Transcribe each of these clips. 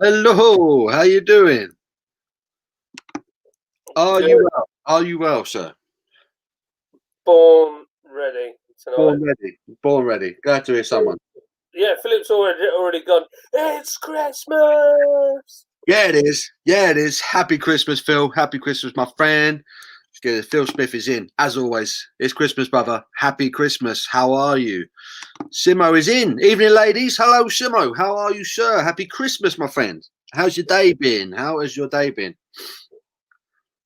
Hello, how you doing? Are Good. you well? Are you well, sir? Born ready tonight. Born ready. Born ready. Glad to hear someone. Yeah, Philip's already gone. It's Christmas. Yeah, it is. Yeah, it is. Happy Christmas, Phil. Happy Christmas, my friend. Good. Phil Smith is in, as always. It's Christmas, brother. Happy Christmas. How are you? Simo is in. Evening, ladies. Hello, Simo. How are you, sir? Happy Christmas, my friend. How's your day been? How has your day been?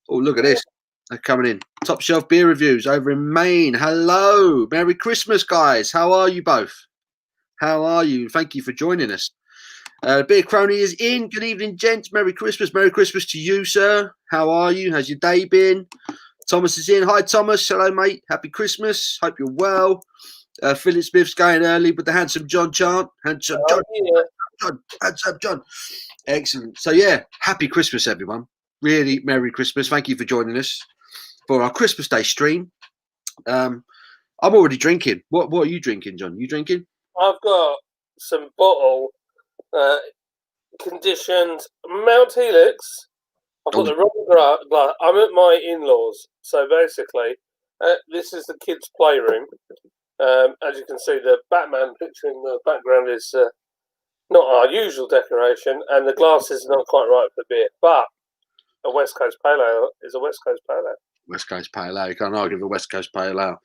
Oh, look at this. They're coming in. Top shelf beer reviews over in Maine. Hello. Merry Christmas, guys. How are you both? How are you? Thank you for joining us. Beer Crony is in. Good evening, gents. Merry Christmas. Merry Christmas to you, sir. How are you? How's your day been? Thomas is in. Hi, Thomas. Hello, mate. Happy Christmas. Hope you're well. Philip Smith's going early with the Handsome John chant. Handsome John. Yeah. John. Handsome John. Excellent. So, yeah, happy Christmas, everyone. Really Merry Christmas. Thank you for joining us for our Christmas Day stream. I'm already drinking. What are you drinking, John? You drinking? I've got some bottle conditioned Mount Helix. I've got the wrong glass. I'm at my in-laws, so basically, this is the kids' playroom. As you can see, the Batman picture in the background is not our usual decoration, and the glass is not quite right for beer, but a West Coast Pale Ale is a West Coast Pale Ale. West Coast Pale Ale. You can't argue with the West Coast Pale Ale.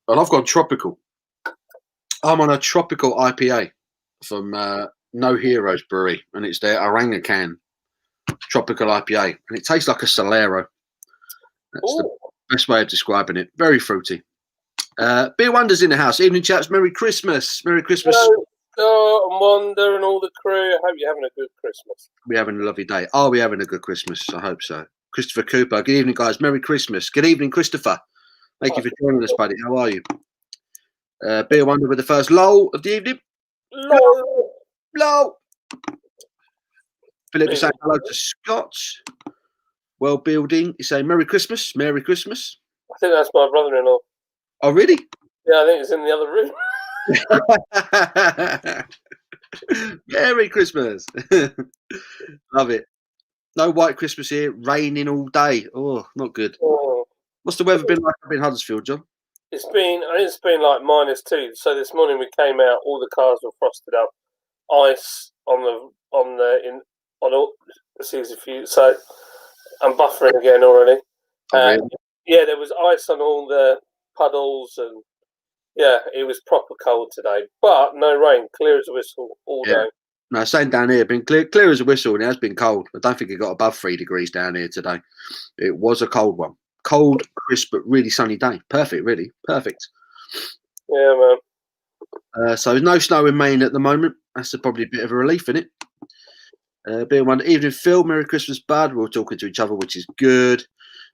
And I've gone tropical. I'm on a tropical IPA from No Heroes Brewery, and it's their Orangutan tropical IPA, and it tastes like a Solero. That's the best way of describing it. Very fruity. Beer Wonders in the house. Evening, chaps. Merry Christmas. Merry Christmas. Hello, and Wonder and all the crew. I hope you're having a good Christmas. We're having a lovely day. Are we having a good Christmas? I hope so. Christopher Cooper. Good evening, guys. Merry Christmas. Good evening, Christopher. Thank you for joining us, buddy. How are you? Beer Wonder with the first lol of the evening. Lol. Philip is saying hello to Scott. Well building. He's saying Merry Christmas. Merry Christmas. I think that's my brother-in-law. Oh, really? Yeah, I think it's in the other room. Merry Christmas. Love it. No white Christmas here. Raining all day. Oh, not good. Oh. What's the weather been like up in Huddersfield, John? It's been like -2. So this morning we came out, all the cars were frosted up, ice on all. Excuse me, so I'm buffering again already. Really? Yeah, there was ice on all the puddles, and yeah, it was proper cold today, but no rain, clear as a whistle all day. No, same down here. Been clear as a whistle, and it has been cold. I don't think it got above 3 degrees down here today. It was a cold one. Cold, crisp, but really sunny day. Perfect, really. Perfect. Yeah, man. So no snow in Maine at the moment. That's probably a bit of a relief, isn't it? Beer One Evening, Phil. Merry Christmas, bud. We're all talking to each other, which is good.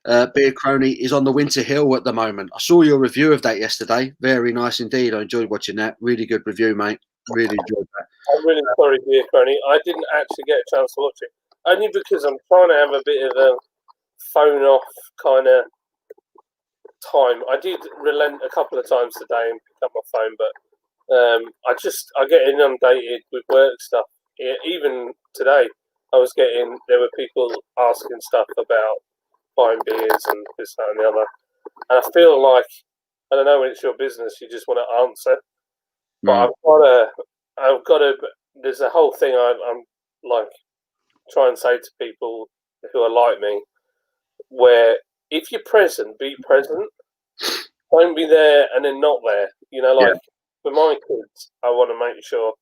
Beer Crony is on the Winter Hill at the moment. I saw your review of that yesterday. Very nice indeed. I enjoyed watching that. Really good review, mate. Really enjoyed that. I'm really sorry, Beer Crony. I didn't actually get a chance to watch it. Only because I'm trying to have a bit of a phone off kind of time. I did relent a couple of times today and pick up my phone, but I get inundated with work stuff. Even today, there were people asking stuff about buying beers and this, that, and the other. And I feel like, I don't know, when it's your business, you just want to answer. But I've got to, there's a whole thing I'm like, try and say to people who are like me, where if you're present, be present. Don't be there and then not there. You know, like for my kids, I want to make sure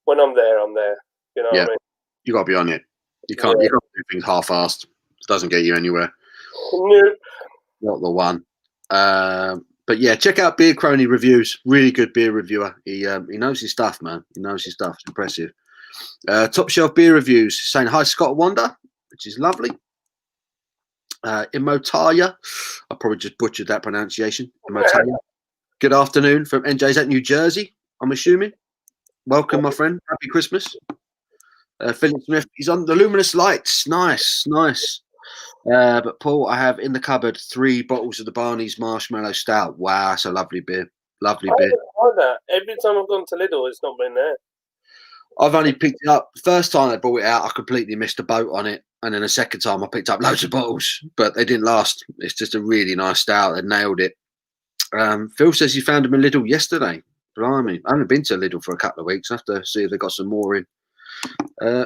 when I'm there, I'm there. You know what I mean? You got to be on it. You can't do things half-assed. It doesn't get you anywhere. Nope. Not the one. But yeah, check out Beer Crony reviews. Really good beer reviewer. He knows his stuff, man. He knows his stuff. It's impressive. Top shelf beer reviews saying hi, Scott Wonder, which is lovely. Imotaya, I probably just butchered that pronunciation. Imotaya. Good afternoon from NJ's at New Jersey, I'm assuming. Welcome, my friend. Happy Christmas. Philip Smith, he's on the luminous lights. Nice. But Paul, I have in the cupboard 3 bottles of the Barney's Marshmallow Stout. Wow, that's a lovely beer. Lovely beer. I like that. Every time I've gone to Lidl, it's not been there. I've only picked it up. First time I brought it out, I completely missed a boat on it. And then the second time I picked up loads of bottles, but they didn't last. It's just a really nice stout. They nailed it. Phil says he found them in Lidl yesterday. Blimey. I haven't been to Lidl for a couple of weeks. I have to see if they've got some more in.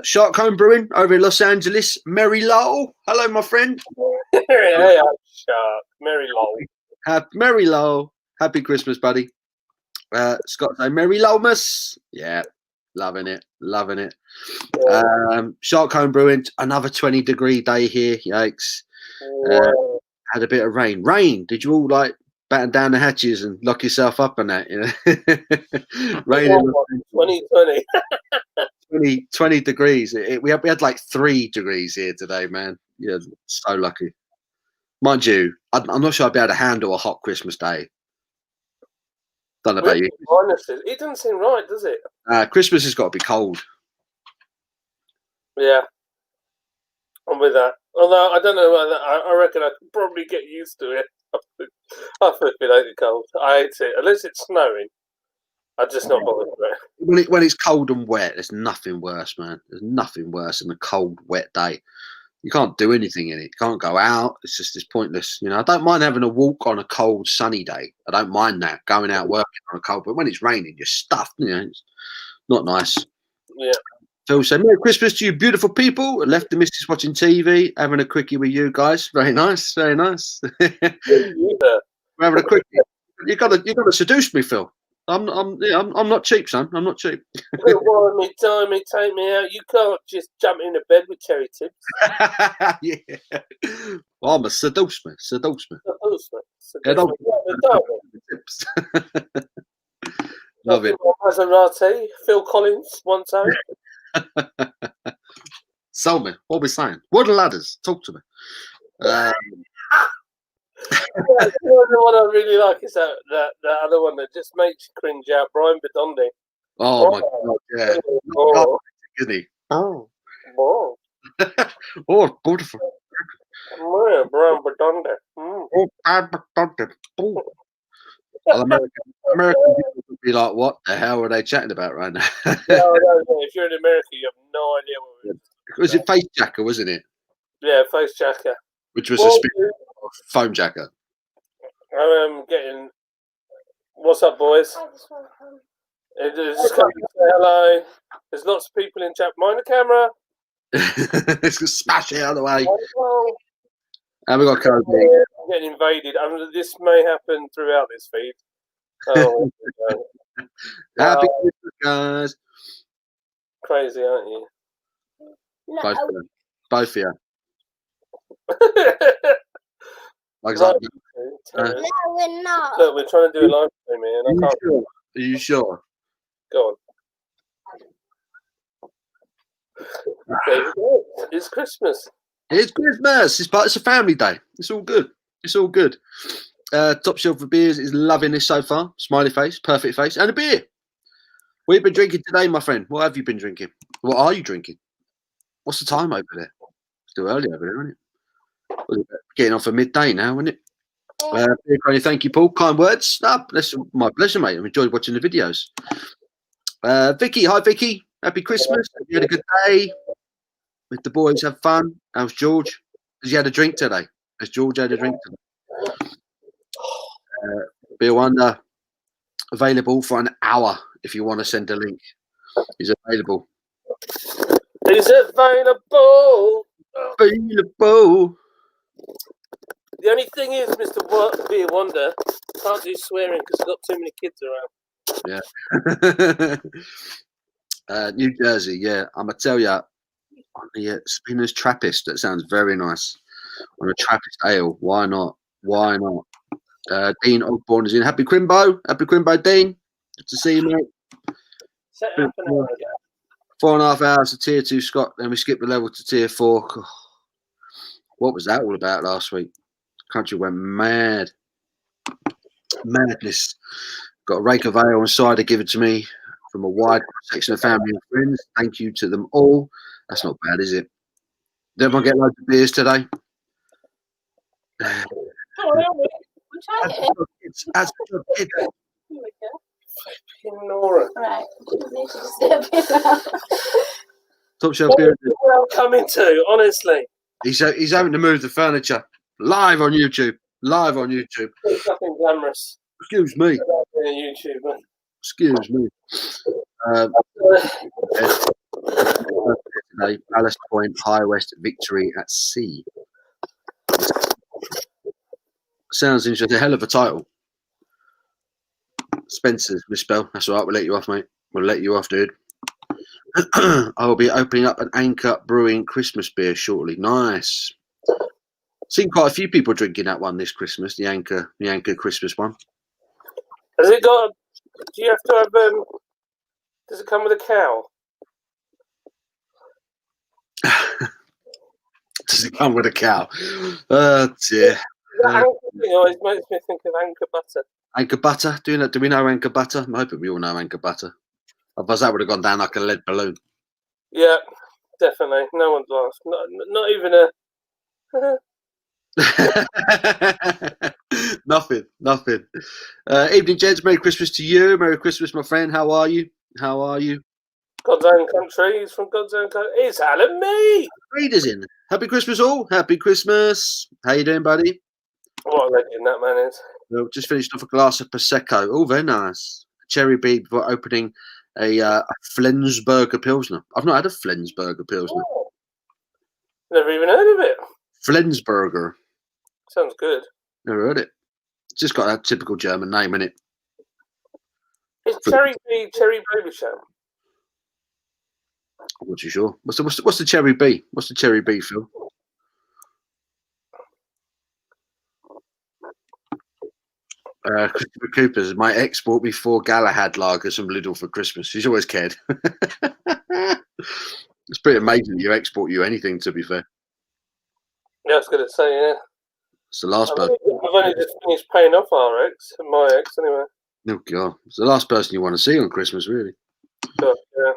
Shark Home Brewing over in Los Angeles. Mary Lowell. Hello, my friend. Hey, Shark. Mary Lowell. Mary Lowell. Happy Christmas, buddy. Scott say Mary Lowmas. Yeah. Loving it. Shark Home Brewing, another 20-degree day here. Yikes. Had a bit of rain. Did you all like batten down the hatches and lock yourself up and that? You know? Rain in 2020. 20 degrees. We had like 3 degrees here today, man. Yeah, so lucky. Mind you, I'm not sure I'd be able to handle a hot Christmas day. Don't know about you. Honestly, it doesn't seem right, does it? Christmas has got to be cold. Yeah, I'm with that. Although I don't know about that. I reckon I could probably get used to it. I feel like it cold. I hate it. Unless it's snowing, I'm just not bothered with it. When it's cold and wet, there's nothing worse, man. There's nothing worse than a cold, wet day. You can't do anything in it. You can't go out. It's pointless. You know, I don't mind having a walk on a cold, sunny day. I don't mind that, going out working on a cold. But when it's raining, you're stuffed. You know, it's not nice. Yeah. Phil said, Merry Christmas to you beautiful people. Left the missus watching TV, having a quickie with you guys. Very nice. We're having a quickie. You gotta seduce me, Phil. I'm not cheap, son. I'm not cheap. Wine me, dine me, take me out. You can't just jump into bed with cherry tips. Yeah. Well, I'm a seduce me. Love it. Maserati, Phil Collins, once owned. Sell me. What are we saying? Wooden ladders. Talk to me. What I really like is that other one that just makes you cringe out, Brian Bedondi. Oh my God, yeah. Oh. Oh. Oh. Oh, beautiful. Yeah, Brian Bedondi. Oh, well, American people would be like, what the hell are they chatting about right now? Yeah, I know. If you're in America, you have no idea what it was. It Face Jacker, wasn't it? Yeah, Face Jacker. Which was a spin of Foam Jacker. I'm getting. What's up, boys? Just come to say hello. There's lots of people in chat. Mind the camera. Let's just smash it out of the way. And we got Cobra. I'm getting invaded. This may happen throughout this feed. Oh, happy Christmas, guys. Crazy, aren't you? No. Both of you. Like No, that. We're not. Look, we're trying to do a live stream here, and I can't. Sure? Are you sure? Go on. It's Christmas. It's Christmas. It's a family day. It's all good. Top shelf of beers is loving this so far. Smiley face, perfect face, and a beer. What have you been drinking today, my friend? What have you been drinking? What are you drinking? What's the time over there? Still early over there, isn't it? Getting on for midday now, isn't it? Thank you, Paul. Kind words. That's my pleasure, mate. I've enjoyed watching the videos. Vicky, hi, Vicky. Happy Christmas. Have you had a good day? With the boys, have fun. How's George? Has he had a drink today? Has George had a drink today? Beer Wonder available for an hour if you want to send a link. He's available. He's available. The only thing is, Mr. Beer Wonder, can't do swearing because I've got too many kids around. Yeah. New Jersey, yeah. I'm going to tell you, on the Spinner's Trappist, that sounds very nice. On a Trappist ale, why not? Dean Ogborn is in. Happy Crimbo, Dean. Good to see you, mate. 4.5 hours to tier 2 Scott, then we skip the level to tier 4. What was that all about last week? Country went mad. Madness. Got a rake of ale and cider given to me from a wide section of family and friends. Thank you to them all. That's not bad, is it? Did everyone get loads of beers today? Nora. Right. Need to just get a bit now. Top shelf beer. Where I'm coming to, honestly. He's having to move the furniture live on YouTube. Live on YouTube. There's nothing glamorous Excuse me. about being a YouTuber. Excuse me. Today, Ballast Point High West Victory at Sea. Sounds interesting. A hell of a title. Spencer's misspell. That's all right. We'll let you off, mate. We'll let you off, dude. I will be opening up an Anchor Brewing Christmas beer shortly. Nice. Seen quite a few people drinking that one this Christmas. The Anchor Christmas one. Has it got? Do you have to have? Does it come with a cow? Does it come with a cow? Oh dear. That anchor thing always makes me think of anchor butter. Anchor butter? Do we know anchor butter? I'm hoping we all know anchor butter. Otherwise, that would have gone down like a lead balloon. Yeah, definitely. No one's lost. Not even a. Nothing. Evening, gents. Merry Christmas to you. Merry Christmas, my friend. How are you? God's own country. He's from God's own country. It's Alan Me. Readers in. Happy Christmas, all. Happy Christmas. How you doing, buddy? What a legend that man is. Well, just finished off a glass of Prosecco. Oh, very nice. Cherry bead before opening a Flensburger Pilsner. I've not had a Flensburger Pilsner. Oh. Never even heard of it. Flensburger. Sounds good. Never heard it. It's just got that typical German name in it. It's Cherry B, Cherry Baby Show. I'm not too sure. What's the Cherry B? What's the Cherry B, Phil? Christopher Cooper's. My ex bought me 4 Galahad lagers from Lidl for Christmas. She's always cared. It's pretty amazing that your ex bought you anything, to be fair. Yeah, I was going to say, yeah. It's the last I've person. only just finished paying off our ex, my ex anyway. Oh, God. It's the last person you want to see on Christmas, really. Sure, yeah.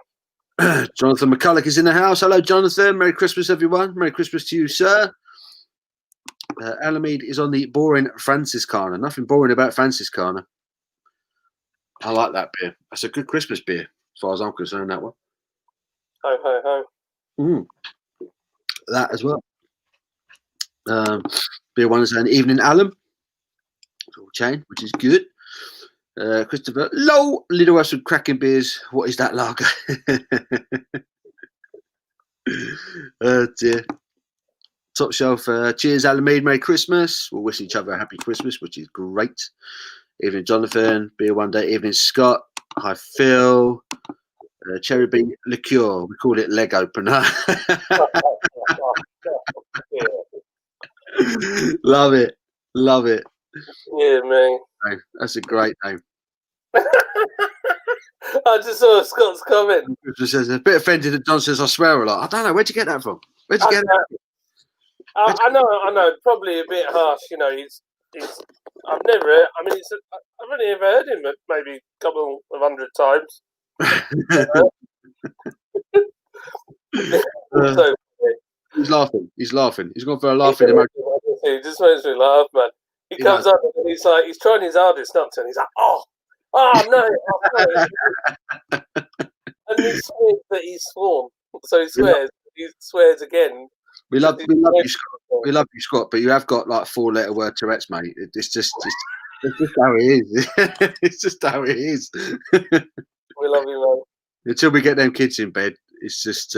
Jonathan McCulloch is in the house. Hello, Jonathan. Merry Christmas, everyone. Merry Christmas to you, sir. Alamede is on the boring Franciscana. Nothing boring about Franciscana. I like that beer. That's a good Christmas beer, as far as I'm concerned, that one. Ho, ho, ho. That as well. Beer one is an evening alum. All chain, which is good. Christopher Low, Little House with cracking beers. What is that lager? Oh dear. Top shelf. Cheers, Alamede. Merry Christmas. We'll wish each other a happy Christmas, which is great. Evening, Jonathan. Beer one day. Evening, Scott. Hi, Phil. Cherry beet liqueur. We call it leg opener. Love it. Yeah, man. That's a great name. I just saw Scott's comment. Says a bit offended that John says I swear a lot. I don't know. Where'd you get that from? I know. Probably a bit harsh. You know, he's. I've never. I mean, I've only ever heard him maybe a couple of 100 times. So, He's laughing. He's gone for a laughing emoji. He just makes me laugh, man. He comes up and he's like, he's trying his hardest not to, and he's like, oh no. And he swears that he's sworn. So he swears again. We love you, Scott. We love you, Scott, but you have got like 4-letter word Tourette's, mate. It's just how it is. It's just how it is. We love you, man. Until we get them kids in bed, it's just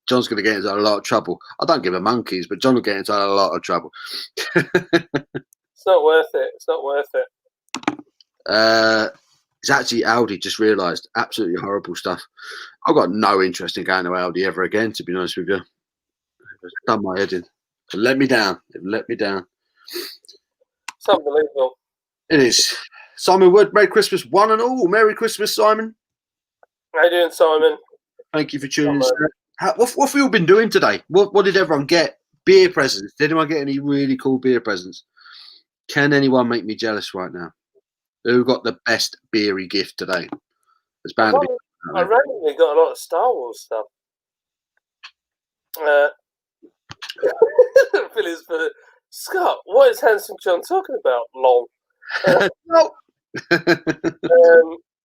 John's going to get into a lot of trouble. I don't give a monkeys, but John will get into a lot of trouble. It's not worth it. It's actually Aldi, just realised. Absolutely horrible stuff. I've got no interest in going to Aldi ever again, to be honest with you. It's done my head in. It let me down. It's unbelievable. It is. Simon Wood, Merry Christmas, one and all. Merry Christmas, Simon. How you doing, Simon? Thank you for tuning in. What have we all been doing today? What did everyone get? Beer presents. Did anyone get any really cool beer presents? Can anyone make me jealous right now? Who got the best beery gift today? It's bound to be. I randomly got a lot of Star Wars stuff. Phyllis for Scott. What is Handsome John talking about? Lol. No,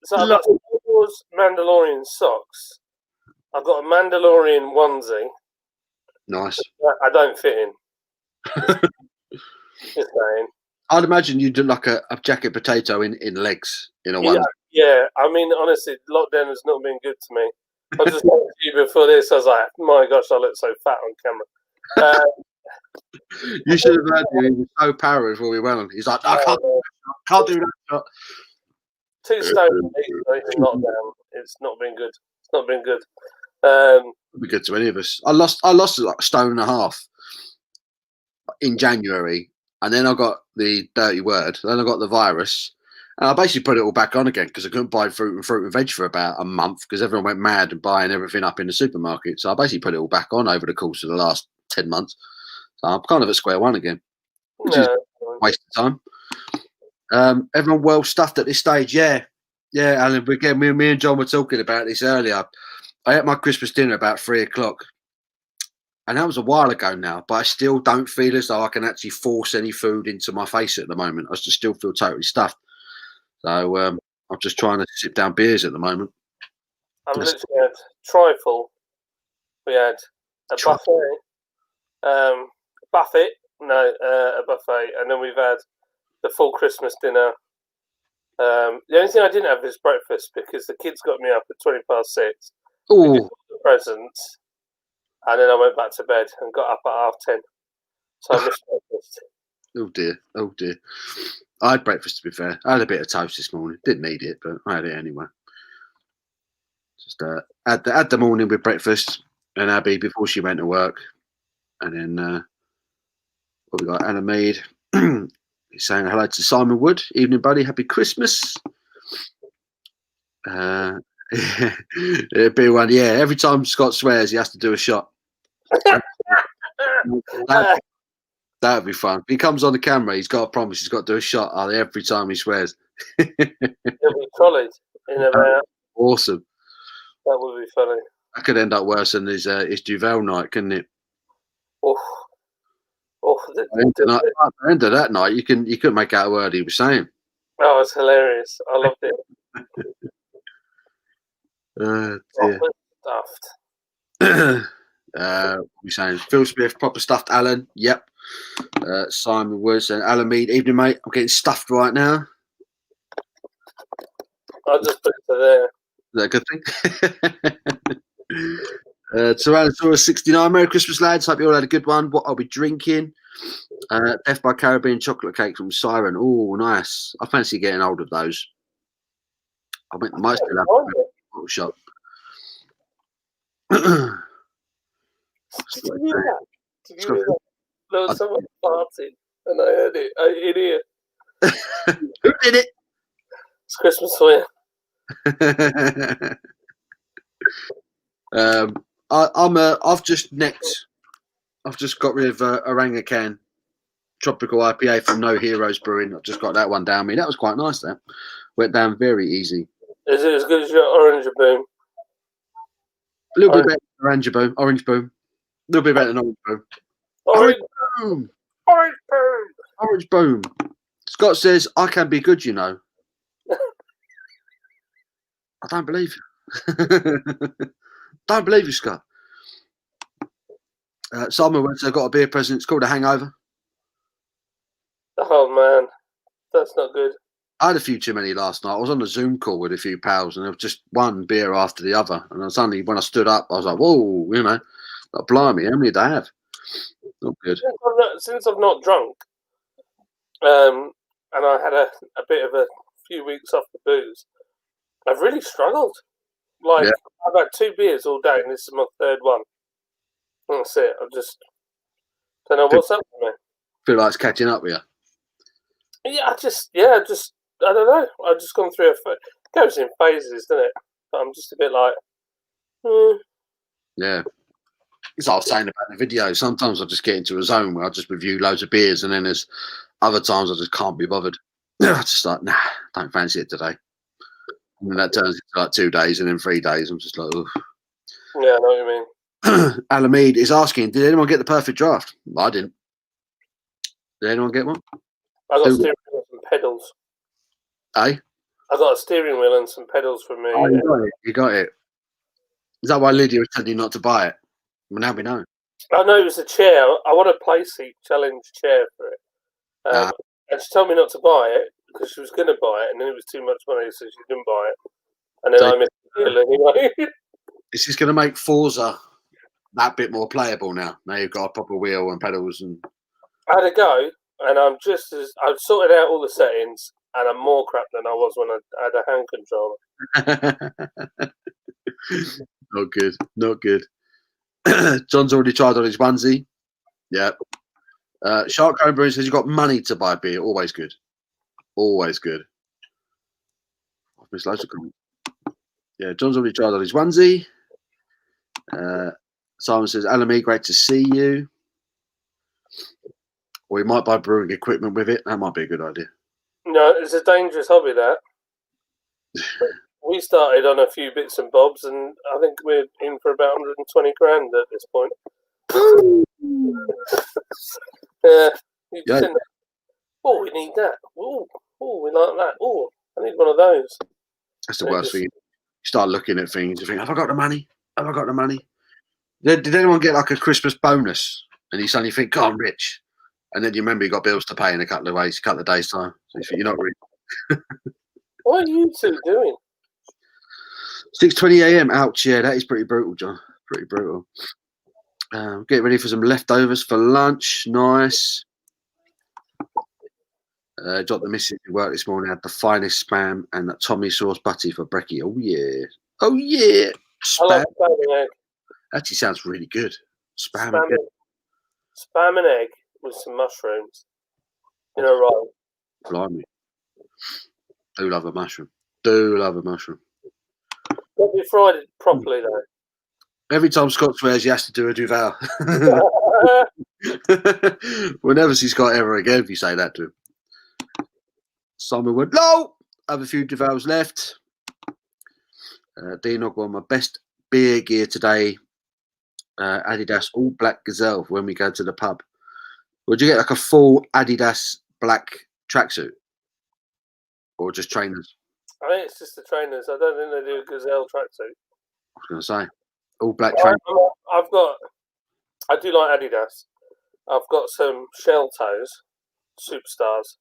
So I've got Star Wars Mandalorian socks. I've got a Mandalorian onesie. Nice. I don't fit in. Just saying. I'd imagine you do like a jacket potato in legs in a one. Yeah. I mean, honestly, lockdown has not been good to me. I was just talking to you before this. I was like, my gosh, I look so fat on camera. You should have heard him. He was so paranoid before we went on. He's like, I can't do that shot. 2 stone in lockdown. It's not been good. It's not been good. It'd be good to any of us. I lost like a stone and a half in January, and then I got the dirty word. Then I got the virus, and I basically put it all back on again because I couldn't buy fruit and veg for about a month because everyone went mad and buying everything up in the supermarket. So I basically put it all back on over the course of the last 10 months. So I'm kind of at square one again, which is a waste of time. Everyone well stuffed at this stage, yeah, Alan. Again, me and John were talking about this earlier. I ate my Christmas dinner about 3 o'clock, and that was a while ago now. But I still don't feel as though I can actually force any food into my face at the moment. I just still feel totally stuffed. So I'm just trying to sip down beers at the moment. I've literally had trifle. We had a buffet, a buffet, and then we've had the full Christmas dinner. The only thing I didn't have is breakfast because the kids got me up at 6:20. Oh, the presents, and then I went back to bed and got up at 10:30. So I missed breakfast. Oh dear. I had breakfast, to be fair. I had a bit of toast this morning. Didn't need it, but I had it anyway. Just had the morning with breakfast and Abby before she went to work. And then what we got? Anna Mead. He's saying hello to Simon Wood. Evening, buddy. Happy Christmas. It'd be one, yeah. Every time Scott swears, he has to do a shot. That'd be fun. If he comes on the camera, he's got to promise he's got to do a shot every time he swears. It'll be solid in about. Awesome. That would be funny. That could end up worse than his Duvel night, couldn't it? At the end of that night, you couldn't make out a word he was saying. Oh, it's hilarious. I loved it. Stuffed. We're saying Phil Smith, proper stuffed Alan. Yep. Simon Woods and Alan Mead. Evening, mate. I'm getting stuffed right now. I'll just put it to there. Is that a good thing? Tyrannosaurus 69. Merry Christmas, lads. Hope you all had a good one. What are we drinking? Death by Caribbean chocolate cake from Siren. Oh, nice. I fancy getting hold of those. I might still have a little shop. Did you hear that? There was someone farting, and I heard it. I hear it. Who did it? It's Christmas for you. I've just got rid of Orangutan Tropical IPA from No Heroes Brewing. I've just got that one down me. That was quite nice. That went down very easy. Is it as good as your Orange Boom? A little bit better than Orange Boom. A little bit better than Orange Boom. Orange Boom. Orange Boom. Orange Boom. Scott says, I can be good, you know. I don't believe you. Don't believe you, Scott. Simon went, I got a beer present. It's called a hangover. Oh, man. That's not good. I had a few too many last night. I was on a Zoom call with a few pals, and there was just one beer after the other. And then suddenly, when I stood up, I was like, whoa, you know, like, blimey, how many did I have? Not good. Since I've not drunk, and I had a bit of a few weeks off the booze, I've really struggled. Like, I've had 2 beers all day, and this is my 3rd one. That's it. I just don't know what's up with me. Feel like it's catching up with you. Yeah, I don't know. I've just gone through it goes in phases, doesn't it? But I'm just a bit like, Yeah. As I was saying about the video, sometimes I just get into a zone where I just review loads of beers, and then there's other times I just can't be bothered. I just like, nah, don't fancy it today. And then that turns into like 2 days, and then 3 days. I'm just like, ugh. Yeah, I know what you mean. Alamede is asking, did anyone get the perfect draft? I didn't. Did anyone get one? I got steering wheels and pedals. Eh? I got a steering wheel and some pedals from me. Oh, you got it. You got it. Is that why Lydia was telling you not to buy it? Well, now we know. I know it was a chair. I want a play seat challenge chair for it. And she told me not to buy it because she was going to buy it, and then it was too much money, so she didn't buy it. And then I missed the deal anyway. This is going to make Forza that bit more playable now. Now you've got a proper wheel and pedals and. I had a go, and I've sorted out all the settings, and I'm more crap than I was when I had a hand controller. Not good. Not good. John's already tried on his onesie. Yeah. Shark Cobra says you got money to buy beer. Always good. Always good. I've missed loads of comments. Yeah, John's already tried on his onesie. Simon says, Alamy, great to see you. Or we might buy brewing equipment with it. That might be a good idea. No, it's a dangerous hobby, that. We started on a few bits and bobs, and I think we're in for about 120 grand at this point. Yeah. Oh, we need that. Oh, we like that. Oh, I need one of those. That's the worst thing. You start looking at things, you think, have I got the money? Have I got the money? Did anyone get like a Christmas bonus? And you suddenly think, God, I'm rich. And then you remember you got bills to pay in a couple of days' time. So you think you're not rich. What are you two doing? 6:20 a.m. Ouch, yeah, that is pretty brutal, John. Pretty brutal. Get ready for some leftovers for lunch. Nice. Dropped the missus to work this morning. Had the finest spam and that Tommy sauce butty for brekkie. Oh yeah. Oh yeah. Spam. I like spam and egg. Actually sounds really good. Spam and egg with some mushrooms in a roll. Blimey. Do love a mushroom. Do love a mushroom. Got to be fried properly though. Every time Scott swears he has to do a Duval. We'll never see Scott ever again if you say that to him. Simon went, no! I have a few Duvals left. Dean on my best beer gear today. Adidas all black Gazelle when we go to the pub. Would you get like a full Adidas black tracksuit? Or just trainers? I think it's just the trainers. I don't think they do a Gazelle tracksuit. I was going to say. All black trainers. I do like Adidas. I've got some shell toes, Superstars,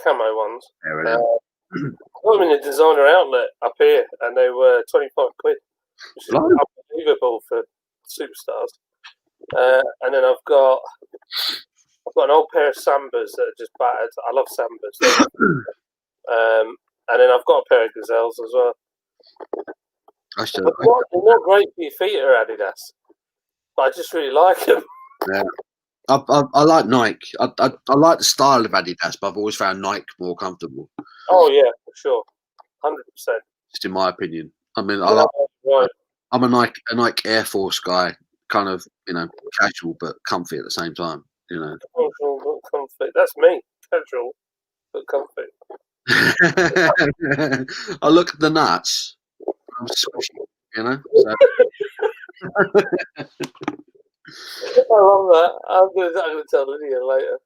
camo ones. I got them in a designer outlet up here, and they were 25 quid, which is unbelievable for Superstars. And then I've got an old pair of Sambas that are just battered. I love Sambas. And then I've got a pair of Gazelles as well. They're not great for your feet, are Adidas, but I just really like them. Yeah. I like Nike. I like the style of Adidas, but I've always found Nike more comfortable. Oh yeah, for sure, 100%. Just in my opinion. I mean, I'm a Nike Air Force guy, kind of casual but comfy at the same time. Casual but comfy. That's me. Casual but comfy. I look at the nuts. I'm squishy, So. I love that. I'm going to tell Lydia later.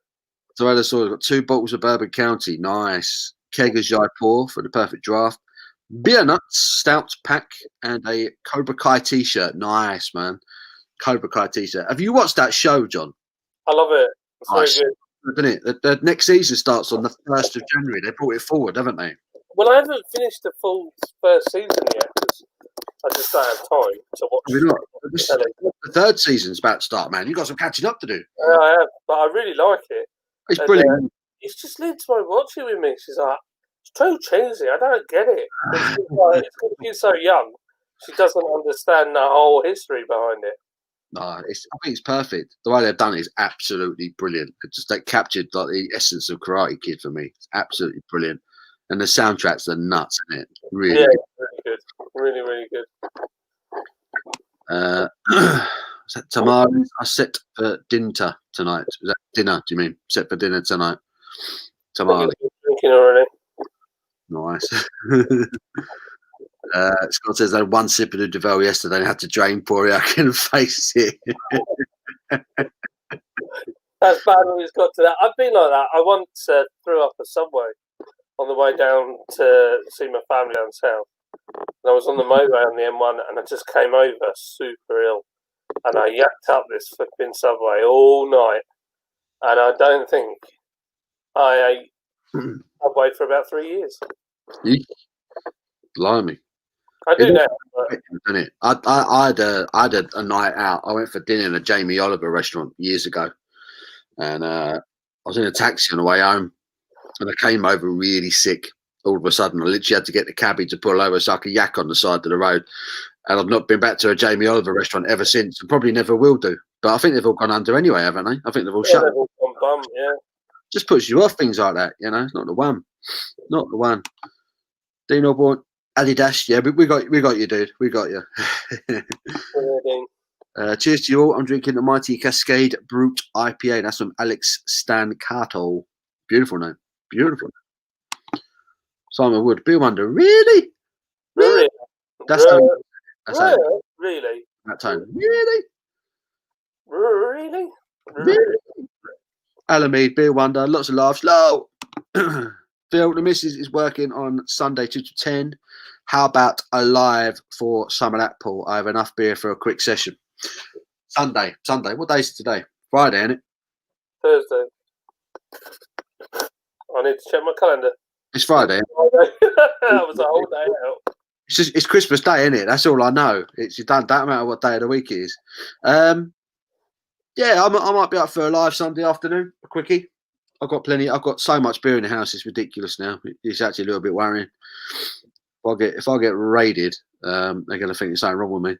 So I saw got 2 bottles of Bourbon County. Nice. Keg of Jaipur for the perfect draft. Beer nuts, stout pack, and a Cobra Kai t-shirt. Nice, man. Cobra Kai t-shirt. Have you watched that show, John? I love it. It's nice. very good. Isn't it? The next season starts on the 1st of January. They brought it forward, haven't they? Well, I haven't finished the full first season yet. I just don't have time to watch. The 3rd season's about to start, man. You've got some catching up to do. Yeah, I have, but I really like it. It's brilliant. It's just Lynn's my watching with me. She's like, it's too cheesy. I don't get it. It's because she's so young. She doesn't understand the whole history behind it. No, I think it's perfect. The way they've done it is absolutely brilliant. They captured like the essence of Karate Kid for me. It's absolutely brilliant. And the soundtracks are nuts, isn't it? Really, yeah, really good. Really, really good. Tamales are set for dinner tonight. Is that dinner? Do you mean set for dinner tonight? Tamales. Drinking already. Nice. Scott says they had 1 sip of the Duvel yesterday and had to drain Poirier. I couldn't face it. That's bad when it's got to that. I've been like that. I once threw up a Subway on the way down to see my family down south. And I was on the motorway on the M1 and I just came over super ill. And I yacked up this flipping subway all night. And I don't think I ate subway for about 3 years. Blimey. I do now. But... Isn't it? I had a night out. I went for dinner in a Jamie Oliver restaurant years ago. And I was in a taxi on the way home. And I came over really sick. All of a sudden, I literally had to get the cabbie to pull over so I could yak on the side of the road. And I've not been back to a Jamie Oliver restaurant ever since, and probably never will do. But I think they've all gone under anyway, haven't they? I think they've all shut. They've all gone bum, yeah. Just puts you off things like that, you know. It's not the one. Not the one. Dino Born, Adidas, yeah, we got you, dude. We got you. Cheers to you all. I'm drinking the Mighty Cascade Brute IPA. That's from Alex Stancato. Beautiful name. Beautiful. Simon Wood, Bill Wonder, really? Really? That's really? That tone. Really? Really? Really? Alamede, Bill Wonder, lots of laughs. Low. Phil, the missus is working on Sunday 2 to 10. How about a live for some of that, Paul? I have enough beer for a quick session. Sunday. What day is it today? Friday, isn't it? Thursday. I need to check my calendar. It's Friday. That was a whole day out. It's Christmas Day, isn't it? That's all I know. It don't matter what day of the week it is. Yeah, I might be up for a live Sunday afternoon, a quickie. I've got so much beer in the house. It's ridiculous now. It's actually a little bit worrying. If I get raided, they're going to think there's something wrong with me.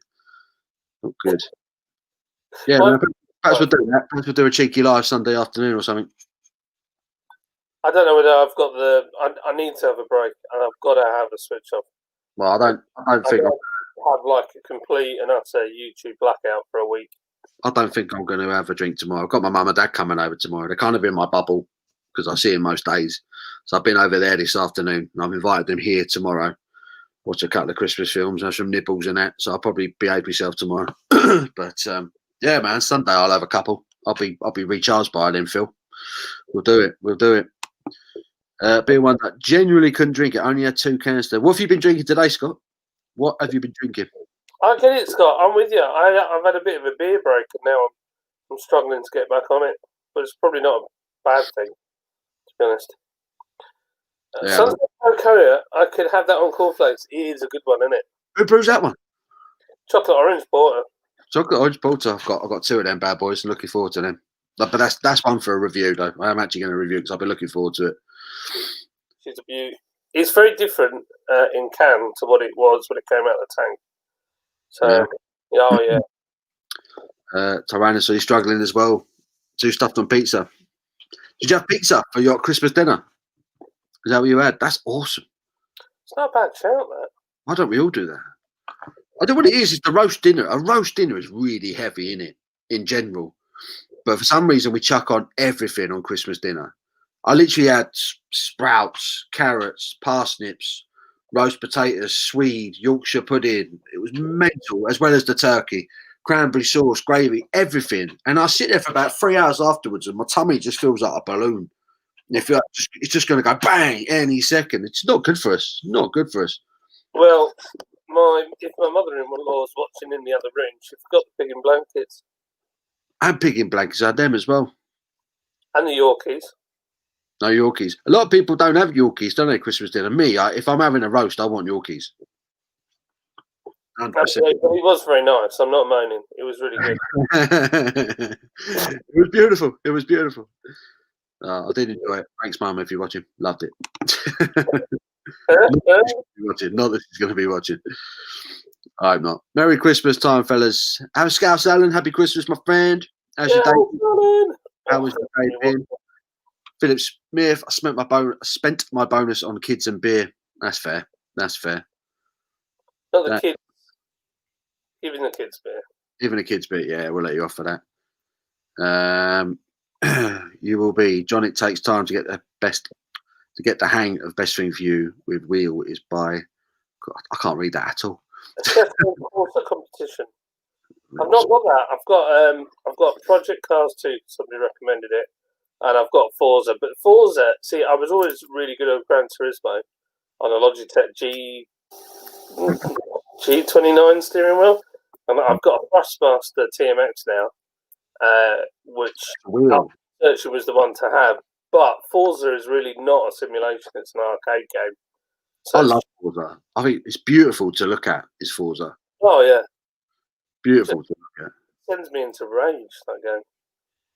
Not good. Yeah, perhaps we'll do that. Perhaps we'll do a cheeky live Sunday afternoon or something. I don't know whether I've got I need to have a break, and I've got to have a switch off. Well, I don't think I'll have like a complete and utter YouTube blackout for a week. I don't think I'm going to have a drink tomorrow. I've got my mum and dad coming over tomorrow. They're kind of in my bubble because I see them most days. So I've been over there this afternoon, and I've invited them here tomorrow. Watch a couple of Christmas films, have some nibbles and that. So I'll probably behave myself tomorrow. But yeah, man, Sunday I'll have a couple. I'll be recharged by then, Phil. We'll do it. Beer one that genuinely couldn't drink it. Only had 2 cans there. What have you been drinking today, Scott? What have you been drinking? I get it, Scott. I'm with you. I've had a bit of a beer break, and now I'm struggling to get back on it. But it's probably not a bad thing, to be honest. Yeah. Sunset Coca, I could have that on cornflakes. It is a good one, isn't it? Who brews that one? Chocolate orange porter. Chocolate orange porter. I've got 2 of them bad boys. I'm looking forward to them. But that's one for a review, though. I am actually going to review it because I've been looking forward to it. She's a beauty. It's very different in can to what it was when it came out of the tank. So, yeah. Tyrannosaurus, you're struggling as well. 2 stuffed on pizza. Did you have pizza for your Christmas dinner? Is that what you had? That's awesome. It's not a bad shout, that. Why don't we all do that? I don't know what it is. It's the roast dinner. A roast dinner is really heavy, isn't it? In general. But for some reason, we chuck on everything on Christmas dinner. I literally had sprouts, carrots, parsnips, roast potatoes, swede, Yorkshire pudding. It was mental, as well as the turkey, cranberry sauce, gravy, everything. And I sit there for about 3 hours afterwards, and my tummy just feels like a balloon. And it's just going to go bang any second. It's not good for us. Not good for us. Well, if my mother-in-law was watching in the other room, she forgot the pig in blankets. And pig in blankets, I had them as well. And the Yorkies. No Yorkies. A lot of people don't have Yorkies, don't they, Christmas dinner? Me, if I'm having a roast, I want Yorkies. 100%. It was very nice. I'm not moaning. It was really good. It was beautiful. It was beautiful. I did enjoy it. Thanks, Mum, if you're watching. Loved it. Not that she's going to be watching. I hope not. Merry Christmas time, fellas. Have a Scouse, Alan. Happy Christmas, my friend. How's your day? How was your day been? Philip Smith, I spent my bonus on kids and beer. That's fair. That's fair. Not the kids. Even the kids beer. Even the kids beer, yeah, we'll let you off for that. You will be. John, it takes time to get the hang of best thing for you with Wheel is by. God, I can't read that at all. Also competition. I've not got that. I've got Project Cars 2. Somebody recommended it. and I've got Forza. But Forza, see, I was always really good at Gran Turismo on a Logitech G29 steering wheel. And I've got a Thrustmaster TMX now, which actually was the one to have. But Forza is really not a simulation; it's an arcade game. So I love Forza. I think it's beautiful to look at. Is Forza? Oh yeah, Beautiful to look at. Sends me into rage, that game.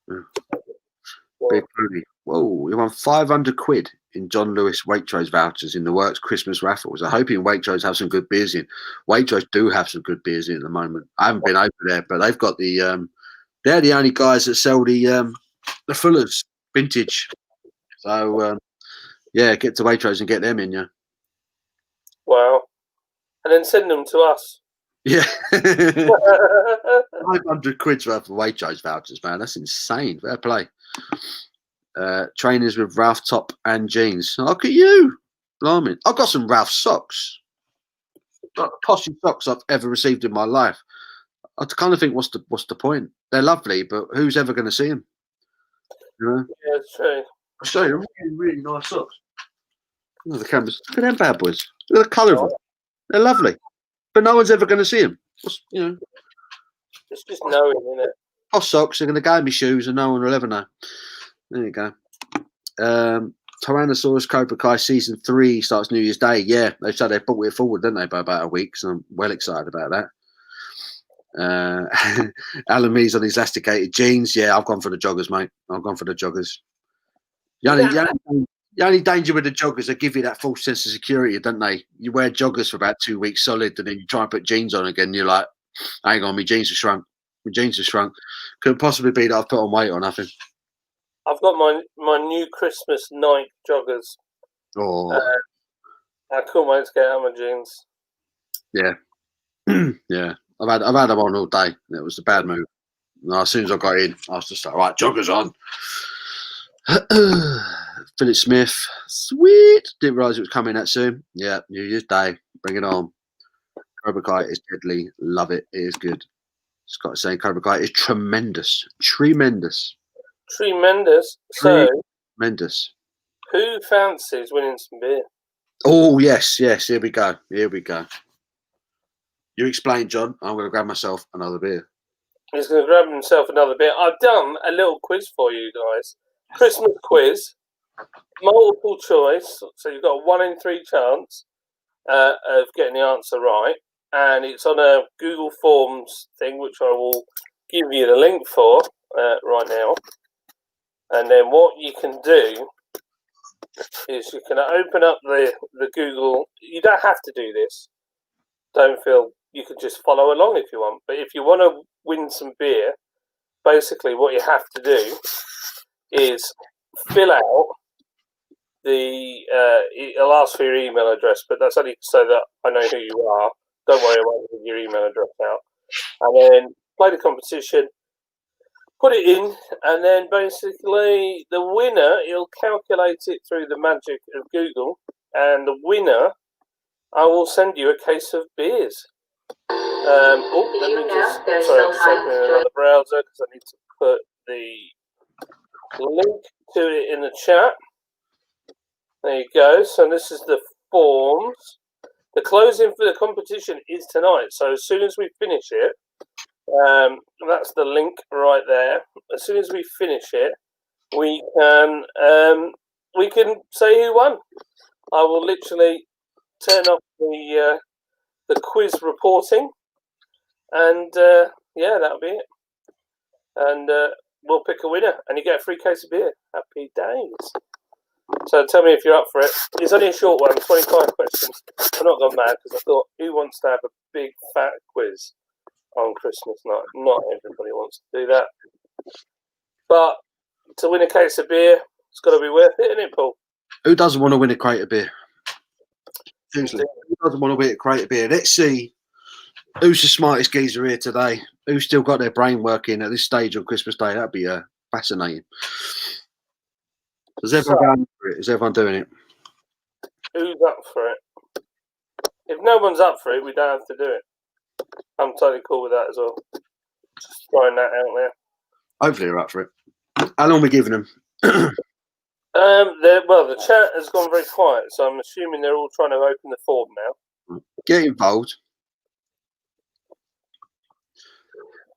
Yeah. Yeah. Big booty. Whoa, we won 500 quid in John Lewis Waitrose vouchers in the Works Christmas raffles. I'm hoping Waitrose have some good beers in. Waitrose do have some good beers in at the moment. I haven't been over there, but they've got the they're the only guys that sell the Fuller's vintage. So yeah, get to Waitrose and get them in, yeah. Wow. And then send them to us. Yeah. 500 quid's worth of Waitrose vouchers, man. That's insane. Fair play. Trainers with Ralph top and jeans. Look at you. Blimey. I've got some Ralph socks. Not the poshest socks I've ever received in my life. I kind of think, what's the point? They're lovely, but who's ever going to see them? You know? Yeah, it's true. I'll show you. Really, really nice socks. Look at the cameras. Look at them bad boys. Look at the colour of them. They're lovely. But no one's ever going to see them. You know. It's just knowing, isn't it? Posh socks are going to go in my shoes and no one will ever know. There you go. Tyrannosaurus Cobra Kai season 3 starts New Year's Day. Yeah, they said they brought it forward, didn't they, by about a week? So I'm well excited about that. Alan Mees on his elasticated jeans. Yeah, I've gone for the joggers, mate. I've gone for the joggers. The only danger with the joggers, they give you that false sense of security, don't they? You wear joggers for about 2 weeks solid, and then you try and put jeans on again. And you're like, hang on, my jeans have shrunk. My jeans have shrunk. Couldn't possibly be that I've put on weight or nothing. I've got my new Christmas Nike joggers. Oh, I couldn't wait to get out of my jeans. yeah, yeah. I've had them on all day. It was a bad move. And as soon as I got in, I was just like, right, joggers on. Philip Smith, sweet. Didn't realise it was coming that soon. Yeah, New Year's Day. Bring it on. Cobra Kai is deadly. Love it. It is good. Just got to say, Cobra Kai is tremendous. Tremendous. Tremendous. So, tremendous. Who fancies winning some beer? Oh, yes. Here we go. You explain, John. I'm going to grab myself another beer. He's going to grab himself another beer. I've done a little quiz for you guys. Christmas quiz. Multiple choice. So you've got a 1 in 3 chance of getting the answer right. And it's on a Google Forms thing, which I will give you the link for right now. And then what you can do is you can open up the Google. You don't have to do this. Don't feel you can just follow along if you want. But if you want to win some beer, basically what you have to do is fill out it'll ask for your email address, but that's only so that I know who you are. Don't worry about getting your email address out. And then play the competition, put it in, and then basically the winner, it'll calculate it through the magic of Google, and the winner, I will send you a case of beers. Let me just open another browser because I need to put the link to it in the chat. There you go. So this is the forms. The closing for the competition is tonight. So as soon as we finish it, that's the link right there. As soon as we finish it, we can say who won. I will literally turn off the quiz reporting, and yeah, that'll be it. And we'll pick a winner, and you get a free case of beer. Happy days. So tell me if you're up for it. It's only a short one, 25 questions. I'm not gone mad because I thought, who wants to have a big fat quiz on Christmas night? Not everybody wants to do that. But to win a case of beer, it's got to be worth it, isn't it, Paul? Who doesn't want to win a crate of beer? Seriously, who doesn't want to win a crate of beer? Let's see who's the smartest geezer here today. Who's still got their brain working at this stage on Christmas Day? That'd be fascinating. Is everyone going for it? Is everyone doing it? Who's up for it? If no one's up for it, we don't have to do it. I'm totally cool with that as well. Just throwing that out there. Hopefully they're up for it. How long are we giving them? Well, the chat has gone very quiet, so I'm assuming they're all trying to open the form now. Get involved.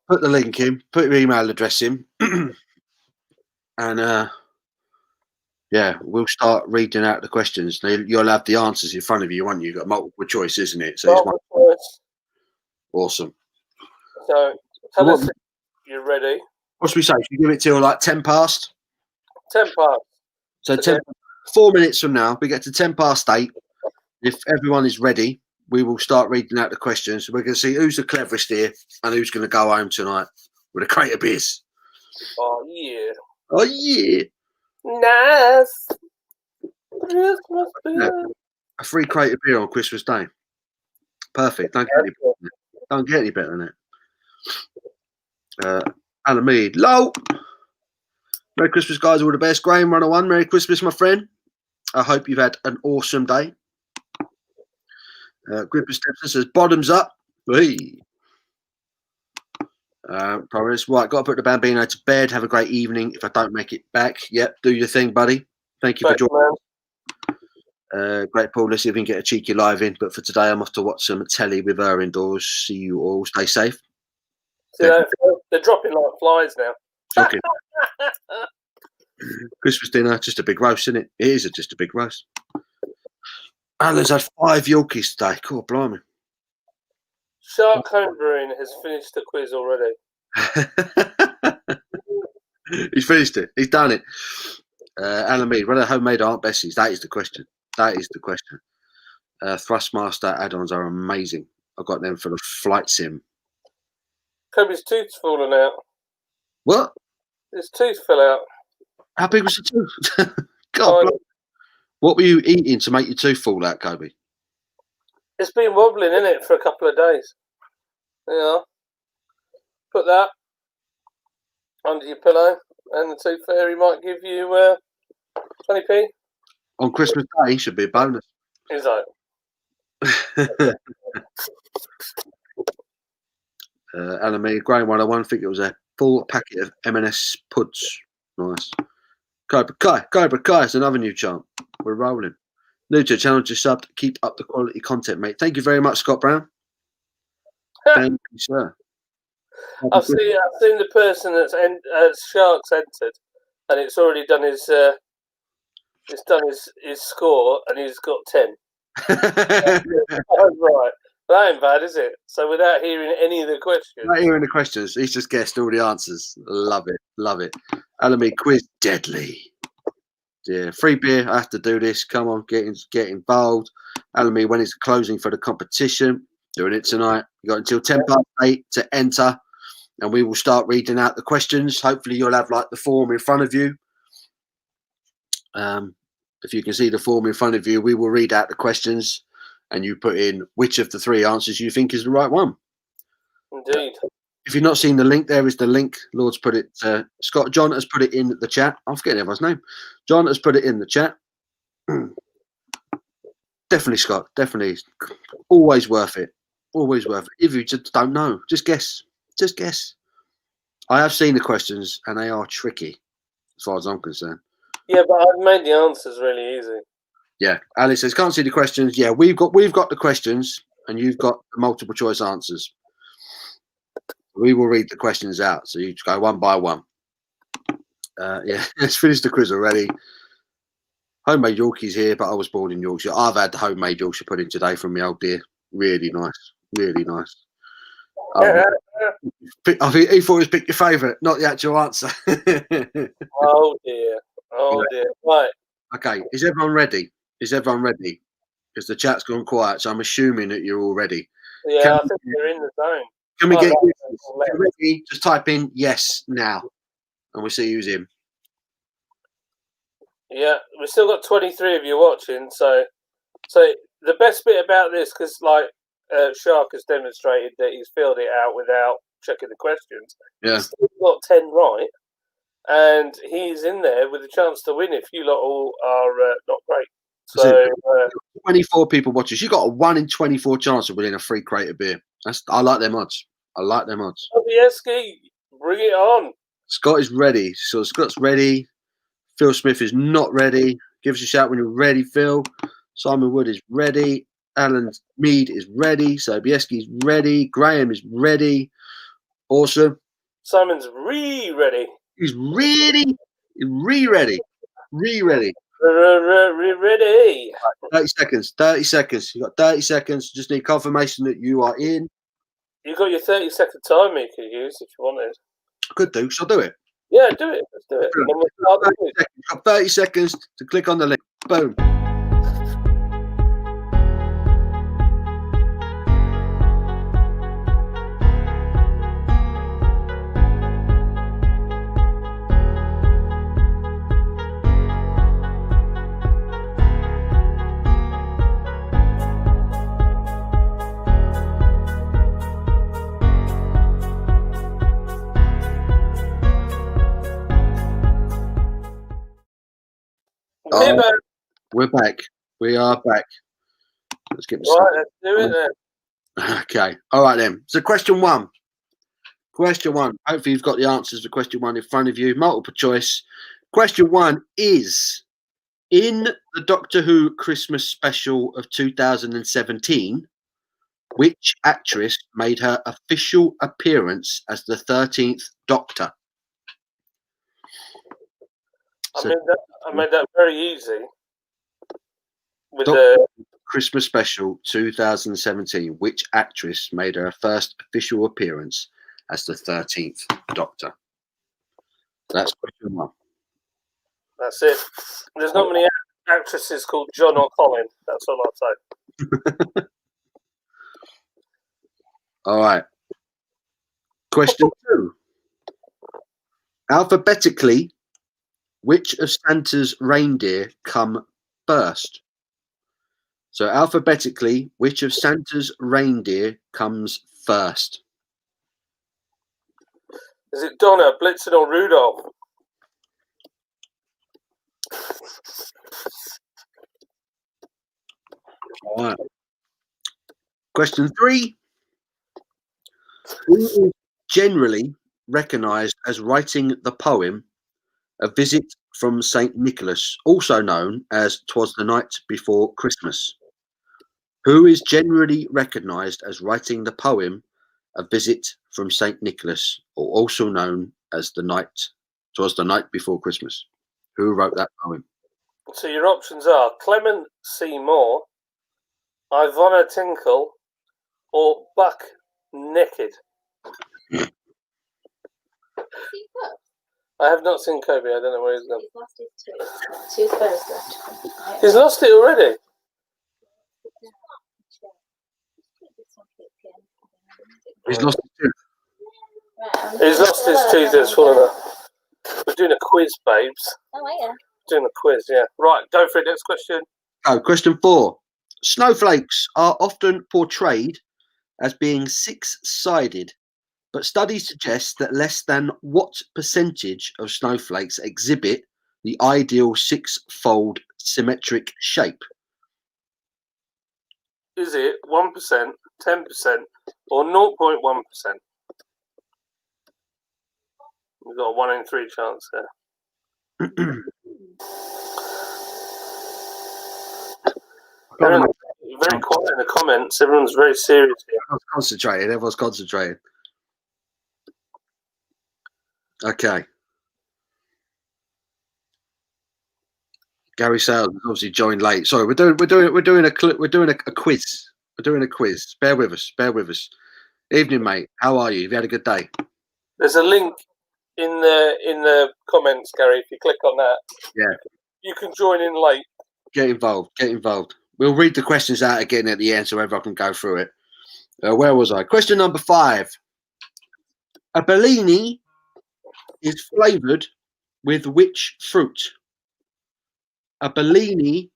Put the link in. Put your email address in. And yeah, we'll start reading out the questions. Now, you'll have the answers in front of you, won't you? You've got multiple choice, isn't it? So Multiple choice. Awesome. So tell us if you're ready. What should we say? Should we give it till like 10 past? 10 past. So 4 minutes from now, we get to 10 past 8. If everyone is ready, we will start reading out the questions. We're going to see who's the cleverest here and who's going to go home tonight with a crate of beers. Oh, yeah. Oh, yeah. Nice. Christmas beer. Yeah. A free crate of beer on Christmas Day. Perfect. Don't get any better than it. Alan Mead. Low. Merry Christmas, guys. All the best. Graham, Runner 1. Merry Christmas, my friend. I hope you've had an awesome day. Gripper Stepson says, bottoms up. Hey. Promise. Right, got to put the Bambino to bed. Have a great evening. If I don't make it back, yep, do your thing, buddy. Thank you for joining. Great, Paul. Let's see if we can get a cheeky live in. But for today, I'm off to watch some telly with her indoors. See you all. Stay safe. They're dropping like flies now. Shocking. Christmas dinner, just a big roast, isn't it? It is just a big roast. Alan's had 5 Yorkies today. Cool, blimey. Shark Home Brewing has finished the quiz already. He's finished it. He's done it. Alan Mead, what are homemade Aunt Bessie's? That is the question. That is the question. Thrustmaster add-ons are amazing. I got them for the flight sim. Kobe's tooth's fallen out. What? His tooth fell out. How big was the tooth? God, what were you eating to make your tooth fall out, Kobe? It's been wobbling, isn't it, for a couple of days. Yeah. Put that under your pillow, and the tooth fairy might give you 20p. On Christmas Day, should be a bonus. Exactly. Alan Mead, Graham 101, I think it was a full packet of M&S puds. Nice. Cobra Kai is another new chant. We're rolling. New to the channel, just subbed. Keep up the quality content, mate. Thank you very much, Scott Brown. Thank you, sir. I've seen the person that's Sharks entered, and it's already done his score, and he's got 10. Oh, right. That ain't bad, is it? So without hearing any of the questions. Without hearing the questions, he's just guessed all the answers. Love it. Love it. Alan quiz deadly. Yeah, free beer. I have to do this. Come on, get involved. Alan when it's closing for the competition. Doing it tonight. You got until 10 past 8 to enter, and we will start reading out the questions. Hopefully, you'll have like the form in front of you. If you can see the form in front of you, we will read out the questions, and you put in which of the 3 answers you think is the right one. Indeed. If you've not seen the link, there is the link. Lords put it. John has put it in the chat. I'm forgetting everyone's name. John has put it in the chat. Definitely, Scott. Definitely. Always worth it. Always worth it. If you just don't know, just guess. Just guess. I have seen the questions, and they are tricky, as far as I'm concerned. Yeah, but I've made the answers really easy. Yeah, Alice says can't see the questions. Yeah, we've got the questions, and you've got the multiple choice answers. We will read the questions out, so you go one by one. Yeah, let's finish the quiz already. Homemade Yorkies here, but I was born in Yorkshire. I've had the homemade Yorkshire pudding today from my old dear. Really nice, really nice. I think he thought it was pick your favourite, not the actual answer. Oh dear, oh dear. Right. Okay, is everyone ready? Is everyone ready? Because the chat's gone quiet, so I'm assuming that you're all ready. Yeah, I think you're in the zone. Can we get ready? Just type in yes now, and we'll see who's in. Yeah, we've still got 23 of you watching. So the best bit about this, because like Shark has demonstrated that he's filled it out without checking the questions. Yeah, he's still got 10 right, and he's in there with a chance to win if you lot all are not great. So 24 people watching. You got a 1 in 24 chance of winning a free crate of beer. I like them odds. I like them odds. Sobieski, bring it on. Scott is ready. So Scott's ready. Phil Smith is not ready. Give us a shout when you're ready, Phil. Simon Wood is ready. Alan Mead is ready. Sobieski's ready. Graham is ready. Awesome. Simon's ready. He's ready. Ready. Ready. 30 seconds. 30 seconds. You've got 30 seconds. Just need confirmation that you are in. You got your 30-second timer you could use if you wanted. Could do. Shall I do it? Yeah, do it. Let's do it. And then we'll start the quiz. You've got 30 seconds to click on the link. Boom. We're back. We are back. Let's get this. Right, let's do it then. Okay. All right then. So question one. Hopefully you've got the answers to question one in front of you. Multiple choice. Question one is: in the Doctor Who Christmas special of 2017, which actress made her official appearance as the 13th Doctor? I made that very easy. With Doctor the Christmas special 2017, which actress made her first official appearance as the 13th Doctor? That's question one. That's it. There's not many actresses called John or Colin. That's all I'll say. All right. Question two. Alphabetically, which of Santa's reindeer come first? So alphabetically, which of Santa's reindeer comes first? Is it Donna, Blitzen, or Rudolph? All right. Question three. Who is generally recognised as writing the poem A Visit from St. Nicholas, also known as 'Twas the Night Before Christmas? Who is generally recognised as writing the poem A Visit from St. Nicholas, or also known as 'Twas the Night Before Christmas? Who wrote that poem? So your options are Clement Seymour, Ivana Tinkle, or Buck Naked. I have not seen Kobe. I don't know where he's gone. He's lost his two spurs left. He's lost it already. He's lost his tooth. He's lost his tooth. It's fallen out. We're doing a quiz, babes. Oh, yeah. Doing a quiz, yeah. Right, go for it. Next question. Oh, question four. Snowflakes are often portrayed as being six-sided, but studies suggest that less than what percentage of snowflakes exhibit the ideal six-fold symmetric shape? Is it 1%, 10%, or 0.1%? We've got a 1 in 3 chance there. Everyone's very quiet in the comments. Everyone's very serious here. Everyone's concentrated. Okay. Gary Sales has obviously joined late. Sorry, we're doing a quiz. We're doing a quiz. Bear with us. Evening, mate. How are you? Have you had a good day? There's a link in the comments, Gary. If you click on that, yeah, you can join in late. Get involved. We'll read the questions out again at the end so everyone can go through it. Where was I? Question number 5. A Bellini is flavoured with which fruit? A Bellini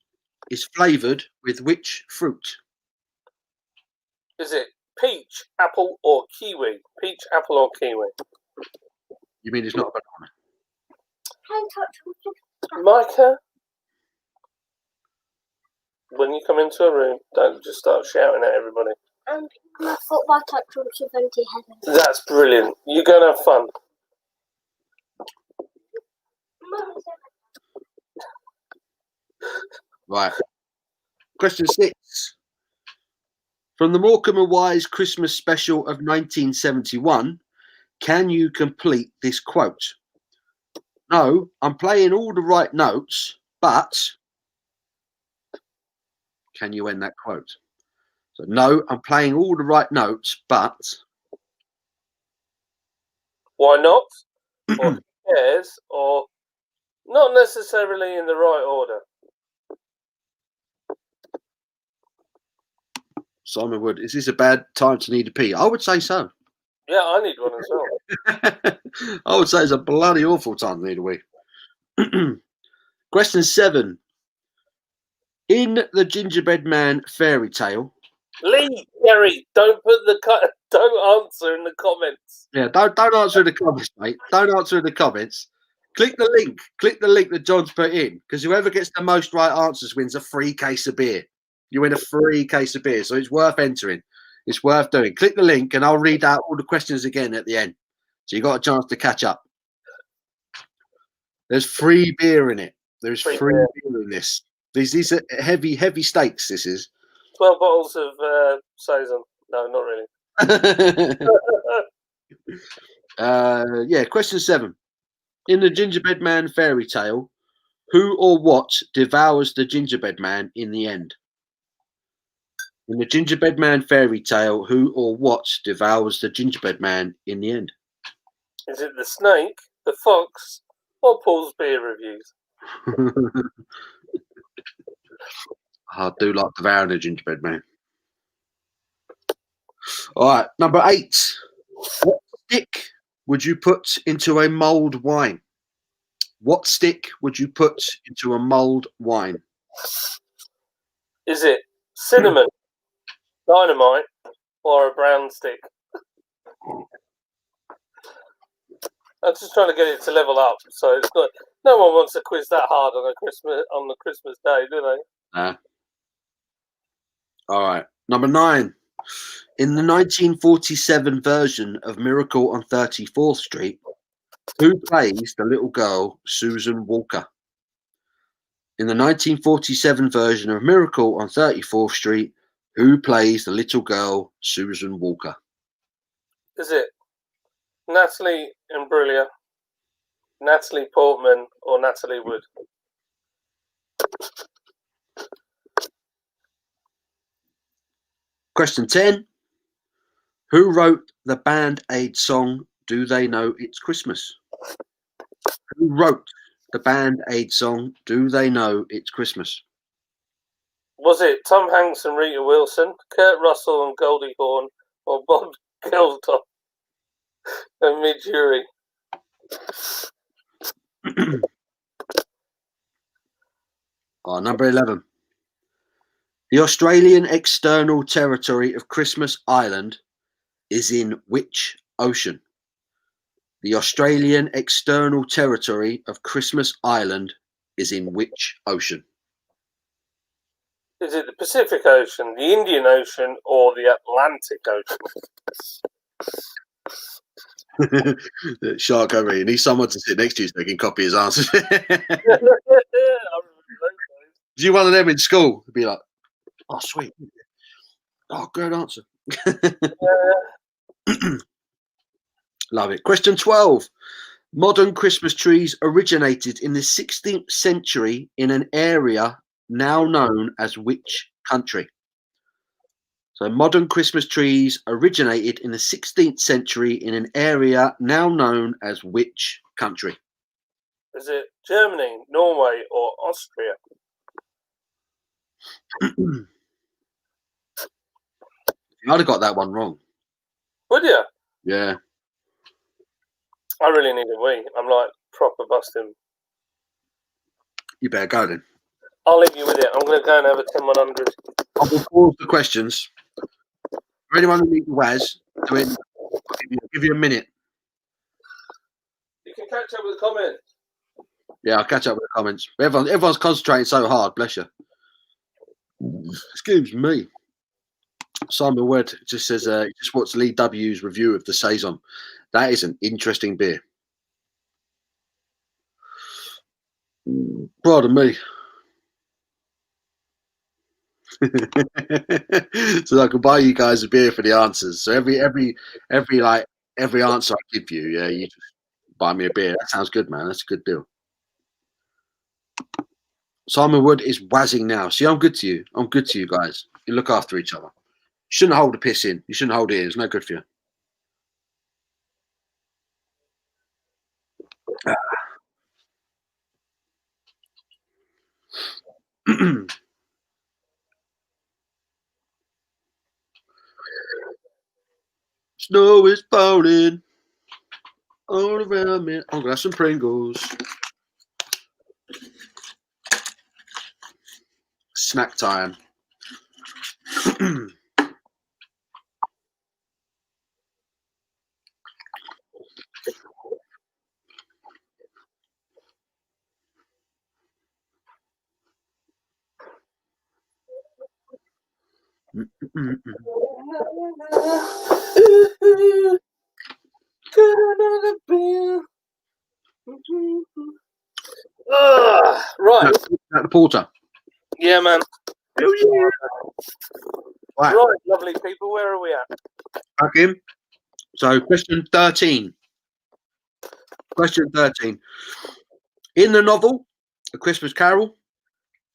is flavoured with which fruit? Is it peach, apple, or kiwi? Peach, apple, or kiwi? You mean it's not a banana? Micah, when you come into a room, don't just start shouting at everybody. And I thought my type trumps of empty heaven. That's brilliant. You're going to have fun. Right. Question 6. From the Morecambe and Wise Christmas special of 1971, can you complete this quote? No, I'm playing all the right notes, but... Can you end that quote? So, no, I'm playing all the right notes, but... Why not? Or who cares? Or not necessarily in the right order. Simon Wood, is this a bad time to need a pee? I would say so. Yeah, I need one as well. I would say it's a bloody awful time to need a wee. Question 7. In the Gingerbread Man fairy tale... Lee, Gary, don't answer in the comments. Yeah, don't answer in the comments, mate. Don't answer in the comments. Click the link. Click the link that John's put in, because whoever gets the most right answers wins a free case of beer. You win a free case of beer, so it's worth entering. It's worth doing. Click the link, and I'll read out all the questions again at the end, so you got a chance to catch up. There's free beer in it. There's free beer in this. These are heavy stakes. This is 12 bottles of saison. No, not really. Yeah. Question 7. In the Gingerbread Man fairy tale, who or what devours the gingerbread man in the end? In the Gingerbread Man fairy tale, who or what devours the gingerbread man in the end? Is it the snake, the fox, or Paul's beer reviews? I do like devouring the gingerbread man. All right, number 8. What stick would you put into a mulled wine? What stick would you put into a mulled wine? Is it cinnamon, dynamite, or a brown stick? I'm just trying to get it to level up, so it's not. No one wants a quiz that hard on the Christmas day, do they? Nah. All right, number 9. In the 1947 version of Miracle on 34th Street, who plays the little girl Susan Walker? In the 1947 version of Miracle on 34th Street, who plays the little girl Susan Walker? Is it Natalie Imbruglia, Natalie Portman, or Natalie Wood? Question 10. Who wrote the Band Aid song, Do They Know It's Christmas? Who wrote the Band Aid song, Do They Know It's Christmas? Was it Tom Hanks and Rita Wilson, Kurt Russell and Goldie Hawn, or Bob Geldof and Midge Number 11. The Australian external territory of Christmas Island is in which ocean? The Australian external territory of Christmas Island is in which ocean? Is it the Pacific Ocean, the Indian Ocean, or the Atlantic Ocean? Shark over here. He needs someone to sit next to you so they can copy his answers. Do you one of them in school? Be like, oh, sweet. Oh, great answer. Love it. Question 12. Modern Christmas trees originated in the 16th century in an area now known as which country? So modern Christmas trees originated in the 16th century in an area now known as which country? Is it Germany, Norway, or Austria? I'd have got that one wrong. Would you? Yeah. I really need a wee. I'm like proper busting. You better go then. I'll leave you with it. I'm going to go and have a 10-100. I will pause the questions. For anyone who needs a Waz, I'll give you a minute. You can catch up with the comments. Yeah, I'll catch up with the comments. Everyone's concentrating so hard, bless you. Excuse me. Simon Webb just says he just watched Lee W's review of the Saison. That is an interesting beer. Pardon me. So I can buy you guys a beer for the answers. So every answer I give you, yeah, you just buy me a beer. That sounds good, man. That's a good deal. Simon Wood is wazzing now. See, I'm good to you. I'm good to you guys. You look after each other. You shouldn't hold the piss in. You shouldn't hold it in. It's no good for you. Snow is falling all around me. I'm gonna have some Pringles. Snack time. Right. The porter. Yeah, man. Oh, yeah. Right, lovely people. Where are we at? Back in. So, question 13. Question 13. In the novel, A Christmas Carol,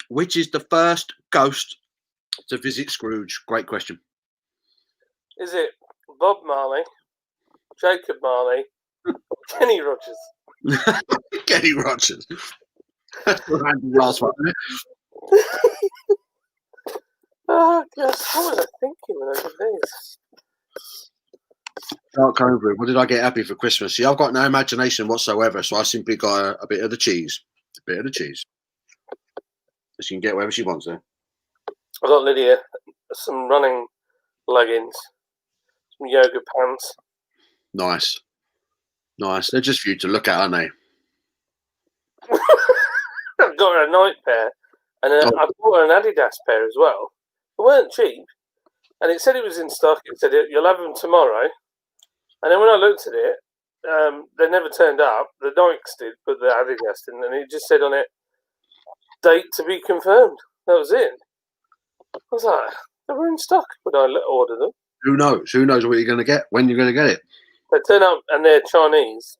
which is the first ghost to visit Scrooge? Great question. Is it Bob Marley, Jacob Marley, or Kenny Rogers? Kenny Rogers. That's the random last one, isn't it? Oh, gosh. What was I thinking when I did this? Dark Cobra. What did I get happy for Christmas? See, I've got no imagination whatsoever, so I simply got a bit of the cheese. A bit of the cheese. She can get whatever she wants there. I got Lydia some running leggings, some yoga pants. Nice. Nice. They're just for you to look at, aren't they? I've got her a night pair, and I bought her an Adidas pair as well. They weren't cheap, and it said it was in stock. It said you'll have them tomorrow. And then when I looked at it, they never turned up. The Nikes did, but the Adidas didn't. And it just said on it, date to be confirmed. That was it. I was like, they were in stock. Would I order them? Who knows? Who knows what you're going to get, when you're going to get it? They turn up and they're Chinese.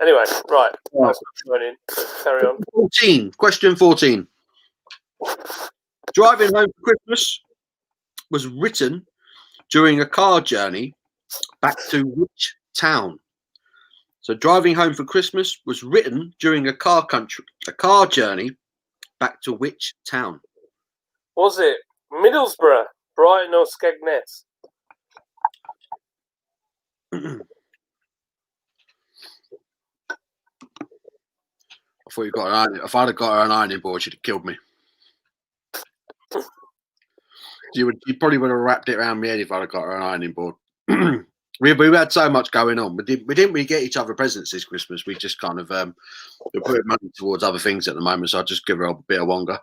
Anyway, right. Carry on. 14. Question 14. Driving Home for Christmas was written during a car journey back to which town? So Driving Home for Christmas was written during a car journey back to which town? Was it Middlesbrough, Brighton, or Skegness? I thought you got an iron. If I'd have got her an ironing board, she'd have killed me. You probably would have wrapped it around me head if I'd have got her an ironing board. we had so much going on. We didn't really get each other presents this Christmas. We just kind of we're putting money towards other things at the moment, so I'll just give her a bit of wonga.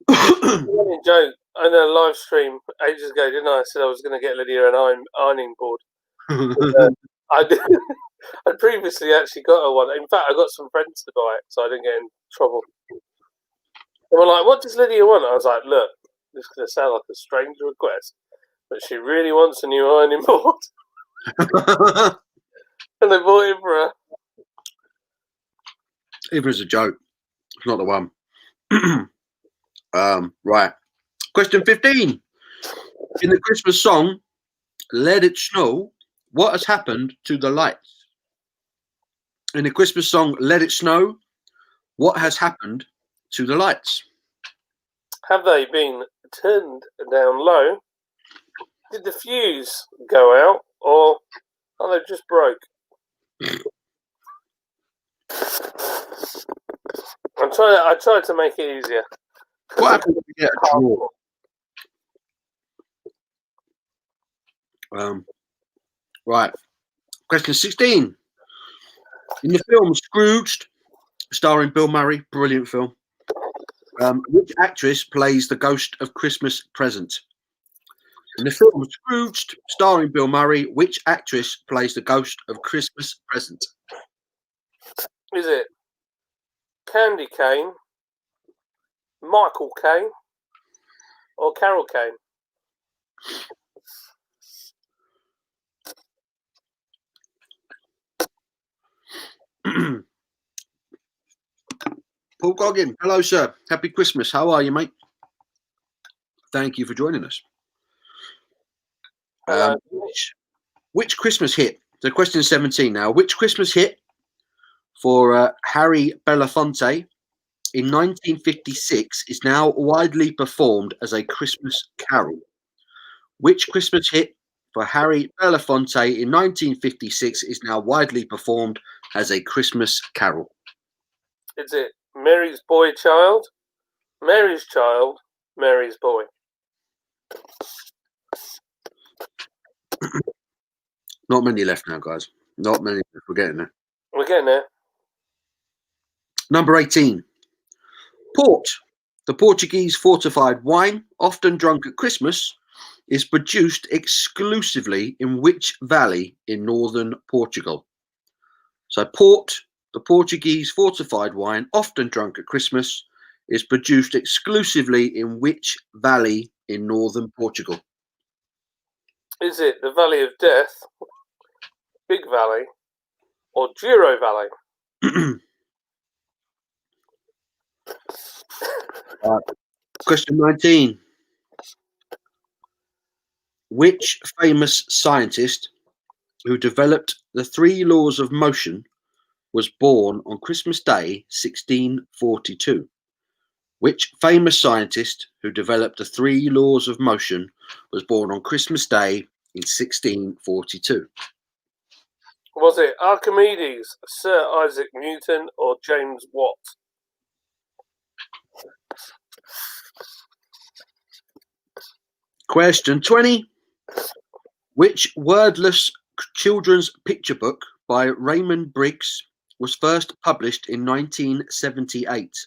Joe, on a live stream ages ago, didn't I? I said I was going to get Lydia an ironing board. I'd previously actually got her one. In fact, I got some friends to buy it, so I didn't get in trouble. They were like, "What does Lydia want?" I was like, "Look, this is going to sound like a strange request, but she really wants a new ironing board." And they bought it for her. Even as a joke, it's not the one. Right. Question 15. In the Christmas song, Let It Snow, what has happened to the lights? In the Christmas song, Let It Snow, what has happened to the lights? Have they been turned down low? Did the fuse go out, or are they just broke? I tried to make it easier. What happens if you get a draw? Right. Question 16. In the film Scrooged, starring Bill Murray, brilliant film, which actress plays the ghost of Christmas Present? In the film Scrooged, starring Bill Murray, which actress plays the ghost of Christmas Present? Is it Candy Cane, Michael Caine, or Carol Kane? Paul Goggin, hello, sir. Happy Christmas. How are you, mate? Thank you for joining us. Which Christmas hit? So, question 17 now. Which Christmas hit for Harry Belafonte in 1956 is now widely performed as a Christmas carol? Which Christmas hit for Harry Belafonte in 1956 is now widely performed as a Christmas carol? Is it Mary's Boy Child, Mary's Child, Mary's Boy? Not many left now, guys. Not many left. We're getting there. We're getting there. Number 18. Port. The Portuguese fortified wine, often drunk at Christmas, is produced exclusively in which valley in northern Portugal? So port, the Portuguese fortified wine, often drunk at Christmas, is produced exclusively in which valley in northern Portugal? Is it the Valley of Death, Big Valley, or Douro Valley? Question 19. Which famous scientist who developed the 3 laws of motion was born on Christmas Day 1642? Which famous scientist who developed the 3 laws of motion was born on Christmas Day in 1642? Was it Archimedes, Sir Isaac Newton, or James Watt? Question 20. Which wordless children's picture book by Raymond Briggs was first published in 1978?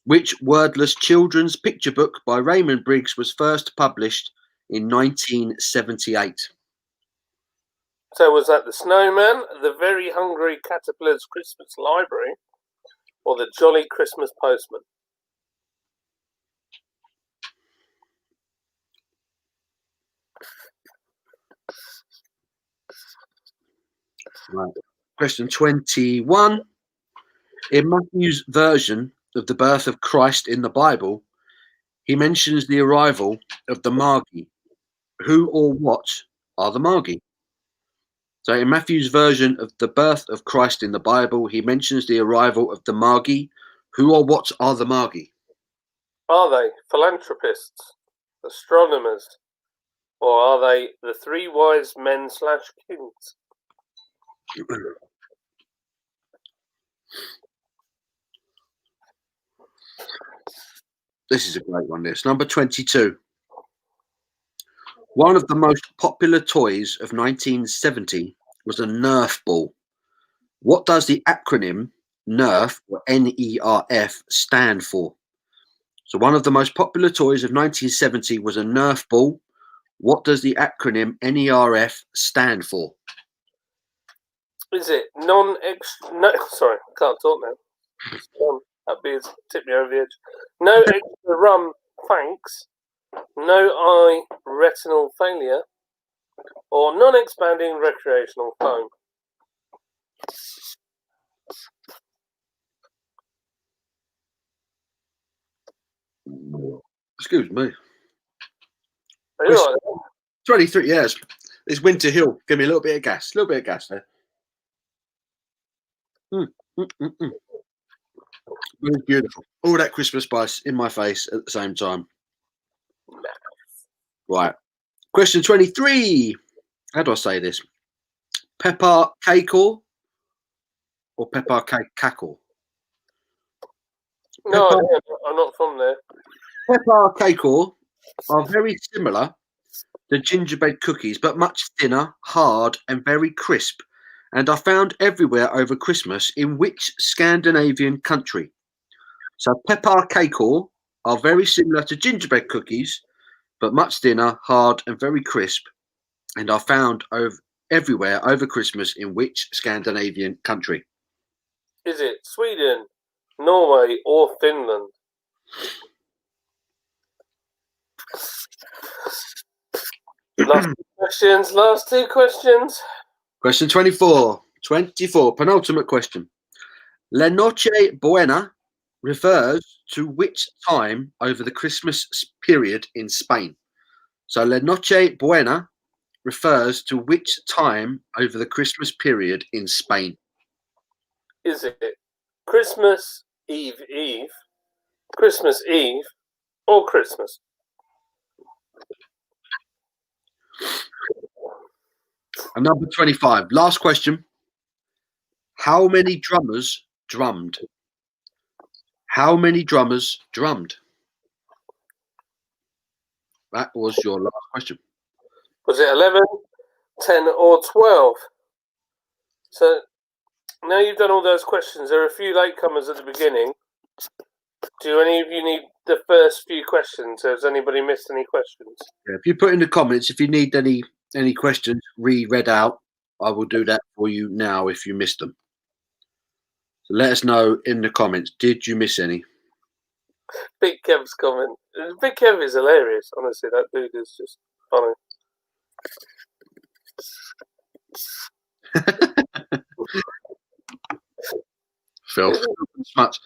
Which wordless children's picture book by Raymond Briggs was first published in 1978? So was that The Snowman, The Very Hungry Caterpillar's Christmas Library, or The Jolly Christmas Postman? Right. Question 21. In Matthew's version of the birth of Christ in the Bible, he mentions the arrival of the Magi. Who or what are the Magi? So in Matthew's version of the birth of Christ in the Bible, he mentions the arrival of the Magi. Who or what are the Magi? Are they philanthropists, astronomers, or are they the 3 wise men / kings? This is a great one, this. Number 22. One of the most popular toys of 1970 was a Nerf ball. What does the acronym NERF, or NERF, stand for? So one of the most popular toys of 1970 was a Nerf ball. What does the acronym NERF stand for? Is it sorry, I can't talk now. That'd tip me over the edge. No extra rum, thanks. No eye retinal failure, or non-expanding recreational foam? Excuse me. Are you right? 23 years. It's Winter Hill. Give me a little bit of gas. A little bit of gas there. It was beautiful. All that Christmas spice in my face at the same time. Right. Question 23. How do I say this? Pepper Cakeor or Pepper Cackle? No, I'm not from there. Pepper Cakeor are very similar to gingerbread cookies, but much thinner, hard, and very crisp, and are found everywhere over Christmas. In which Scandinavian country? So pepper cakeor are very similar to gingerbread cookies, but much thinner, hard, and very crisp, and are found everywhere over Christmas. In which Scandinavian country? Is it Sweden, Norway or Finland? Last two questions. Question 24. 24, penultimate question. La Noche Buena refers to which time over the Christmas period in Spain? So La Noche Buena refers to which time over the Christmas period in Spain? Is it Christmas Eve, Christmas Eve, or Christmas? And number 25, last question. How many drummers drummed? How many drummers drummed? That was your last question. Was it 11, 10, or 12? So now you've done all those questions. There are a few latecomers at the beginning. Do any of you need the first few questions? Has anybody missed any questions? Yeah, if you put in the comments, if you need any questions reread out, I will do that for you now if you missed them. So let us know in the comments. Did you miss any? Big Kev's comment. Big Kev is hilarious. Honestly, that dude is just funny. Phil, much.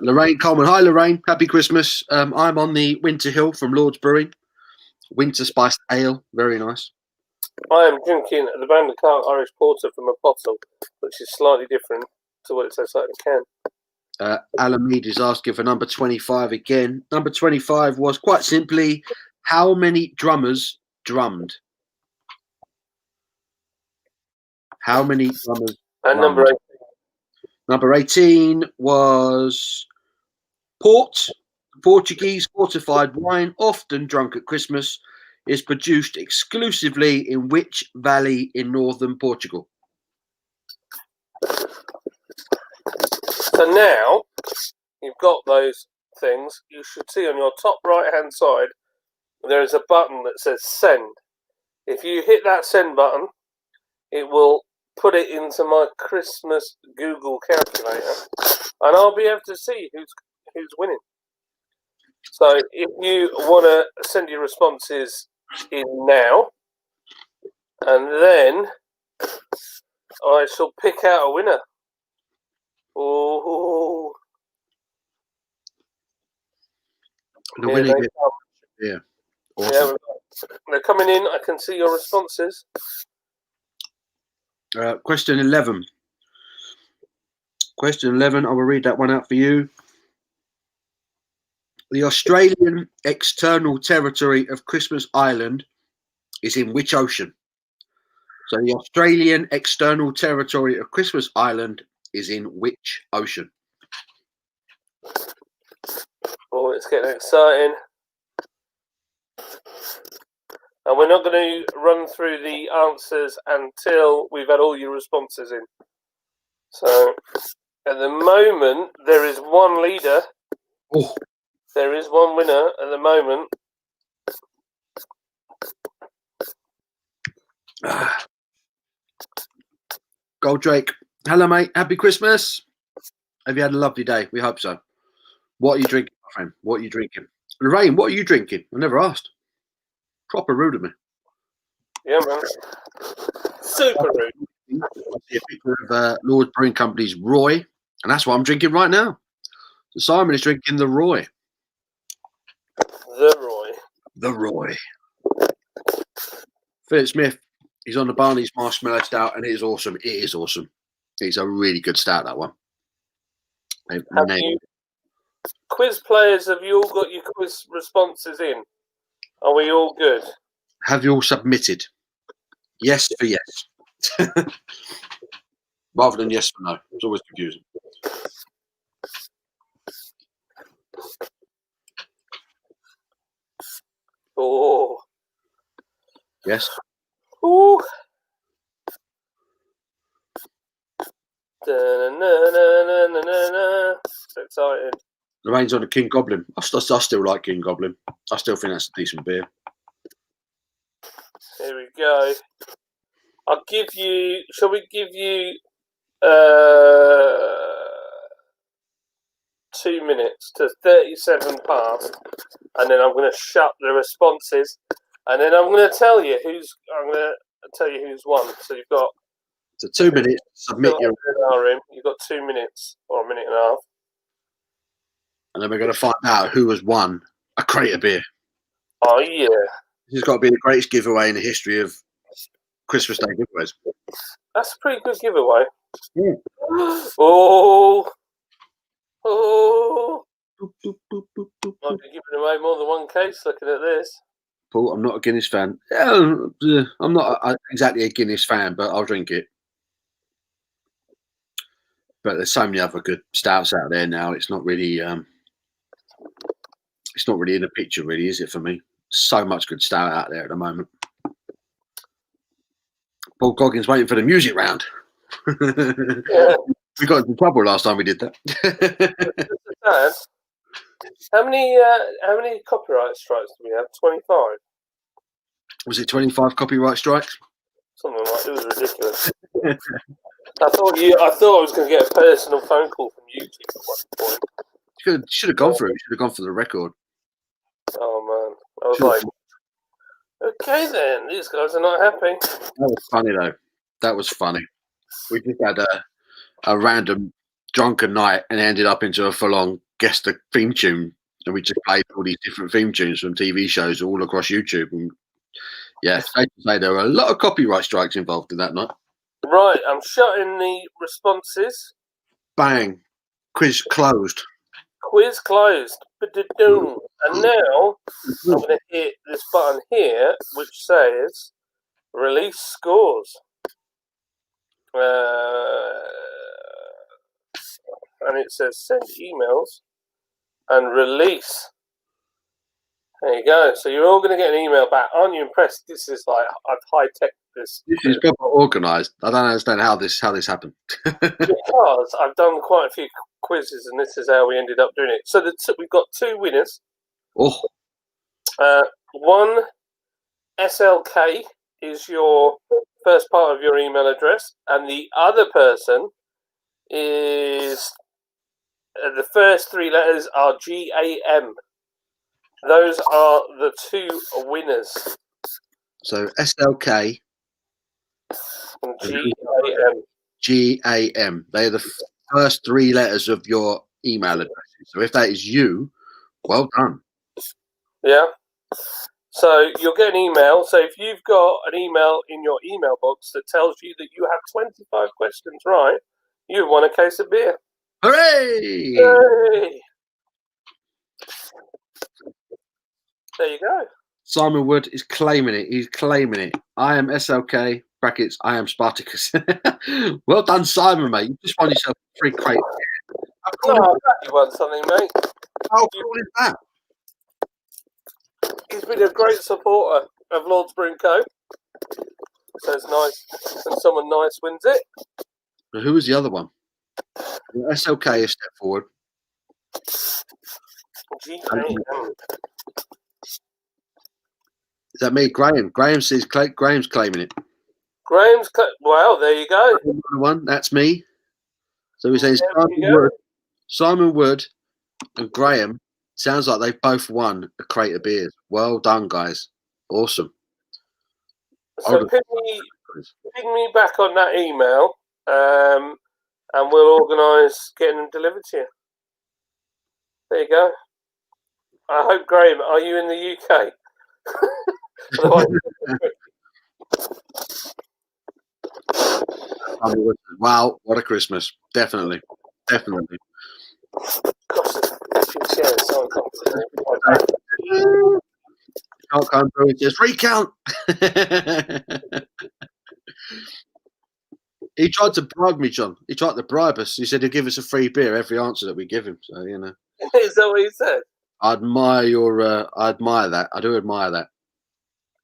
Lorraine Coleman. Hi, Lorraine. Happy Christmas. I'm on the Winter Hill from Lords Brewing. Winter spiced ale. Very nice. I am drinking the Banter Irish Porter from a bottle, which is slightly different to what it says like a can. Alamede is asking for number 25 again. Number 25 was quite simply, how many drummers drummed? How many drummers And drummed? number 18. Number 18 was port. Portuguese fortified wine, often drunk at Christmas, is produced exclusively in which valley in northern Portugal? So now you've got those things. You should see on your top right-hand side there is a button that says send. If you hit that send button, it will put it into my Christmas Google calculator, and I'll be able to see who's winning. So if you want to send your responses in now, and then I shall pick out a winner. Oh, The winner gets, yeah. Awesome. Yeah, they're coming in. I can see your responses. Question 11. Question 11. I will read that one out for you. The Australian external territory of Christmas Island is in which ocean? So the Australian external territory of Christmas Island is in which ocean? Oh, it's getting exciting. And we're not going to run through the answers until we've had all your responses in. So at the moment, there is one leader. Oh. There is one winner at the moment. Gold Drake. Hello, mate. Happy Christmas. Have you had a lovely day? We hope so. What are you drinking, my friend? What are you drinking? Lorraine, what are you drinking? I never asked. Proper rude of me. Yeah, man. Super rude. I see a picture of Lords Brewing Company's Roy, and that's what I'm drinking right now. So Simon is drinking the Roy. The Roy. The Roy. Philip Smith, he's on the Barney's Marshmallow Stout, and it is awesome. It is awesome. It's a really good stout, that one. Quiz players, have you all got your quiz responses in? Are we all good? Have you all submitted? Yes for yes. Rather than yes for no. It's always confusing. Oh. Yes. Ooh. So excited. Lorraine's on a King Goblin. I still like King Goblin. I still think that's a decent beer. Here we go. Shall we give you 2 minutes to 37 past, and then I'm going to shut the responses, and then I'm going to tell you who's won. So you've got 2 minutes. Submit your. You've got 2 minutes or a minute and a half, and then we're going to find out who has won a crate of beer. Oh yeah, This has got to be the greatest giveaway in the history of Christmas Day giveaways. that's a pretty good giveaway. Yeah. Oh. Boop, boop, boop, boop, boop, Might boop. be giving away more than one case looking at this. Paul, I'm not a Guinness fan. I'm not exactly a Guinness fan, but I'll drink it. But there's so many other good stouts out there now. It's not really in the picture, really, is it, for me? So much good stout out there at the moment. Paul Goggins waiting for the music round. Yeah. We got into trouble last time we did that. Dad, how many copyright strikes do we have? 25. Was it 25 copyright strikes? Something like it was ridiculous. I thought I was going to get a personal phone call from YouTube at one point. Should have gone for it. Should have gone for the record. Oh man, I was like, okay then, these guys are not happy. That was funny though. That was funny. We just had a random drunken night and ended up into a full-on guess the theme tune, and we just played all these different theme tunes from TV shows all across YouTube. And yeah, safe to say there were a lot of copyright strikes involved in that night. Right, I'm shutting the responses. Bang, quiz closed. Quiz closed. Ba-da-doom. And now I'm going to hit this button here, which says release scores. And it says send emails and release. There you go. So you're all going to get an email back. Aren't you impressed? This is like I've high tech this. This is proper organised. I don't understand how this happened. Because I've done quite a few quizzes, and this is how we ended up doing it. So we've got 2 winners. Oh, One SLK is your first part of your email address, and the other person is the first 3 letters are GAM. Those are the 2 winners. so SLK And GAM. GAM. They are the first 3 letters of your email address. So if that is you, well done. Yeah. So you'll get an email. So if you've got an email in your email box that tells you that you have 25 questions right, you've won a case of beer. Hooray! Yay! There you go. Simon Wood is claiming it. He's claiming it. I am SLK, brackets, I am Spartacus. Well done, Simon, mate. You just won yourself a free crate. No, I'm glad you won something, mate. How cool is that? He's been a great supporter of Lords Brewing Co. So it's nice when someone nice wins it. Now, who was the other one? SLK has stepped forward. GAM. Is that me? Graham. Graham says Graham's claiming it. Well, there you go. One, that's me. So we're saying There Simon Wood and Graham. Sounds like they've both won a crate of beers. Well done, guys. Awesome. So ping me back on that email, and we'll organise getting them delivered to you. There you go. I hope, Graham, are you in the UK? Wow, what a Christmas. Definitely. Gosh, Can't come through and just recount. He tried to bribe me, John. He tried to bribe us. He said he'd give us a free beer every answer that we give him. So, you know. Is that what he said? I admire I admire that. I do admire that.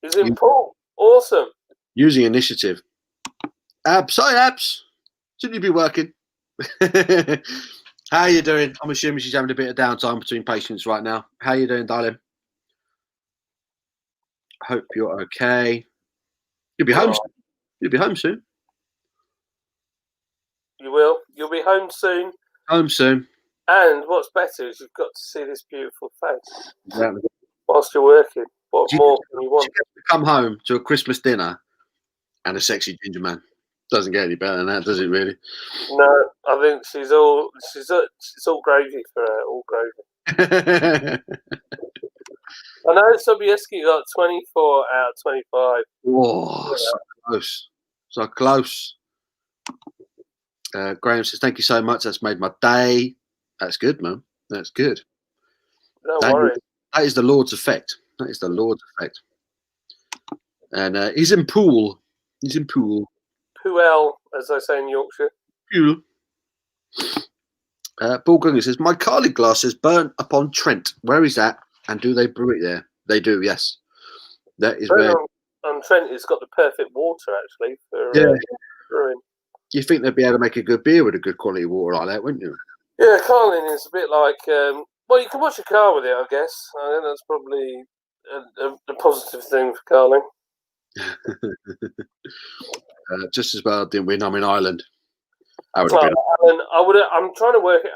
He's in Paul. Awesome. Using initiative. Sorry, Abs. Shouldn't you be working? How are you doing? I'm assuming she's having a bit of downtime between patients right now. How are you doing, darling? Hope you're okay. You'll be home soon. You'll be home soon. You will. You'll be home soon. Home soon. And what's better is you've got to see this beautiful face Exactly. whilst you're working. What Do you- more can you want? Come home to a Christmas dinner and a sexy ginger man. Doesn't get any better than that, does it? Really? No, I think she's all gravy for her. All gravy. I know Sobieski got 24 out of 25. Whoa, so close. So close. Graham says, thank you so much. That's made my day. That's good, man. That's good. No worries. That is the Lord's effect. That is the Lord's effect. And he's in pool. He's in pool. Puel, as they say in Yorkshire. Pool. Paul Gungan says, my Carling glass is burnt upon Trent. Where is that? And do they brew it there? They do, yes. That is where. On Trent, it's got the perfect water, actually, for brewing. You think they'd be able to make a good beer with a good quality water like that, wouldn't you? Yeah, Carling is a bit like, well, you can wash your car with it, I guess. I think that's probably a positive thing for Carling. Just as well didn't win. I'm in Ireland. I'm trying to work it.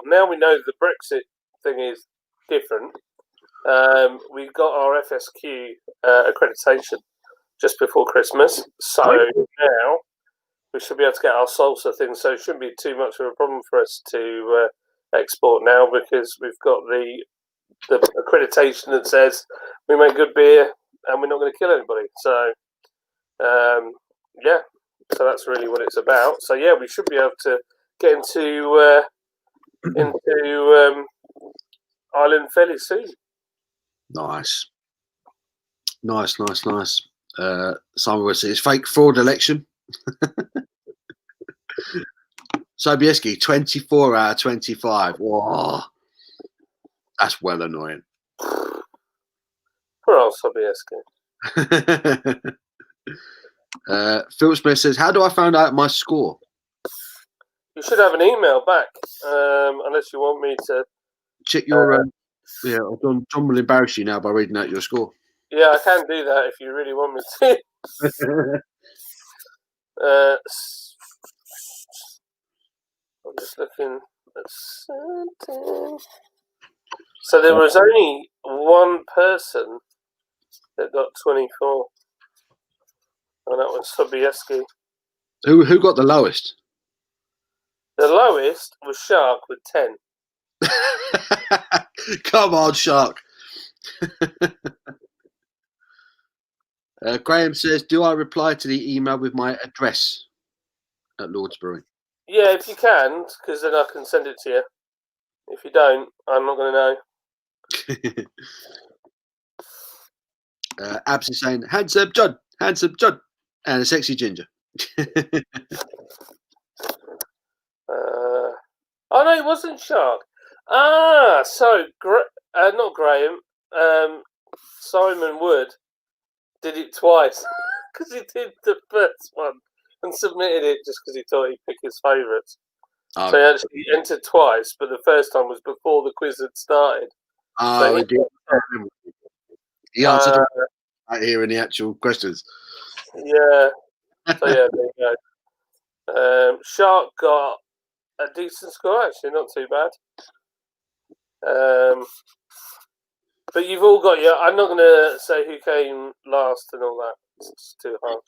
Now we know the Brexit thing is different. We got our FSQ accreditation just before Christmas, so now we should be able to get our salsa thing. So it shouldn't be too much of a problem for us to export now because we've got the accreditation that says we make good beer and we're not going to kill anybody. So so that's really what it's about. So yeah, we should be able to get into Ireland fairly soon. Nice. Simon Wilson, it's fake fraud election. Sobieski, 24 out of 25. Whoa. That's well annoying. Poor old Sobieski. Phil Smith says, how do I find out my score? You should have an email back, unless you want me to check your. John will embarrass you now by reading out your score. Yeah, I can do that if you really want me to. I'm just looking at something. So there was only one person that got 24, and that was Sobieski. Who got the lowest? The lowest was Shark with 10. Come on, Shark. Graham says, do I reply to the email with my address at Lords Brewing? Yeah, if you can, because then I can send it to you. If you don't, I'm not going to know. Abs is saying, handsome John, and a sexy ginger. Oh, no, it wasn't Shark. So, not Graham, Simon Wood did it twice because he did the first one and submitted it just because he thought he'd pick his favourites. Oh. So he actually entered twice, but the first time was before the quiz had started. Oh, so he answered right here in the actual questions. Yeah. So yeah, there you go. Shark got a decent score, actually, not too bad. But you've all got your. I'm not going to say who came last and all that. It's too hard.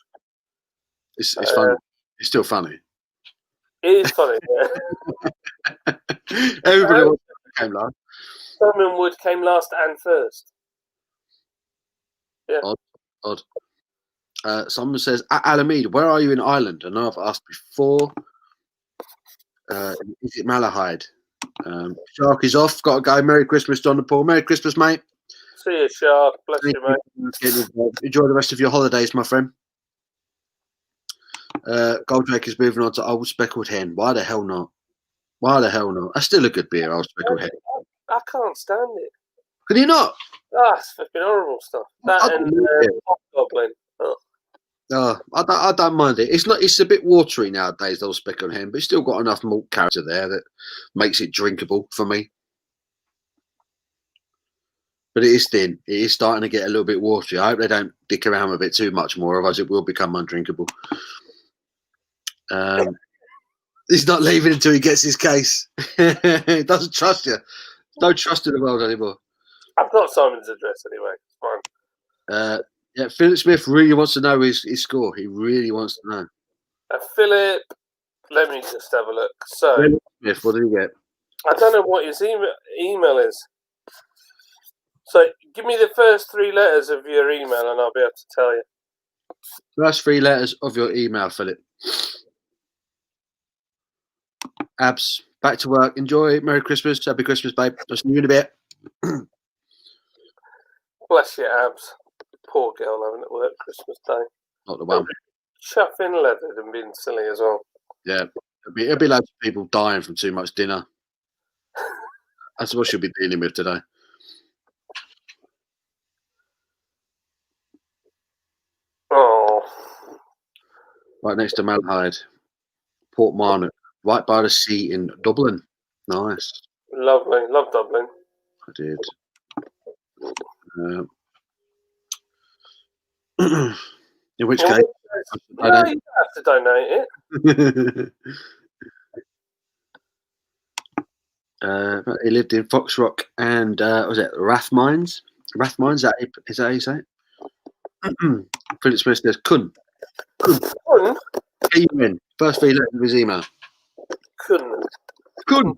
It's funny. It's still funny. It is funny. Yeah. Everybody came last. Simon Wood came last and first. Yeah. Odd. Someone says, Alameda, where are you in Ireland? I know I've asked before. Is it Malahide? Shark is off. Got to go. Merry Christmas, John and Paul. Merry Christmas, mate. See you, Shark. Bless you, mate. Enjoy the rest of your holidays, my friend. Goldrake is moving on to Old Speckled Hen. Why the hell not? That's still a good beer, Old Speckled Hen. I can't stand it. Can you not? That's fucking horrible stuff. That and Goblin. I don't mind it. It's a bit watery nowadays, Old Speckled Hen, but it's still got enough malt character there that makes it drinkable for me. But it is thin. It is starting to get a little bit watery. I hope they don't dick around a bit too much more, otherwise it will become undrinkable. He's not leaving until he gets his case. He doesn't trust you. Don't trust in the world anymore. I've got Simon's address anyway. It's fine. Yeah, Philip Smith really wants to know his score. He really wants to know. Philip, let me just have a look. So, Philip Smith, what did he get? I don't know what his email is. So, give me the first 3 letters of your email and I'll be able to tell you. First 3 letters of your email, Philip. Abs, back to work. Enjoy. Merry Christmas. Happy Christmas, babe. I'll see you in a bit. Bless your Abs. Poor girl having it work Christmas Day. Not the one. Chuffing leathered and being silly as well. Yeah. It'll be loads of people dying from too much dinner. That's what she'll be dealing with today. Oh. Right next to Malahide. Port Marnock. Right by the sea in Dublin. Nice. Lovely. Love Dublin. I did. In which case, no, you don't have to donate it. He lived in Foxrock and was it Rathmines? Rathmines, is that how you say it? Philip Smith says Kun. Kun. First 3 letters of his email. Kun. Kun.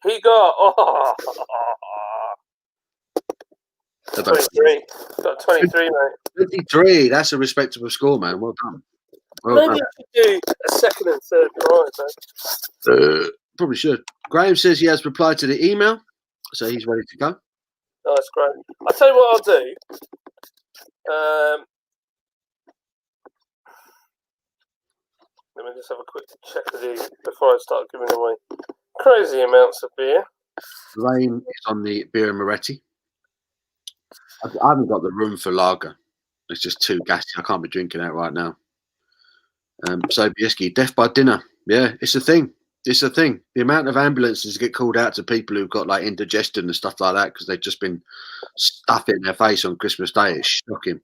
He got 23. Got 23, mate. 23. That's a respectable score, man. Well done. Maybe I should do a 2nd and 3rd prize. Probably should. Graham says he has replied to the email, so he's ready to go. Oh, that's great. I'll tell you what I'll do. Let me just have a quick check of these before I start giving away crazy amounts of beer. Rain is on the beer and Moretti. I haven't got the room for lager. It's just too gassy. I can't be drinking that right now. Sobieski, death by dinner. Yeah, it's a thing. It's a thing. The amount of ambulances get called out to people who've got like indigestion and stuff like that because they've just been stuffing their face on Christmas Day. It's shocking.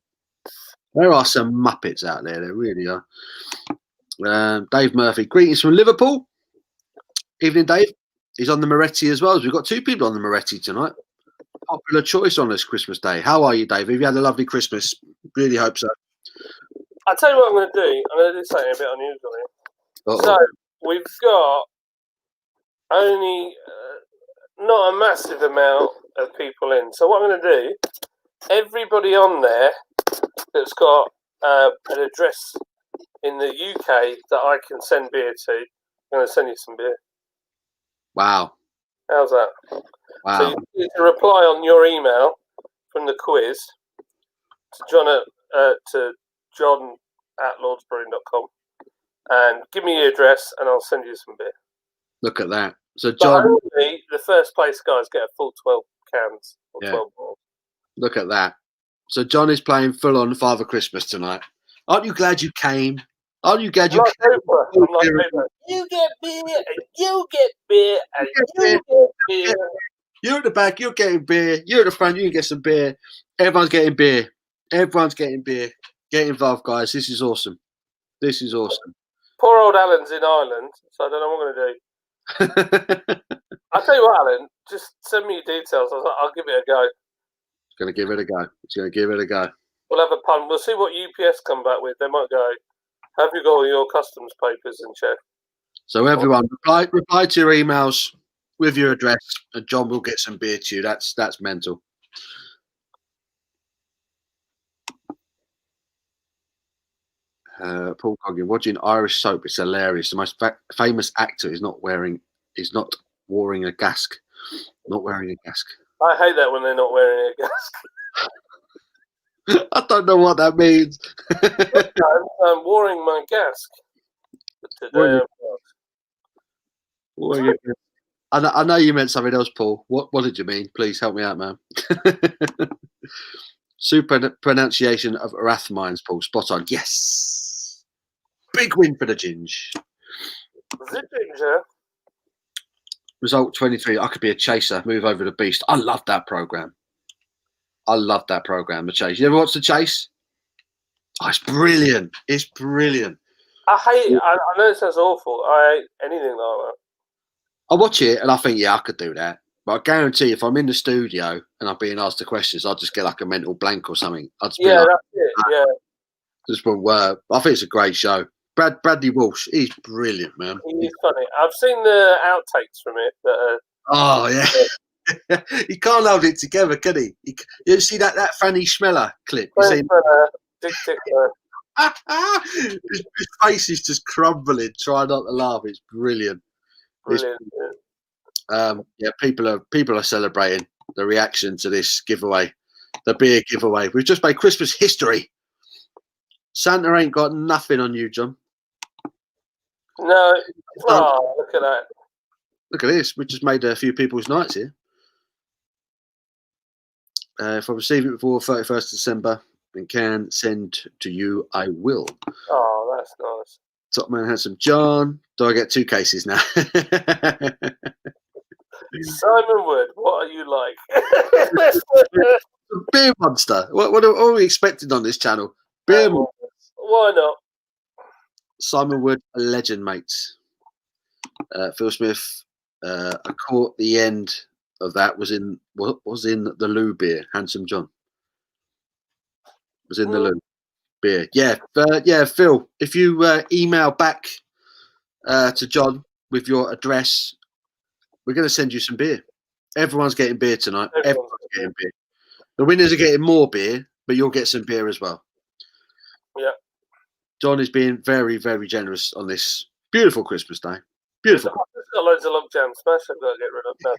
There are some muppets out there. There really are. Dave Murphy, greetings from Liverpool. Evening, Dave. He's on the Moretti as well. We've got 2 people on the Moretti tonight. Popular choice on this Christmas Day. How are you, Dave? Have you had a lovely Christmas? Really hope so. I'll tell you what I'm going to do. I'm going to do something a bit unusual here. So we've got only not a massive amount of people in. So what I'm going to do, everybody on there that's got an address in the UK that I can send beer to, I'm going to send you some beer. Wow. How's that? Wow. So you need to reply on your email from the quiz to John at lordsbrewing.com and give me your address and I'll send you some beer. Look at that. So John, only the first place guys get a full 12 cans or 12 balls. Look at that. So John is playing full on Father Christmas tonight. Aren't you glad you came? Aren't you glad you came? You get beer and you get beer and you get beer. You're at the back, you're getting beer. You're at the front, you can get some beer. Everyone's getting beer. Everyone's getting beer. Get involved, guys. This is awesome. This is awesome. Poor old Alan's in Ireland, so I don't know what I'm going to do. I'll tell you what, Alan, just send me your details. I'll give it a go. It's going to give it a go. It's going to give it a go. We'll have a punt. We'll see what UPS come back with. They might go, have you got all your customs papers in check? So everyone, reply to your emails with your address, and John will get some beer to you. That's mental. Paul Coggin, watching Irish soap. It's hilarious. The most famous actor is not wearing a gask. Not wearing a gask. I hate that when they're not wearing a gask. I don't know what that means. I'm wearing my gask today. I know you meant something else, Paul. What did you mean? Please help me out, man. Super pronunciation of Rathmines, Paul. Spot on. Yes. Big win for the Ginge. The Ginger. Result 23. I could be a chaser. Move over the beast. I love that program. The Chase. You ever watch The Chase? Oh, it's brilliant. It's brilliant. I hate it. I know it sounds awful. I hate anything like that. I watch it and I think, yeah, I could do that. But I guarantee if I'm in the studio and I'm being asked the questions, I'll just get like a mental blank or something. I'll just be Yeah, like, that's it. Yeah, just won't work. I think it's a great show. Bradley Walsh, he's brilliant, man. he is funny. I've seen the outtakes from it. Oh yeah, he can't hold it together, can he? You see that Fanny Schmeller clip? You seen? Dick Tick. His face is just crumbling. Try not to laugh. It's brilliant. Brilliant. Yeah, people are celebrating the reaction to this giveaway, the beer giveaway. We've just made Christmas history. Santa ain't got nothing on you, John. No. Oh, look at that. Look at this. We just made a few people's nights here. If I receive it before 31st December and can send to you, I will. Oh, that's nice. Top Man Handsome John. Do I get 2 cases now? Simon Wood, what are you like? Beer monster. What are we expecting on this channel? Beer monster. Why not? Simon Wood, a legend, mates. Phil Smith. I caught the end of that was in the Lou beer. Handsome John was in the Lou beer. Yeah, Phil. If you email back to John with your address, we're going to send you some beer. Everyone's getting beer tonight. Everyone's getting beer. The winners are getting more beer, but you'll get some beer as well. Yeah. John is being very, very generous on this beautiful Christmas day. Beautiful. I've got loads of log jam smash I've got to get rid of now.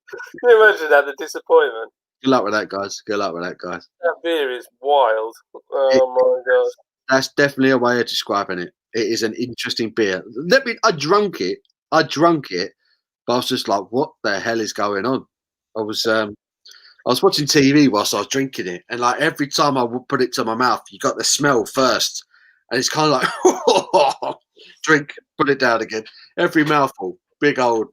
Can you imagine that, the disappointment? Good luck with that, guys. Good luck with that, guys. That beer is wild. Oh my god. That's definitely a way of describing it. It is an interesting beer. I drunk it, but I was just like, what the hell is going on? I was watching TV whilst I was drinking it, and like every time I would put it to my mouth, you got the smell first, and it's kind of like drink, put it down again. Every mouthful, big old.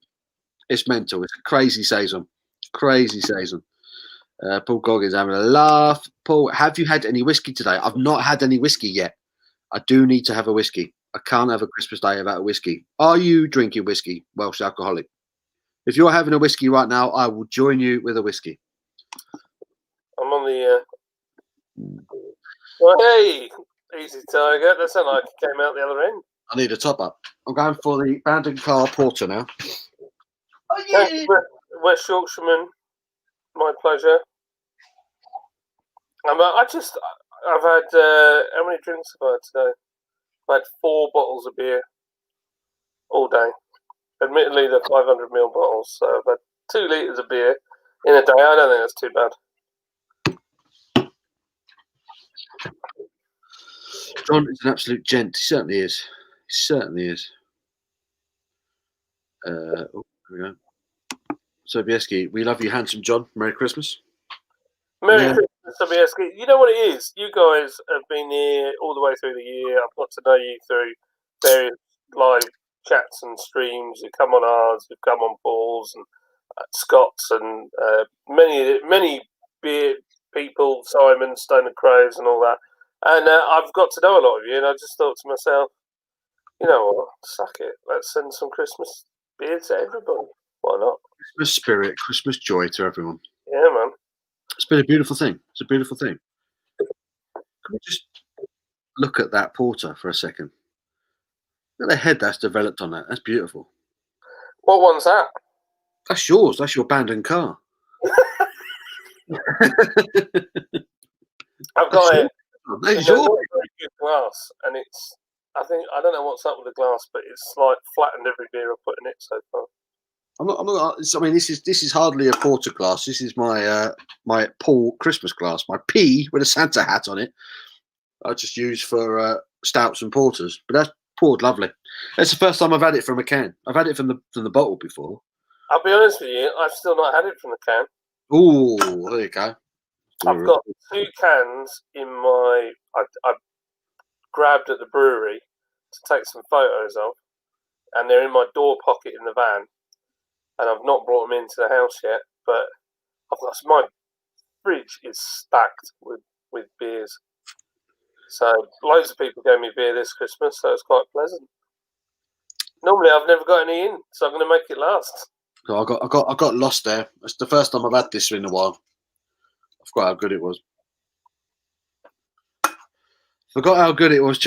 It's mental. It's a crazy saison. Crazy saison. Paul Goggins having a laugh. Paul, have you had any whiskey today? I've not had any whiskey yet. I do need to have a whiskey. I can't have a Christmas day without a whiskey. Are you drinking whiskey, Welsh alcoholic? If you're having a whiskey right now, I will join you with a whiskey. I'm on the. Well, hey, easy tiger. That sounded like it came out the other end. I need a top up. I'm going for the Bandon Car Porter now. Oh yeah. West Yorkshireman, my pleasure. I've had how many drinks have I had today? I've had 4 bottles of beer all day. Admittedly, they're 500ml bottles, so I've had 2 litres of beer in a day. I don't think that's too bad. John is an absolute gent. He certainly is. He certainly is. Here we go. Sobieski, we love you, handsome John. Merry Christmas. Merry Christmas, Sobieski. You know what it is? You guys have been here all the way through the year. I've got to know you through various live chats and streams. You come on ours, you've come on Paul's and Scott's and many beer people, Simon, Stone and Crows and all that. And I've got to know a lot of you, and I just thought to myself, you know what, suck it. Let's send some Christmas beer to everybody. Why not? Christmas spirit, Christmas joy to everyone. Yeah, man. It's been a beautiful thing. It's a beautiful thing. Can we just look at that porter for a second? Look at the head that's developed on that. That's beautiful. What one's that? That's yours. That's your abandoned car. I've got it. That's yours. Very good glass, and it's. I don't know what's up with the glass, but it's like flattened every beer I've put in it so far. I'm not. I mean, this is hardly a porter glass. This is my my Paul Christmas glass. My P with a Santa hat on it. I just use for stouts and porters, but that's poured lovely. That's the first time I've had it from a can. I've had it from the bottle before. I'll be honest with you, I've still not had it from the can. Oh, there you go. I've got 2 cans in my. I grabbed at the brewery to take some photos of, and they're in my door pocket in the van. And I've not brought them into the house yet, but my fridge is stacked with beers. So loads of people gave me beer this Christmas, so it's quite pleasant. Normally, I've never got any in, so I'm going to make it last. So I got lost there. It's the first time I've had this in a while. I forgot how good it was. Forgot how good it was.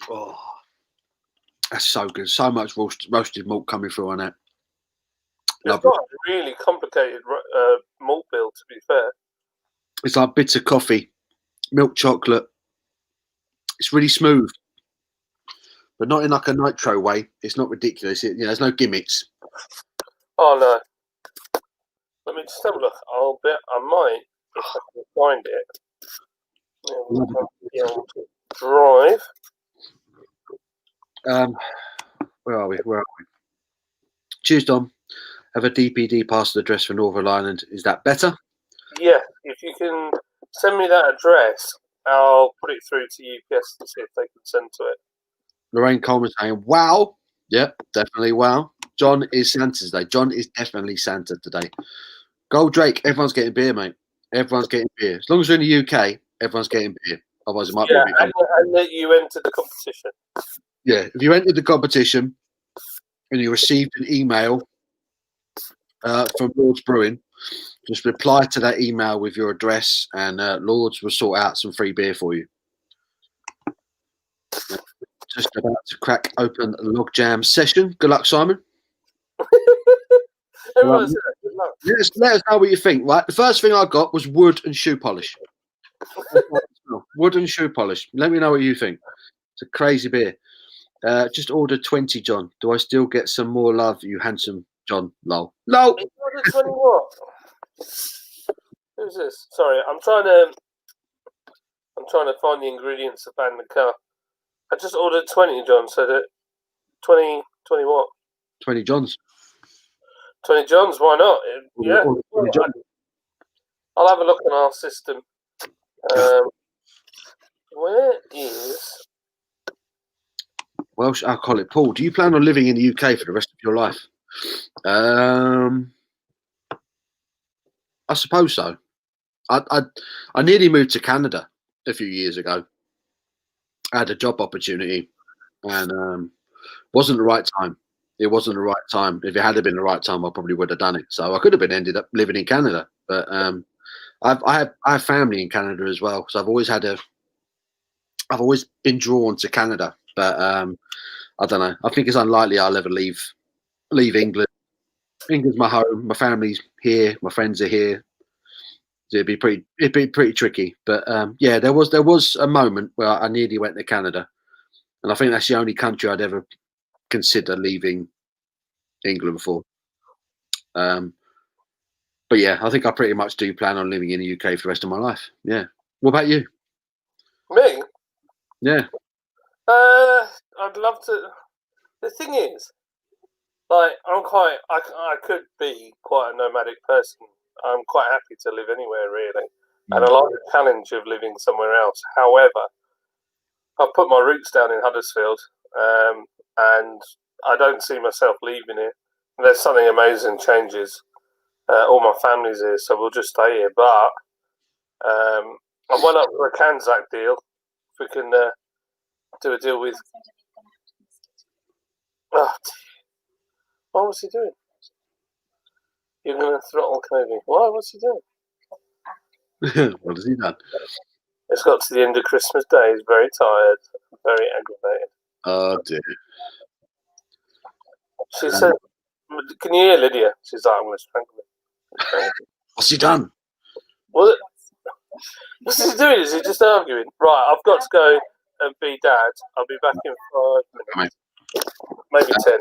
Oh, that's so good. So much roasted malt coming through on that. It's not a really complicated malt bill, to be fair. It's like bits of coffee, milk chocolate. It's really smooth, but not in like a nitro way. It's not ridiculous. There's no gimmicks. Oh no! Let me just have a look. I'll bet I might, if I can find it. Drive. Where are we? Cheers, Dom. Have a DPD parcel address for Northern Ireland. Is that better? Yeah, if you can send me that address, I'll put it through to UPS and see if they can send to it. Lorraine Coleman saying, wow. Yep, definitely wow. John is Santa today. John is definitely Santa today. Gold Drake, everyone's getting beer, mate. Everyone's getting beer. As long as we're in the UK, everyone's getting beer. Otherwise, it might be a bit and that you entered the competition. Yeah, if you entered the competition and you received an email from Lords Brewing, just reply to that email with your address, and Lords will sort out some free beer for you. Just about to crack open a log jam session. Good luck, Simon. Let us know what you think. Right, the first thing I got was wood and shoe polish. Wood and shoe polish. Let me know what you think. It's a crazy beer. Just ordered 20, John. Do I still get some more love, you handsome John? Lol. No. Ordered 20 what? Who's this? Sorry, I'm trying to find the ingredients of banter. I just ordered 20, John. So that 20 what? 20 Johns. 20 Johns. Why not? Yeah. 20 John. I'll have a look on our system. Where is Welsh alcoholic Paul? Do you plan on living in the UK for the rest of your life? I suppose so. I nearly moved to Canada a few years ago. I had a job opportunity, and wasn't the right time. It wasn't the right time. If it had been the right time, I probably would have done it. So I could have ended up living in Canada. But I have family in Canada as well. So I've always been drawn to Canada. But I don't know. I think it's unlikely I'll ever leave England. England's my home. My family's here. My friends are here. It'd be pretty tricky. But yeah, there was a moment where I nearly went to Canada, and I think that's the only country I'd ever consider leaving England for. But yeah, I think I pretty much do plan on living in the UK for the rest of my life. Yeah. What about you? me? Yeah. I'd love to. The thing is, like, I could be quite a nomadic person. I'm quite happy to live anywhere, really. And I like the challenge of living somewhere else. However, I've put my roots down in Huddersfield, and I don't see myself leaving it. Unless something amazing changes. All my family's here, so we'll just stay here. But I went up for a Kanzak deal. If we can do a deal with... Oh, what was he doing? You're going to throttle Kobe. Why? What's he doing? What has he done? It's got to the end of Christmas Day. He's very tired, very aggravated. Oh dear. She said, "Can you hear Lydia?" She's like, "I'm going to strangle him." What's he done? What's he doing? Is he just arguing? Right, I've got to go and be dad. I'll be back in 5 minutes. Maybe 10.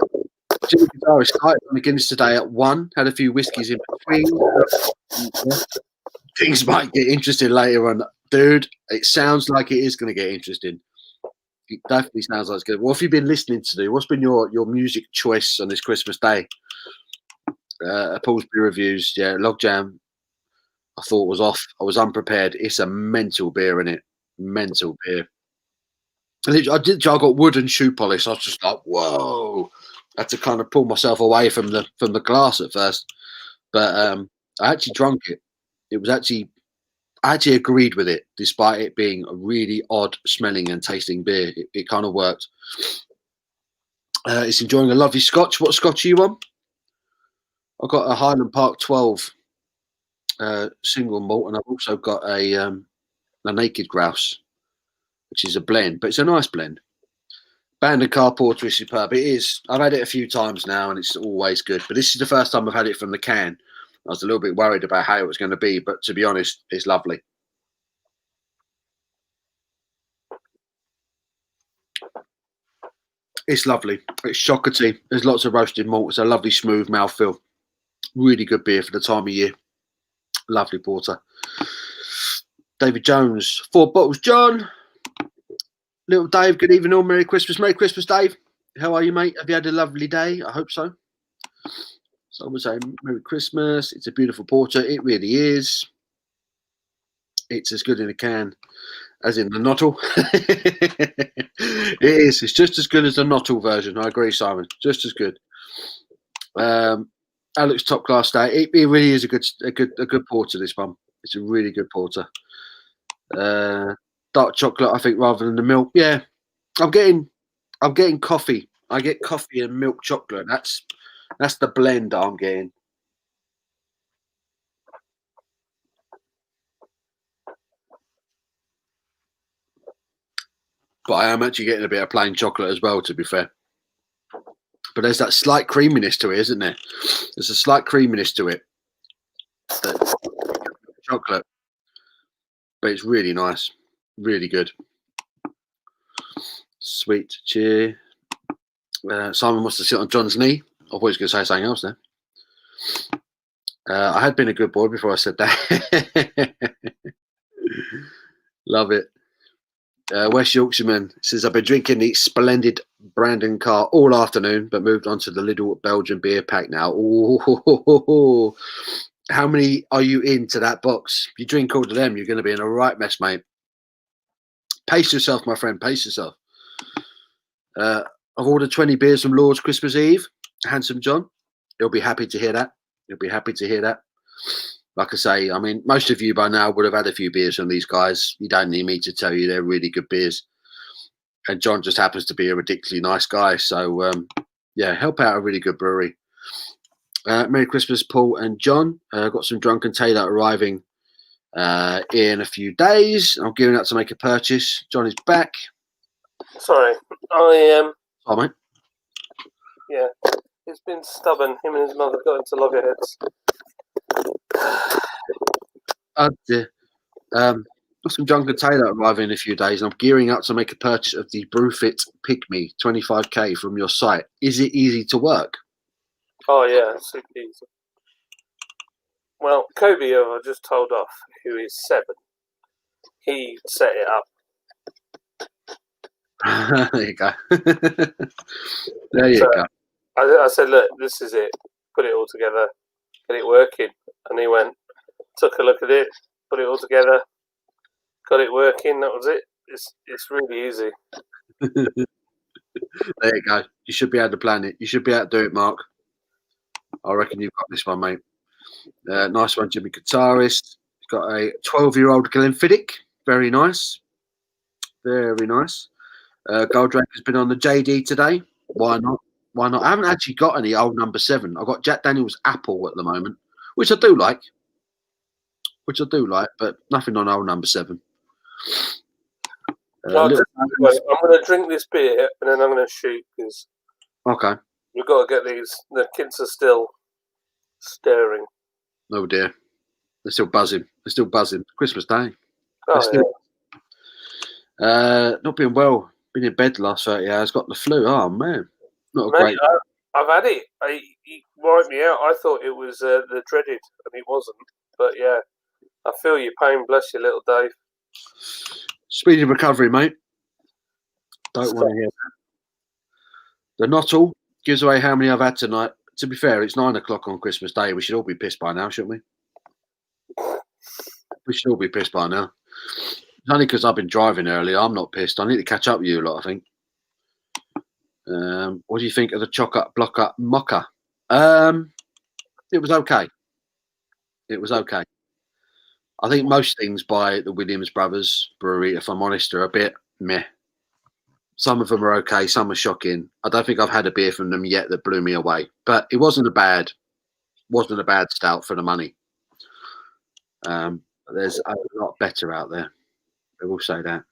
Jimmy Guitar started on the Guinness today at 1. Had a few whiskies in between. Things might get interesting later on, dude. It sounds like it is going to get interesting. It definitely sounds like it's good. What have you been listening to? Do? What's been your music choice on this Christmas day? Paul's beer reviews, yeah. Logjam, I thought was off. I was unprepared. It's a mental beer, innit? Mental beer. I got wood and shoe polish. I was just like, whoa. I had to kind of pull myself away from the glass at first, but I actually drunk it. It was actually I actually agreed with it, despite it being a really odd smelling and tasting beer. It kind of worked. It's enjoying a lovely scotch. What scotch are you on? I've got a Highland Park 12 single malt, and I've also got a Naked Grouse, which is a blend, but it's a nice blend. Bandon Car Porter is superb. It is. I've had it a few times now, and it's always good. But this is the first time I've had it from the can. I was a little bit worried about how it was going to be, but to be honest, it's lovely. It's lovely. It's chocolatey. There's lots of roasted malt. It's a lovely, smooth mouthfeel. Really good beer for the time of year. Lovely porter. David Jones, 4 bottles. John, little Dave, good evening all. Merry Christmas. Merry Christmas, Dave. How are you, mate? Have you had a lovely day? I hope so. So I would say Merry Christmas. It's a beautiful porter. It really is. It's as good in a can as in the Nottle. It is. It's just as good as the Nottle version. I agree, Simon. Just as good. Alex, top class day. It really is a good porter. This one. It's a really good porter. Dark chocolate, I think, rather than the milk. Yeah, I'm getting coffee. I get coffee and milk chocolate. That's the blend that I'm getting. But I am actually getting a bit of plain chocolate as well, to be fair. But there's that slight creaminess to it, isn't there? There's a slight creaminess to it. Chocolate. But it's really nice. Really good. Sweet cheer. Simon wants to sit on John's knee. I thought he was going to say something else there. I had been a good boy before I said that. Love it. West Yorkshireman says, I've been drinking the splendid Brandon Car all afternoon, but moved on to the little Belgian beer pack now. Ooh, how many are you into that box? If you drink all of them, you're going to be in a right mess, mate. Pace yourself, my friend. Pace yourself. I've ordered 20 beers from Lords Christmas Eve. Handsome John. He'll be happy to hear that. He'll be happy to hear that. Like I say, I mean, most of you by now would have had a few beers from these guys. You don't need me to tell you they're really good beers. And John just happens to be a ridiculously nice guy. So, yeah, help out a really good brewery. Merry Christmas, Paul and John. Got some Drunken Taylor arriving in a few days. I'm gearing up to make a purchase. John is back. Sorry, I Oh, mate. Yeah, he's been stubborn. Him and his mother got into loggerheads. Oh, dear. Got some Drunken Taylor arriving in a few days, and I'm gearing up to make a purchase of the Brewfit Pygmy 25k from your site. Is it easy to work? Oh yeah, super easy. Well, Kobe, who I just told off, who is 7, he set it up. There you go. There you go. I said, look, this is it. Put it all together, get it working. And he went, took a look at it, put it all together, got it working. That was it. It's really easy. There you go. You should be able to plan it. You should be able to do it, Mark. I reckon you've got this one, mate. Nice one, Jimmy Guitarist. He's got a 12-year-old Glenfiddich. Very nice. Very nice. Goldrake has been on the JD today. Why not? Why not? I haven't actually got any old number 7. I've got Jack Daniel's Apple at the moment, which I do like. But nothing on old number 7. I'm going to drink this beer and then I'm going to shoot because okay. We've got to get these. The kids are still staring. Oh dear. They're still buzzing. Christmas Day. Oh, yeah. Not being well. Been in bed the last 30 hours. Got the flu. Oh man. Not a great. I've had it. He wiped me out. I thought it was the dreaded, and it wasn't. But yeah, I feel your pain. Bless you, little Dave. Speedy recovery, mate. Don't want to hear that. The Nottle gives away how many I've had tonight. To be fair, it's 9 o'clock on Christmas Day. We should all be pissed by now, shouldn't we? We should all be pissed by now. It's only because I've been driving early. I'm not pissed. I need to catch up with you a lot, I think. What do you think of the chocolate blocker mocha? It was okay. It was okay. I think most things by the Williams Brothers Brewery, if I'm honest, are a bit meh. Some of them are okay, some are shocking. I don't think I've had a beer from them yet that blew me away, but it wasn't a bad stout for the money. There's a lot better out there. I will say that.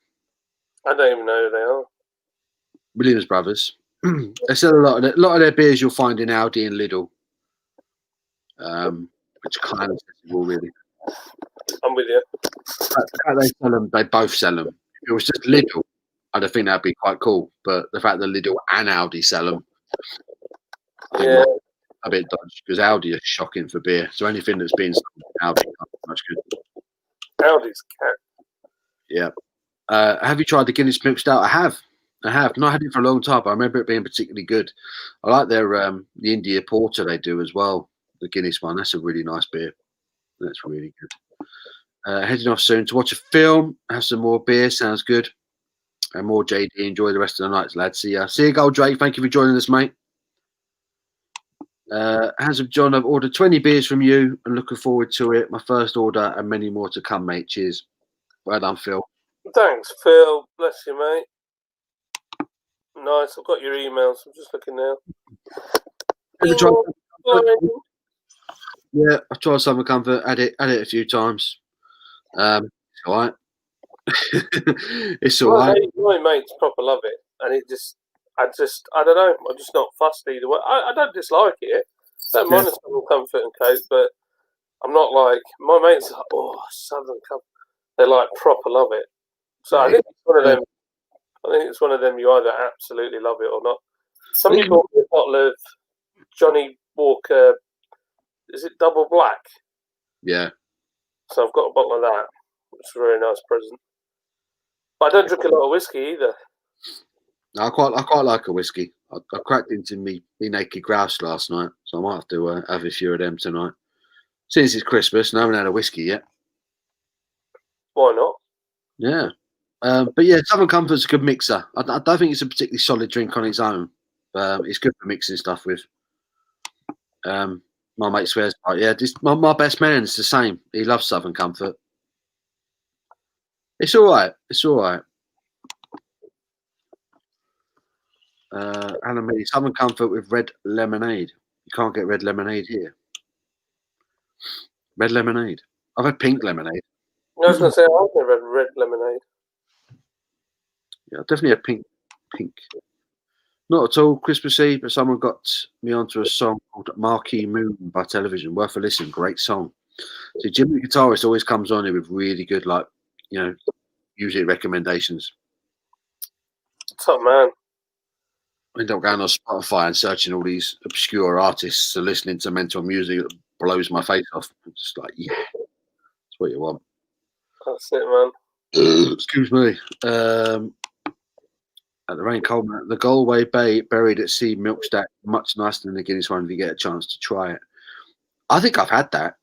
I don't even know who they are. Williams Brothers. They sell a lot of their beers you'll find in Aldi and Lidl, which are kind of accessible, really. I'm with you. They sell them. They both sell them. If it was just Lidl, I'd think that'd be quite cool. But the fact that Lidl and Aldi sell them, Yeah. a bit dodgy because Aldi are shocking for beer. So anything that's been sold in Aldi, that's good. Aldi's cat. Yeah. Have you tried the Guinness Milk Stout? I have. Not had it for a long time, but I remember it being particularly good. I like their the India Porter they do as well. The Guinness one. That's a really nice beer. That's really good. Heading off soon to watch a film, have some more beer. Sounds good. And more JD. Enjoy the rest of the night, lads. See ya. See you, Gold Drake. Thank you for joining us, mate. Hands of John, I've ordered 20 beers from you and looking forward to it. My first order and many more to come, mate. Cheers. Well done, Phil. Thanks, Phil. Bless you, mate. Nice. I've got your emails. I'm just looking now. Yeah, I've tried Southern Comfort. Had it a few times. It's all right. It's all right. My mates proper love it, and I don't know. I'm just not fussed either way. I don't dislike it. Don't mind a Southern Comfort and Coke, but I'm not like my mates. Are like, oh, Southern Comfort. They like proper love it. So I think it's one of them. I think it's one of them. You either absolutely love it or not. Some people want a bottle of Johnny Walker. Is it Double Black? Yeah. So I've got a bottle of that. It's a very nice present. But I don't drink a lot of whiskey either. I quite like a whiskey. I cracked into me naked grouse last night, so I might have to have a few of them tonight. Since it's Christmas and I haven't had a whiskey yet. Why not? Yeah. But yeah, Southern Comfort's a good mixer. I don't think it's a particularly solid drink on its own. It's good for mixing stuff with. My mate swears by it. Yeah, my best man's the same. He loves Southern Comfort. It's all right. It's all right. Alan Mead, Southern Comfort with red lemonade. You can't get red lemonade here. Red lemonade. I've had pink lemonade. I was going to say, I've never had red lemonade. Yeah, definitely a pink. Not at all Christmas Eve, but someone got me onto a song called Marquee Moon by Television. Worth a listen. Great song. So Jimmy the guitarist always comes on here with really good, music recommendations. Top man. I end up going on Spotify and searching all these obscure artists and listening to mental music that blows my face off. It's just like, yeah, that's what you want. That's it, man. Excuse me. At the Rain Coleman, the Galway Bay buried at sea milk stout, much nicer than the Guinness one if you get a chance to try it. I think I've had that.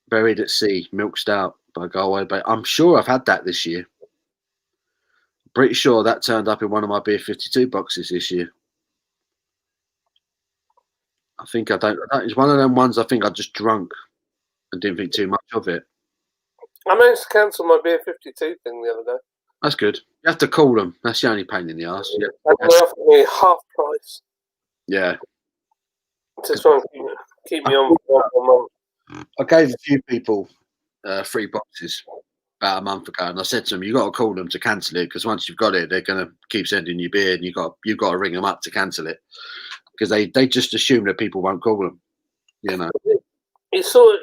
Buried at Sea milk stout by Galway Bay. I'm sure I've had that this year. Pretty sure that turned up in one of my Beer 52 boxes this year. I think I don't. That is one of them ones I think I just drunk and didn't think too much of it. I managed to cancel my Beer 52 thing the other day. That's good. You have to call them. That's the only pain in the arse. Yeah. And they offered me half price. Yeah. To try and keep me on for 1 month. I gave a few people 3 boxes about a month ago, and I said to them, "You got to call them to cancel it because once you've got it, they're going to keep sending you beer, and you got to ring them up to cancel it because they just assume that people won't call them." You know. You saw.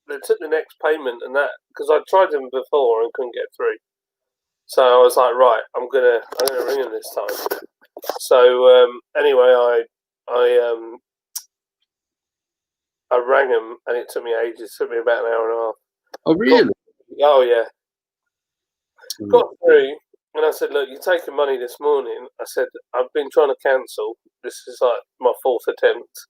They took the next payment and that because I tried them before and couldn't get through. So I was like, right, I'm gonna ring them this time. So anyway, I rang them and it took me ages. It took me about an hour and a half. Oh really? Oh yeah. Got through and I said, look, you're taking money this morning. I said, I've been trying to cancel. This is like my 4th attempt.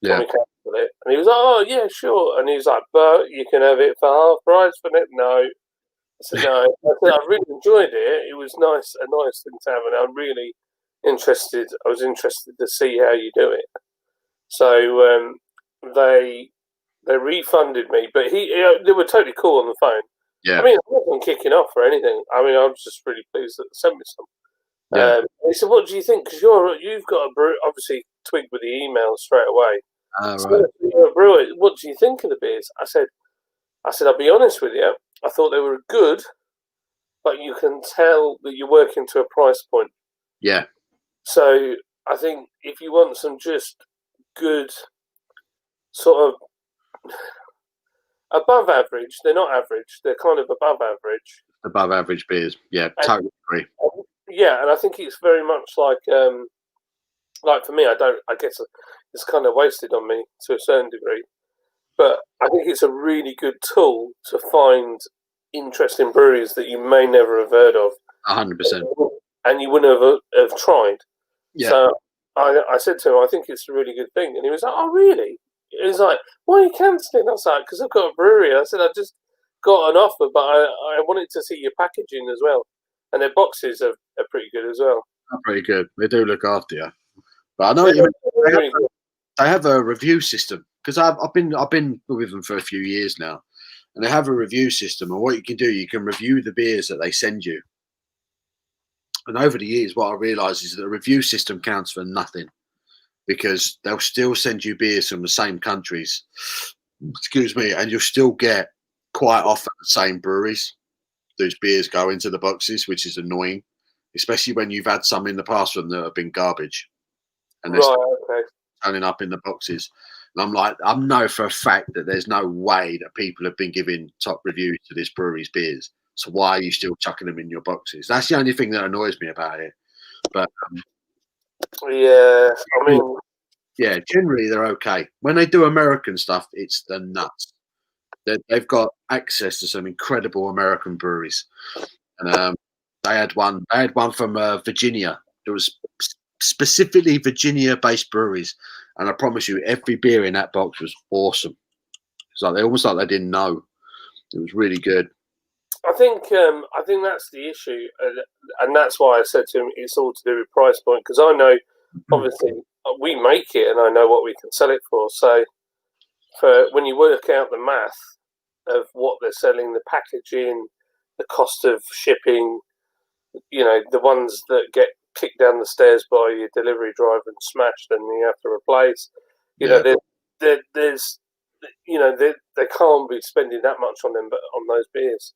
Yeah. Can we cancel it? And he was like, oh yeah, sure. And he was like, but you can have it for half price for it. No. I said, no. I said, I really enjoyed it. It was a nice thing to have, and I'm really interested. I was interested to see how you do it. So they refunded me, but they were totally cool on the phone. Yeah. I mean, I wasn't kicking off or anything. I mean, I was just really pleased that they sent me some. Yeah. He said, "What do you think? Because you've got a brew." Obviously, twigged with the email straight away. Right. You're a brewer. What do you think of the beers? I said, I'll be honest with you. I thought they were good, but you can tell that you're working to a price point. Yeah. So I think if you want some just good, sort of above average, they're not average. They're kind of above average. Above average beers. Yeah, totally agree. Yeah, and I think it's very much like for me, I guess it's kind of wasted on me to a certain degree, but I think it's a really good tool to find interesting breweries that you may never have heard of. 100%. And you wouldn't have tried. Yeah. So I said to him, I think it's a really good thing. And he was like, oh, really? He was like, why are you cancelling? I was like, because I've got a brewery. I said, I just got an offer, but I wanted to see your packaging as well. And their boxes are pretty good as well. They're pretty good. They do look after you. But I know what you mean. They have a review system, because I've been with them for a few years now, and they have a review system. And what you can do, you can review the beers that they send you. And over the years, what I realised is that the review system counts for nothing, because they'll still send you beers from the same countries. Excuse me, and you'll still get quite often the same breweries. Those beers go into the boxes, which is annoying, especially when you've had some in the past from that have been garbage, and they're turning up in the boxes. And I'm like, I know for a fact that there's no way that people have been giving top reviews to this brewery's beers. So why are you still chucking them in your boxes? That's the only thing that annoys me about it. But yeah, I mean, yeah, generally they're okay. When they do American stuff, it's the nuts. They've got access to some incredible American breweries, and they had one from Virginia. It was specifically Virginia-based breweries, and I promise you, every beer in that box was awesome. It's like almost like they didn't know. It was really good. I think that's the issue, and that's why I said to him it's all to do with price point, because I know obviously we make it and I know what we can sell it for. So for when you work out the math of what they're selling, the packaging, the cost of shipping, the ones that get kicked down the stairs by your delivery driver and smashed and you have to replace, there's they can't be spending that much on them, but on those beers.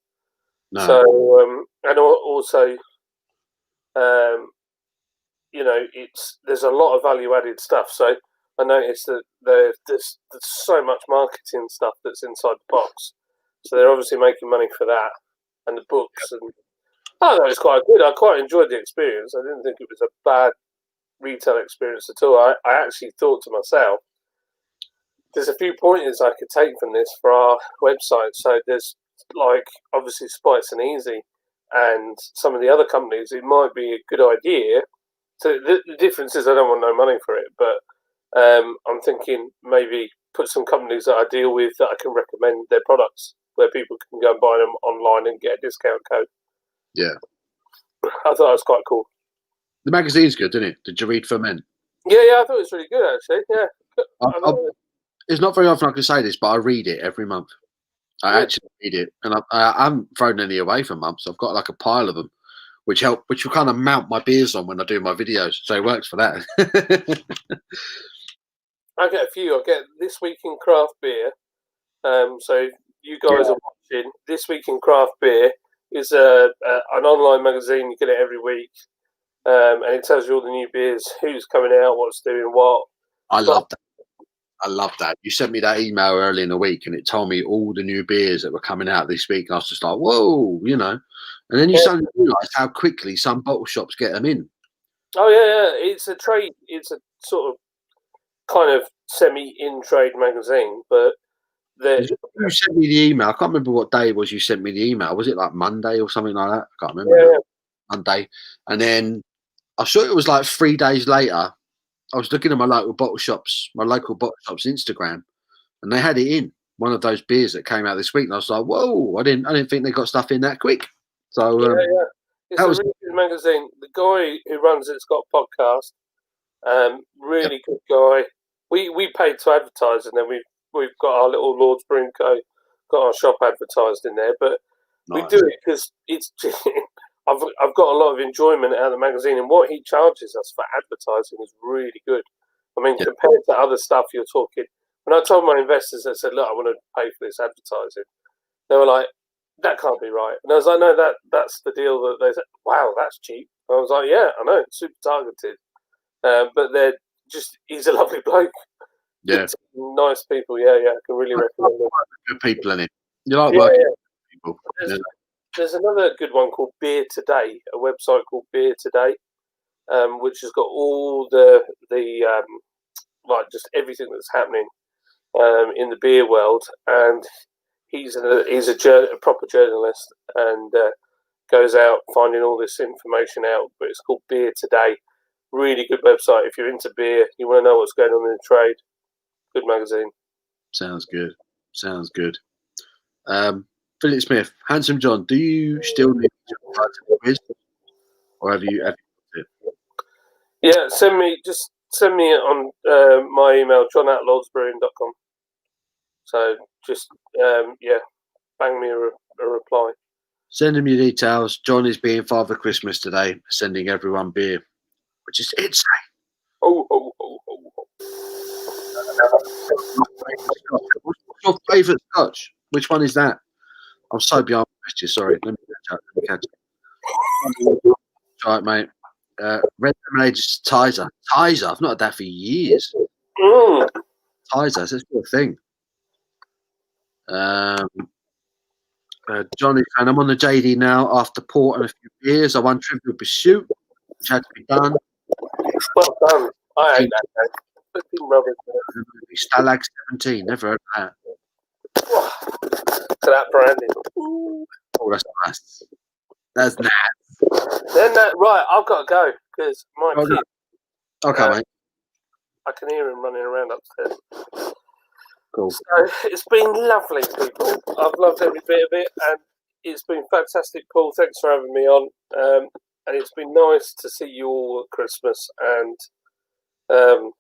No. So and also there's a lot of value added stuff. So I noticed that there's so much marketing stuff that's inside the box. So they're obviously making money for that, and the books. And I thought it was quite good. I quite enjoyed the experience. I didn't think it was a bad retail experience at all. I actually thought to myself, there's a few pointers I could take from this for our website. So there's obviously Spice and Easy and some of the other companies. It might be a good idea. So the difference is I don't want no money for it, but I'm thinking maybe put some companies that I deal with that I can recommend their products, where people can go and buy them online and get a discount code. Yeah. I thought that was quite cool. The magazine's good, didn't it? Did you read Ferment? Yeah, I thought it was really good, actually. Yeah. It's not very often I can say this, but I read it every month. I actually read it, and I haven't thrown any away for months. I've got like a pile of them, which will kind of mount my beers on when I do my videos. So it works for that. I get a few. I get This Week in Craft Beer. So you guys are watching. This Week in Craft Beer is an online magazine. You get it every week, and it tells you all the new beers, who's coming out, what's doing what. I love that. I love that. You sent me that email early in the week, and it told me all the new beers that were coming out this week. And I was just like, whoa, And then you suddenly realise how quickly some bottle shops get them in. Oh yeah. It's a trade. It's a sort of kind of semi-in-trade magazine, but you sent me the email. I can't remember what day it was you sent me the email. Was it like Monday or something like that? I can't remember. Yeah. Monday. And then I saw it was like 3 days later. I was looking at my local bottle shop's Instagram, and they had it in one of those beers that came out this week. And I was like, whoa, I didn't think they got stuff in that quick. So it's a really good magazine. The guy who runs it's got a podcast. Really good guy. we paid to advertise, and then we've got our little Lords Brewing Co. got our shop advertised in there. But we Nice. do it because it's just, I've got a lot of enjoyment out of the magazine, and what he charges us for advertising is really good. I mean, Yeah. compared to other stuff, you're talking. When I told my investors, I said, "Look, I want to pay for this advertising," they were like, "That can't be right." And I was like, "No, that's the deal." That they said, "Wow, that's cheap." I was like, "Yeah, I know, it's super targeted." But he's a lovely bloke. Yeah. Nice people. Yeah, I can really recommend them. Good people in it. You like Yeah, working yeah. with people. Yeah. There's another good one called Beer Today, a website called Beer Today, which has got all the like just everything that's happening in the beer world, and he's a proper journalist and goes out finding all this information out. But it's called Beer Today. Really good website if you're into beer. You want to know what's going on in the trade. Good magazine. Sounds good. Sounds good. Philip Smith, Handsome John, do you still need to apply to the quiz, or have you got it? Yeah, send me it on my email, john@lordsbrewing.com. So just bang me a reply. Send him your details. John is being Father Christmas today, sending everyone beer, which is insane. Oh. What's your favourite Scotch? Which one is that? I'm so behind the question. Sorry. Let me catch up. Right, mate. Red lemonade is Tizer. Tizer. I've not had that for years. Tizer. That's still a thing. Johnny saying, I'm on the JD now after port and a few beers. I won Trivial Pursuit, which had to be done. Well done. I hate that game. Flipping rubbish. Stalag 17. Never heard of To that branding. that. Oh, that's nice. That's nice. Then right, I've got to go because my kid. Okay, mate. I can hear him running around upstairs. Cool. So it's been lovely, people. I've loved every bit of it, and it's been fantastic, Paul. Thanks for having me on. And it's been nice to see you all at Christmas. And I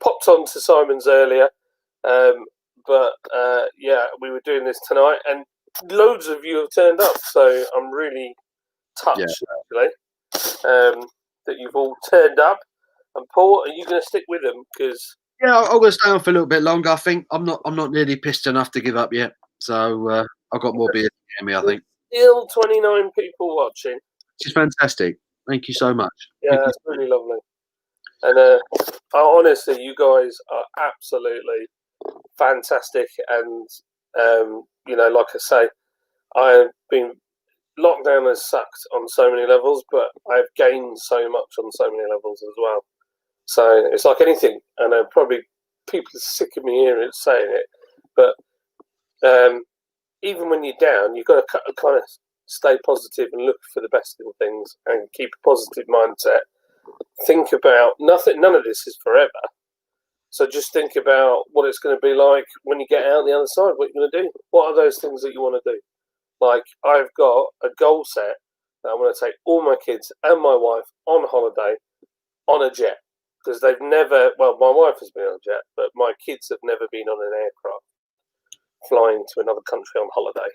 popped on to Simon's earlier, but we were doing this tonight, and loads of you have turned up. So I'm really touched, actually, that you've all turned up. And Paul, are you going to stick with them? Because I'm going to stay on for a little bit longer. I think I'm not nearly pissed enough to give up yet. So I've got more beer in me, I think. Still 29 people watching. Which is fantastic. Thank you so much. Yeah, that's really lovely. And honestly, you guys are absolutely fantastic. And, like I say, I have been lockdown has sucked on so many levels, but I've gained so much on so many levels as well. So it's like anything, and probably people are sick of me hearing it, saying it, but even when you're down, you've got to kind of stay positive and look for the best in things and keep a positive mindset. Think about nothing. None of this is forever. So just think about what it's going to be like when you get out the other side. What you're going to do. What are those things that you want to do? Like, I've got a goal set that I want to take all my kids and my wife on holiday on a jet. Because they've never, well, my wife has been on a jet, but my kids have never been on an aircraft flying to another country on holiday.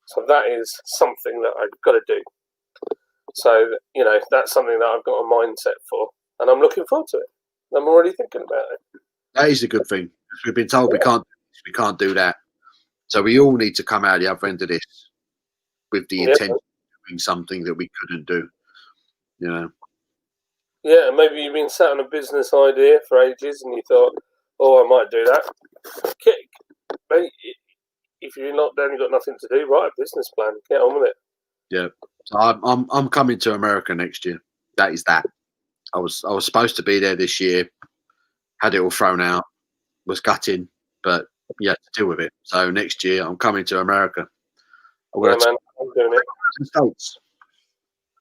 So that is something that I've got to do. So, that's something that I've got a mindset for. And I'm looking forward to it. I'm already thinking about it. That is a good thing. We've been told we can't do this, we can't do that. So we all need to come out the other end of this with the intention of doing something that we couldn't do. Yeah, and maybe you've been sat on a business idea for ages and you thought, I might do that. Mate, if you're in lockdown, you've got nothing to do, write a business plan. Get on with it. Yeah. So I'm coming to America next year. That is that. I was supposed to be there this year, had it all thrown out, was gutting, but yeah, to deal with it. So next year I'm coming to America. I'm doing it. States.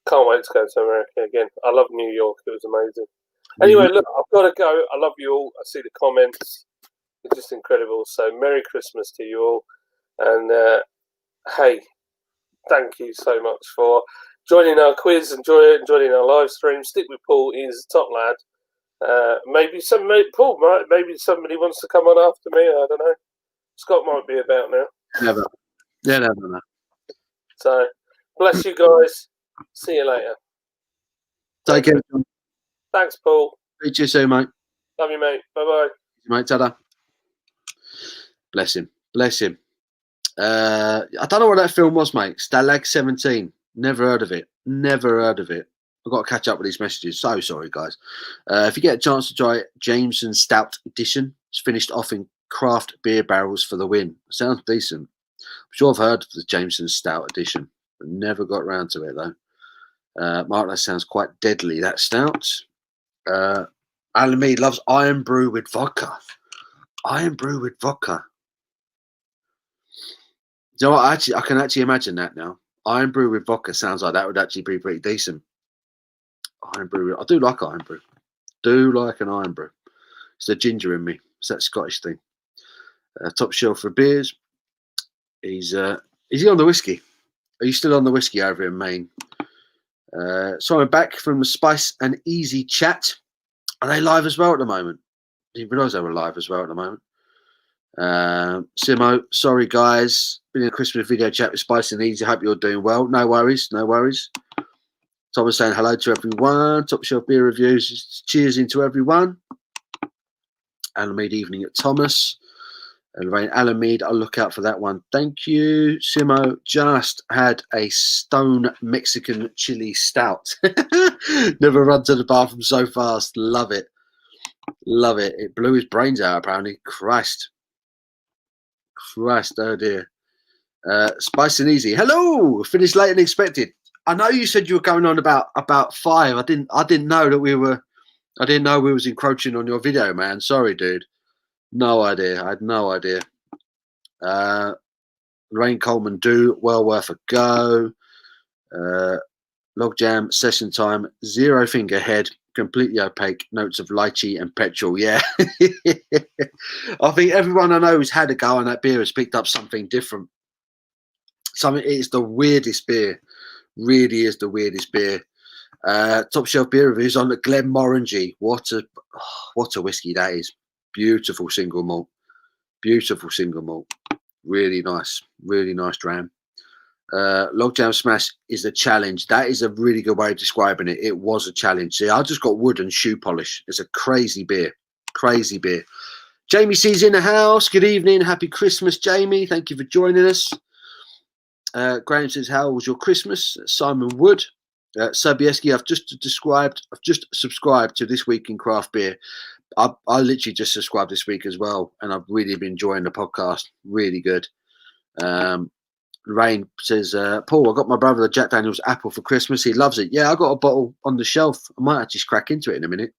Can't wait to go to America again. I love New York. It was amazing. Anyway, look, I've got to go. I love you all. I see the comments. It's just incredible. So Merry Christmas to you all. And hey, thank you so much for joining our quiz and joining our live stream. Stick with Paul. He's a top lad. Maybe Paul might. Maybe somebody wants to come on after me. I don't know. Scott might be about now. Never. Yeah, never. So, bless you guys. See you later. Take care, John. Thanks, Paul. Speak to you soon, mate. Love you, mate. Bye-bye. Mate, ta-da. Bless him. Bless him. I don't know what that film was, mate. Stalag 17. Never heard of it. Never heard of it. I've got to catch up with these messages. So sorry, guys. If you get a chance to try Jameson Stout Edition, it's finished off in craft beer barrels for the win. Sounds decent. I'm sure I've heard of the Jameson Stout Edition, but never got around to it, though. Mark, that sounds quite deadly, that stout. Alan Mead loves Iron Brew with vodka. Iron Brew with vodka. You know what? I can actually imagine that now. Iron Brew with vodka sounds like that would actually be pretty decent. Iron Brew. I do like Iron Brew. Do like an Iron Brew. It's the ginger in me. It's that Scottish thing. Top shelf for beers. Is he on the whiskey? Are you still on the whiskey over in Maine? So I'm back from the Spice and Easy chat. Are they live as well at the moment? Didn't realise they were live as well at the moment. Simo, sorry guys. Been in a Christmas video chat with Spice and Easy. Hope you're doing well. No worries, no worries. Thomas saying hello to everyone. Top shelf beer reviews. Cheers into everyone. Alan Mead evening at Thomas. And Lorraine, Alan Mead, I'll look out for that one. Thank you. Simo just had a Stone Mexican chili stout. Never run to the bathroom so fast. Love it. Love it. It blew his brains out, apparently. Christ, oh dear. Spice and Easy. Hello. Finished later than expected. I know you said you were going on about 5. I didn't know that we were. I didn't know we was encroaching on your video, man. Sorry, dude. No idea. I had no idea. Lorraine Coleman, do well worth a go. Logjam session time, 0 finger head, completely opaque, notes of lychee and petrol. Yeah. I think everyone I know who's had a go on that beer has picked up something different. It's the weirdest beer. Really is the weirdest beer. Top shelf beer reviews on the Glenmorangie. What a whiskey that is. Beautiful single malt. Beautiful single malt. Really nice dram. Logjam Smash is a challenge. That is a really good way of describing it. It was a challenge. See, I just got wood and shoe polish. It's a crazy beer. Crazy beer. Jamie C's in the house. Good evening. Happy Christmas, Jamie. Thank you for joining us. Graham says, how was your Christmas? Simon Wood. Sobieski, I've just subscribed to This Week in Craft Beer. I literally just subscribed this week as well, and I've really been enjoying the podcast. Really good. Rain says, Paul, I got my brother a Jack Daniel's apple for Christmas. He loves it. Yeah, I got a bottle on the shelf. I might actually crack into it in a minute.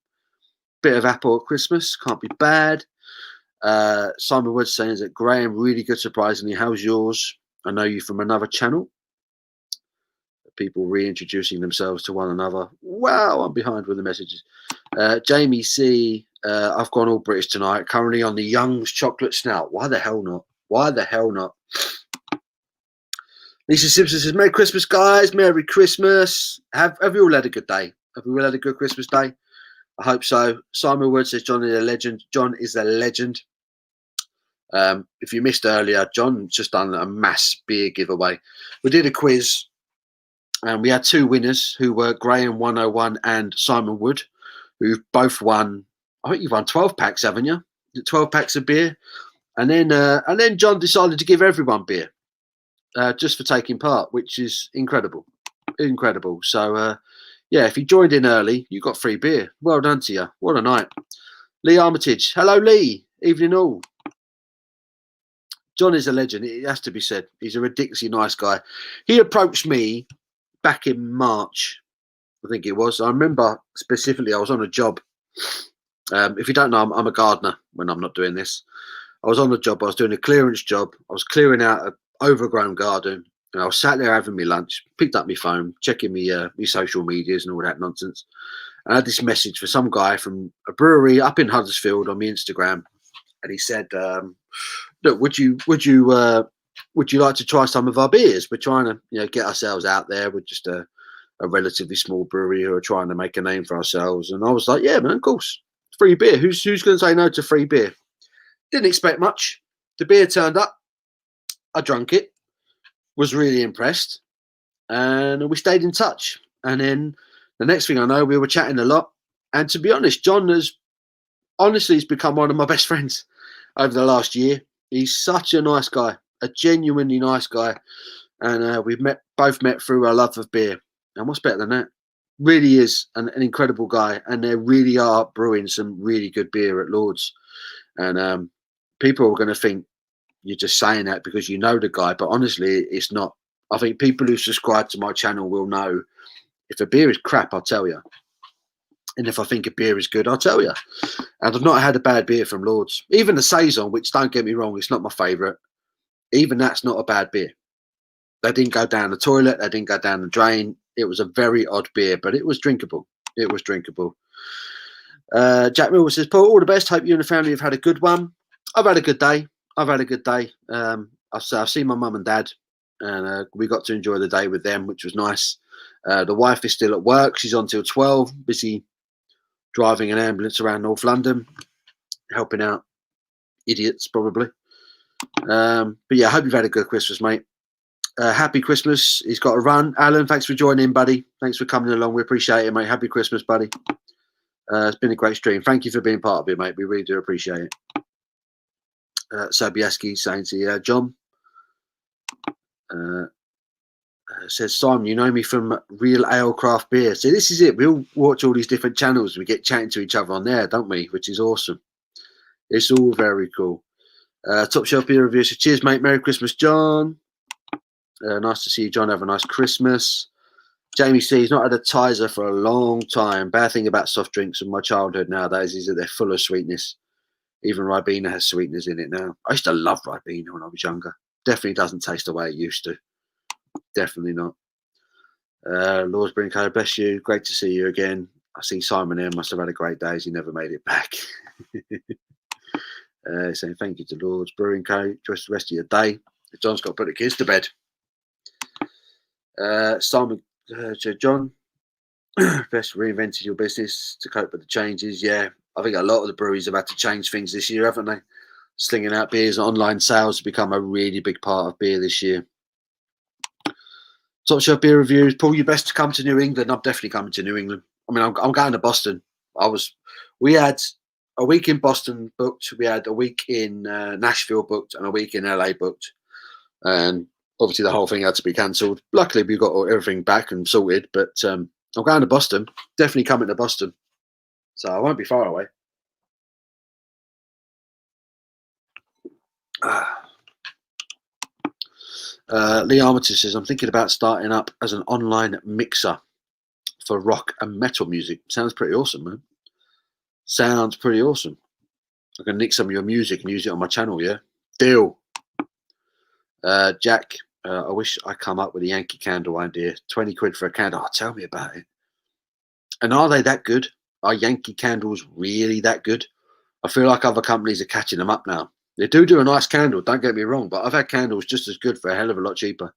Bit of apple at Christmas. Can't be bad. Simon Wood saying that Graham, really good, surprisingly. How's yours? I know you from another channel. People reintroducing themselves to one another. Wow, I'm behind with the messages. Jamie C. I've gone all British tonight. Currently on the Young's chocolate snout. Why the hell not? Why the hell not? Lisa Simpson says, Merry Christmas, guys. Merry Christmas. Have you all had a good day? Have you all had a good Christmas day? I hope so. Simon Wood says, John is a legend. John is a legend. If you missed earlier, John's just done a mass beer giveaway. We did a quiz, and we had 2 winners who were Graham 101 and Simon Wood, who've both won. I think you've won 12 packs, haven't you? 12 packs of beer. And then John decided to give everyone beer just for taking part, which is incredible. Incredible. So, yeah, if you joined in early, you got free beer. Well done to you. What a night. Lee Armitage. Hello, Lee. Evening all. John is a legend. It has to be said. He's a ridiculously nice guy. He approached me back in March, I think it was. I remember specifically I was on a job. If you don't know, I'm a gardener when I'm not doing this. I was on a job. I was doing a clearance job. I was clearing out an overgrown garden. And I was sat there having my lunch, picked up my phone, checking my social medias and all that nonsense. And I had this message for some guy from a brewery up in Huddersfield on my Instagram. And he said, look, would you like to try some of our beers? We're trying to get ourselves out there. We're just a relatively small brewery who are trying to make a name for ourselves. And I was like, yeah, man, of course. free beer. Who's going to say no to free beer? Didn't expect much. The beer turned up. I drank it. Was really impressed. And we stayed in touch. And then the next thing I know, we were chatting a lot. And to be honest, John has become one of my best friends over the last year. He's such a nice guy, a genuinely nice guy. And we've both met through our love of beer. And what's better than that? Really is an incredible guy. And they really are brewing some really good beer at Lords. And people are going to think you're just saying that because you know the guy. But honestly, it's not. I think people who subscribe to my channel will know if a beer is crap, I'll tell you. And if I think a beer is good, I'll tell you. And I've not had a bad beer from Lords. Even the Saison, which, don't get me wrong, it's not my favourite. Even that's not a bad beer. They didn't go down the toilet. They didn't go down the drain. It was a very odd beer, but it was drinkable. It was drinkable. Jack Miller says, Paul, all the best. Hope you and the family have had a good one. I've had a good day. I've seen my mum and dad, and we got to enjoy the day with them, which was nice. The wife is still at work. She's on till 12, busy driving an ambulance around North London, helping out idiots, probably. But yeah, I hope you've had a good Christmas, mate. Happy Christmas. He's got a run. Alan, thanks for joining in, buddy. Thanks for coming along. We appreciate it, mate. Happy Christmas, buddy. It's been a great stream. Thank you for being part of it, mate. We really do appreciate it. Sobieski saying to you, John, says, Simon, you know me from Real Ale Craft Beer. So this is it. We all watch all these different channels. We get chatting to each other on there, don't we? Which is awesome. It's all very cool. Top Shelf Beer Review. So cheers, mate. Merry Christmas, John. Nice to see you, John. Have a nice Christmas. Jamie C. He's not had a Tizer for a long time. Bad thing about soft drinks from my childhood nowadays is that they're full of sweetness. Even Ribena has sweeteners in it now. I used to love Ribena when I was younger. Definitely doesn't taste the way it used to. Definitely not. Lords Brewing Co, bless you. Great to see you again. I see Simon here. Must have had a great day as he never made it back. Saying thank you to Lords Brewing Co. Just the rest of your day. John's got to put the kids to bed. Simon said, John, best reinvented your business to cope with the changes. Yeah, I think a lot of the breweries have had to change things this year, haven't they? Slinging out beers and online sales have become a really big part of beer this year. Top Shelf Beer Reviews. Paul, you best to come to New England. I'm definitely coming to New England. I mean, I'm going to Boston. We had a week in Boston booked. We had a week in Nashville booked and a week in LA booked. And obviously the whole thing had to be cancelled. Luckily, we got everything back and sorted. But I'm going to Boston. Definitely coming to Boston. So I won't be far away. Lee Armitage says, I'm thinking about starting up as an online mixer for rock and metal music. Sounds pretty awesome, man. Sounds pretty awesome. I can nick some of your music and use it on my channel, yeah? Deal. Jack, I wish I come up with a Yankee Candle idea. 20 quid for a candle. Oh, tell me about it. And are they that good? Are Yankee Candles really that good? I feel like other companies are catching them up now. They do a nice candle, don't get me wrong, but I've had candles just as good for a hell of a lot cheaper.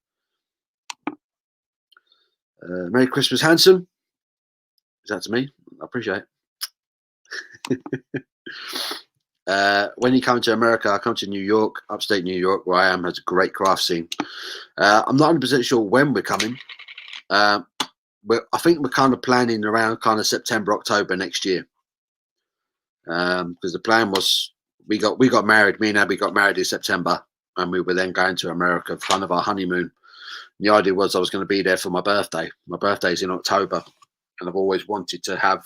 Merry Christmas, handsome. Is that to me? I appreciate it. When you come to America, I come to New York, upstate New York, where I am, has a great craft scene. I'm not 100% sure when we're coming. I think we're kind of planning around kind of September, October next year. Because the plan was we got married. Me and Abby got married in September, and we were then going to America for kind of our honeymoon. And the idea was I was going to be there for my birthday. My birthday's in October, and I've always wanted to have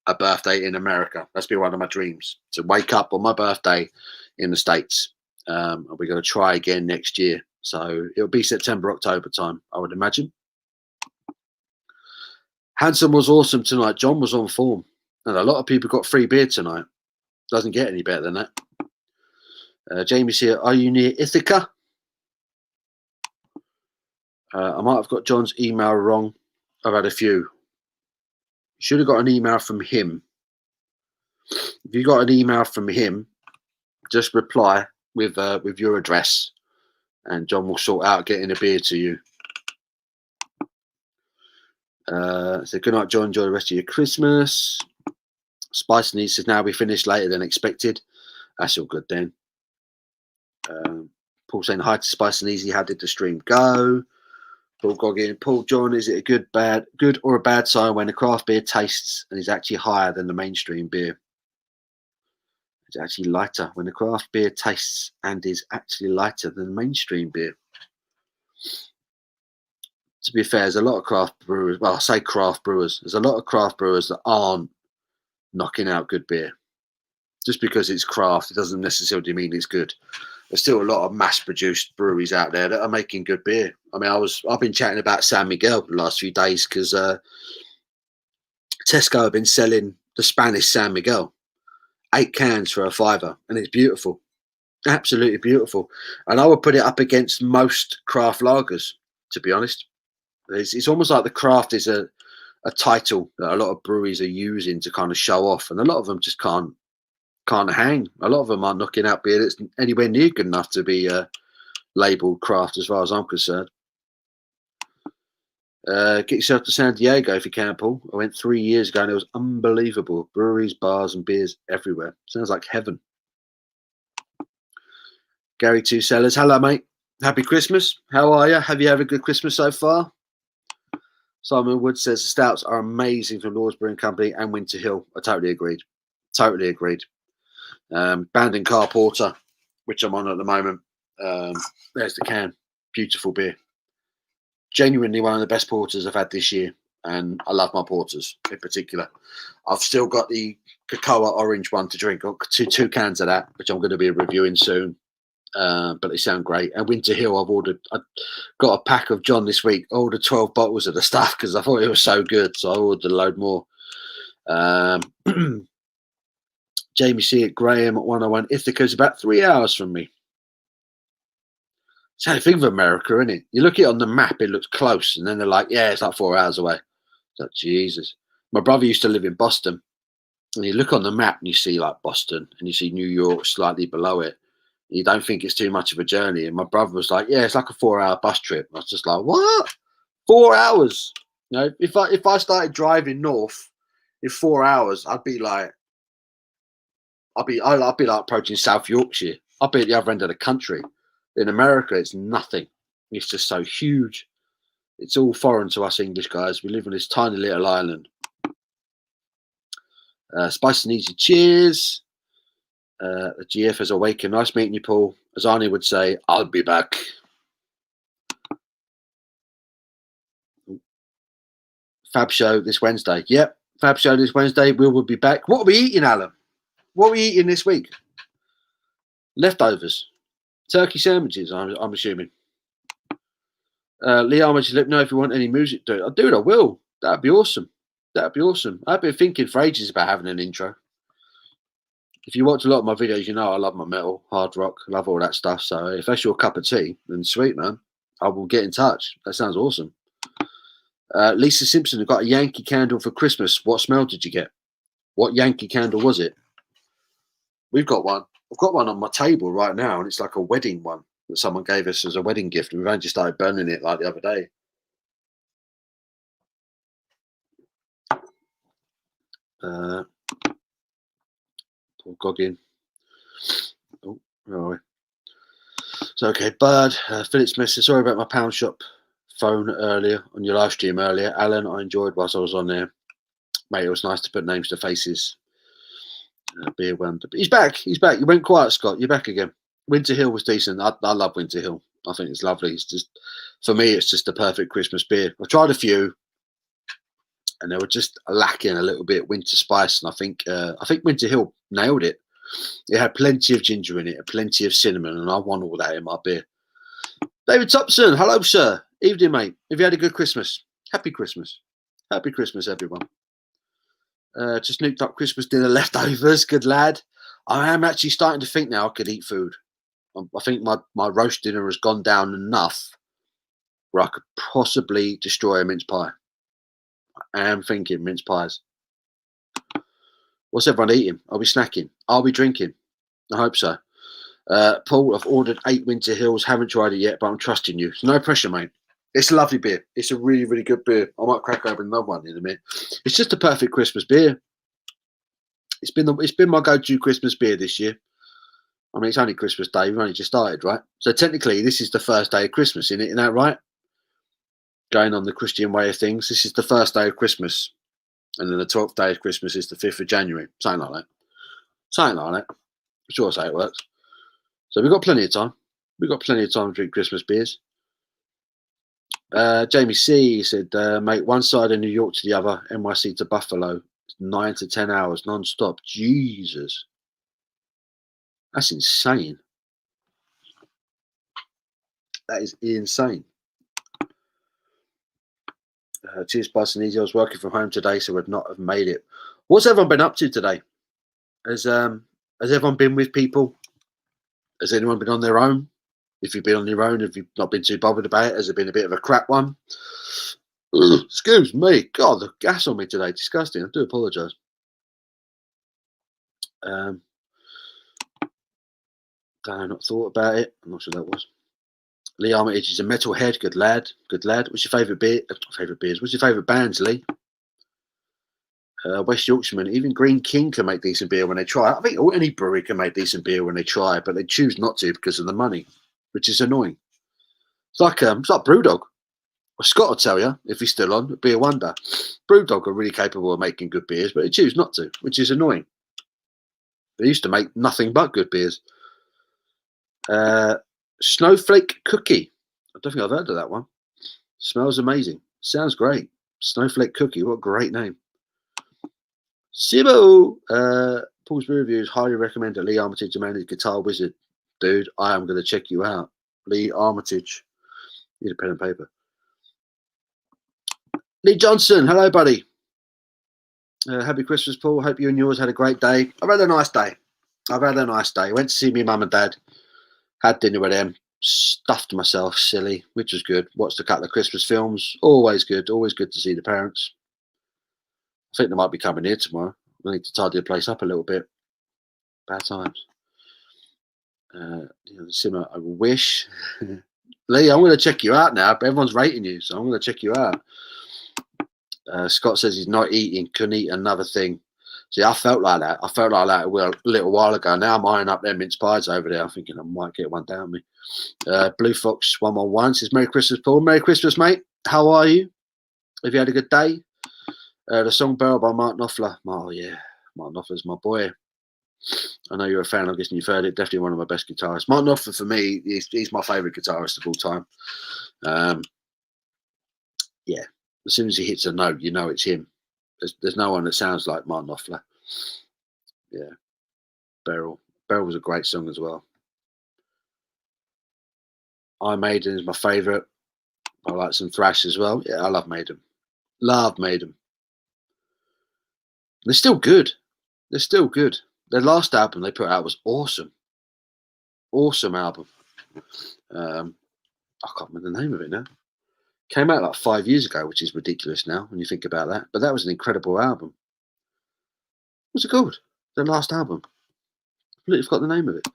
a birthday in America. That's been one of my dreams, to wake up on my birthday in the States. And we're going to try again next year. So it'll be September, October time, I would imagine. Hanson was awesome tonight. John was on form. And a lot of people got free beer tonight. Doesn't get any better than that. Jamie's here. Are you near Ithaca? I might have got John's email wrong. I've had a few. Should have got an email from him. If you got an email from him, just reply with your address, and John will sort out getting a beer to you. So good night, John. Enjoy the rest of your Christmas. Spice and Easy says, now we finished later than expected. That's all good then. Paul saying hi to Spice and Easy. How did the stream go? Paul Goggin. Paul John, is it a good or a bad sign when a craft beer tastes and is actually higher than the mainstream beer? It's actually lighter when the craft beer tastes and is actually lighter than mainstream beer. To be fair, there's a lot of craft brewers. Well, I say craft brewers. There's a lot of craft brewers that aren't knocking out good beer. Just because it's craft, it doesn't necessarily mean it's good. There's still a lot of mass-produced breweries out there that are making good beer. I mean, I've been chatting about San Miguel the last few days because Tesco have been selling the Spanish San Miguel, 8 cans for £5, and it's beautiful, absolutely beautiful. And I would put it up against most craft lagers, to be honest. It's almost like the craft is a title that a lot of breweries are using to kind of show off, and a lot of them just can't hang. A lot of them aren't knocking out beer that's anywhere near good enough to be labelled craft, as far as I'm concerned. Get yourself to San Diego if you can, Paul. I went 3 years ago and it was unbelievable. Breweries, bars and beers everywhere. Sounds like heaven. Gary Two Sellers, hello mate. Happy Christmas. How are you? Have you had a good Christmas so far? Simon Wood says the stouts are amazing from Lords Brewing Company and Winter Hill. I totally agreed. Totally agreed. Bandon Car Porter, which I'm on at the moment. There's the can. Beautiful beer. Genuinely one of the best porters I've had this year, and I love my porters in particular. I've still got the Cocoa orange one to drink. Got two cans of that, which I'm going to be reviewing soon. But they sound great. And Winter Hill, I got a pack of John this week. I ordered 12 bottles of the stuff because I thought it was so good, so I ordered a load more. Jamie C at Graham at 101. Ithaca's about 3 hours from me. It's how you think of America, isn't it? You look at it on the map, it looks close, and then they're like, yeah, it's like 4 hours away. It's like, Jesus. My brother used to live in Boston, and you look on the map and you see like Boston, and you see New York slightly below it. And you don't think it's too much of a journey. And my brother was like, yeah, it's like a 4-hour bus trip. I was just like, what? 4 hours? You know, if I started driving north in 4 hours, I'd be like approaching South Yorkshire. I'd be at the other end of the country. In America, it's nothing. It's just so huge. It's all foreign to us English guys. We live on this tiny little island. Spice and Easy, cheers. The GF has awakened. Nice meeting you, Paul. As Arnie would say, I'll be back. Fab show this Wednesday. Yep, Fab show this Wednesday. We will be back. What are we eating, Alan? What are we eating this week? Leftovers. Turkey sandwiches, I'm assuming. Lee Armitage, let me know if you want any music. Dude, I will. That'd be awesome. That'd be awesome. I've been thinking for ages about having an intro. If you watch a lot of my videos, you know I love my metal, hard rock, love all that stuff. So if that's your cup of tea, then sweet, man. I will get in touch. That sounds awesome. Lisa Simpson got a Yankee candle for Christmas. What smell did you get? What Yankee candle was it? We've got one. I've got one on my table right now, and it's like a wedding one that someone gave us as a wedding gift. And we've only just started burning it like the other day. Paul Goggin. Oh, where are we? So, okay, Bud. Philip Smith says, sorry about my pound shop phone earlier on your live stream earlier. Alan, I enjoyed whilst I was on there. Mate, it was nice to put names to faces. Beer wonder. But he's back. He's back. You went quiet, Scott. You're back again. Winter Hill was decent. I love Winter Hill. I think it's lovely. It's just, for me, it's just the perfect Christmas beer. I tried a few, and they were just lacking a little bit winter spice. And I think Winter Hill nailed it. It had plenty of ginger in it, and plenty of cinnamon, and I want all that in my beer. David Thompson, hello, sir. Evening, mate. Have you had a good Christmas? Happy Christmas. Happy Christmas, everyone. Just nuked up Christmas dinner leftovers. Good lad. I am actually starting to think now I could eat food. I think my roast dinner has gone down enough where I could possibly destroy a mince pie. I am thinking mince pies. What's everyone eating? Are we snacking? Are we drinking? I hope so. Paul, I've ordered 8 Winter Hills. Haven't tried it yet, but I'm trusting you. So no pressure, mate. It's a lovely beer. It's a really, really good beer. I might crack open another one in a minute. It's just a perfect Christmas beer. It's been my go-to Christmas beer this year. I mean, it's only Christmas Day. We've only just started, right? So technically, this is the first day of Christmas, isn't that right? Going on the Christian way of things, this is the first day of Christmas. And then the 12th day of Christmas is the 5th of January. Something like that. Something like that. I'm sure that's how it works. So we've got plenty of time. We've got plenty of time to drink Christmas beers. Jamie C said, mate, one side of New York to the other, NYC to Buffalo, 9 to 10 hours non-stop. Jesus. That's insane. That is insane. Cheers, Buzz and Easy. I was working from home today, so would not have made it. What's everyone been up to today? Has everyone been with people? Has anyone been on their own? If you've been on your own, have you not been too bothered about it? Has it been a bit of a crap one? Excuse me. God, the gas on me today. Disgusting. I do apologise. Don't know, not thought about it. I'm not sure that was. Lee Armitage is a metalhead. Good lad. Good lad. What's your favourite beer? Favourite beers. What's your favourite bands, Lee? West Yorkshireman. Even Green King can make decent beer when they try. I think any brewery can make decent beer when they try, but they choose not to because of the money, which is annoying. It's like Brewdog. Well, Scott will tell you, if he's still on, it'd be a wonder. Brewdog are really capable of making good beers, but they choose not to, which is annoying. They used to make nothing but good beers. Snowflake Cookie. I don't think I've heard of that one. Smells amazing. Sounds great. Snowflake Cookie. What a great name. Sibo. Paul's Beer Reviews. Highly recommend Lee Armitage, a man who's guitar wizard. Dude, I am going to check you out. Lee Armitage. Need a pen and paper. Lee Johnson. Hello, buddy. Happy Christmas, Paul. Hope you and yours had a great day. I've had a nice day. Went to see me mum and dad. Had dinner with them. Stuffed myself silly, which was good. Watched a couple of Christmas films. Always good. Always good to see the parents. I think they might be coming here tomorrow. I need to tidy the place up a little bit. Bad times. Simmer, I wish. Lee, I'm going to check you out now. Everyone's rating you, so I'm going to check you out. Scott says he's not eating. Couldn't eat another thing. See, I felt like that. A little while ago. Now I'm eyeing up them mince pies over there. I'm thinking I might get one down me. Blue Fox 111 says, Merry Christmas, Paul. Merry Christmas, mate. How are you? Have you had a good day? The song Barrel by Mark Knopfler. Oh, yeah. Mark Knopfler's my boy. I know you're a fan. I'm guessing you've heard it. Definitely one of my best guitarists. Mark Knopfler, for me, he's my favourite guitarist of all time. Yeah. As soon as he hits a note, you know it's him. There's no one that sounds like Mark Knopfler. Yeah. Beryl. Beryl was a great song as well. I Maiden is my favourite. I like some thrash as well. Yeah, I love Maiden. Love Maiden. They're still good. They're still good. Their last album they put out was awesome. Awesome album. I can't remember the name of it now. Came out like 5 years ago, which is ridiculous now when you think about that. But that was an incredible album. What's it called? Their last album. I completely forgot the name of it.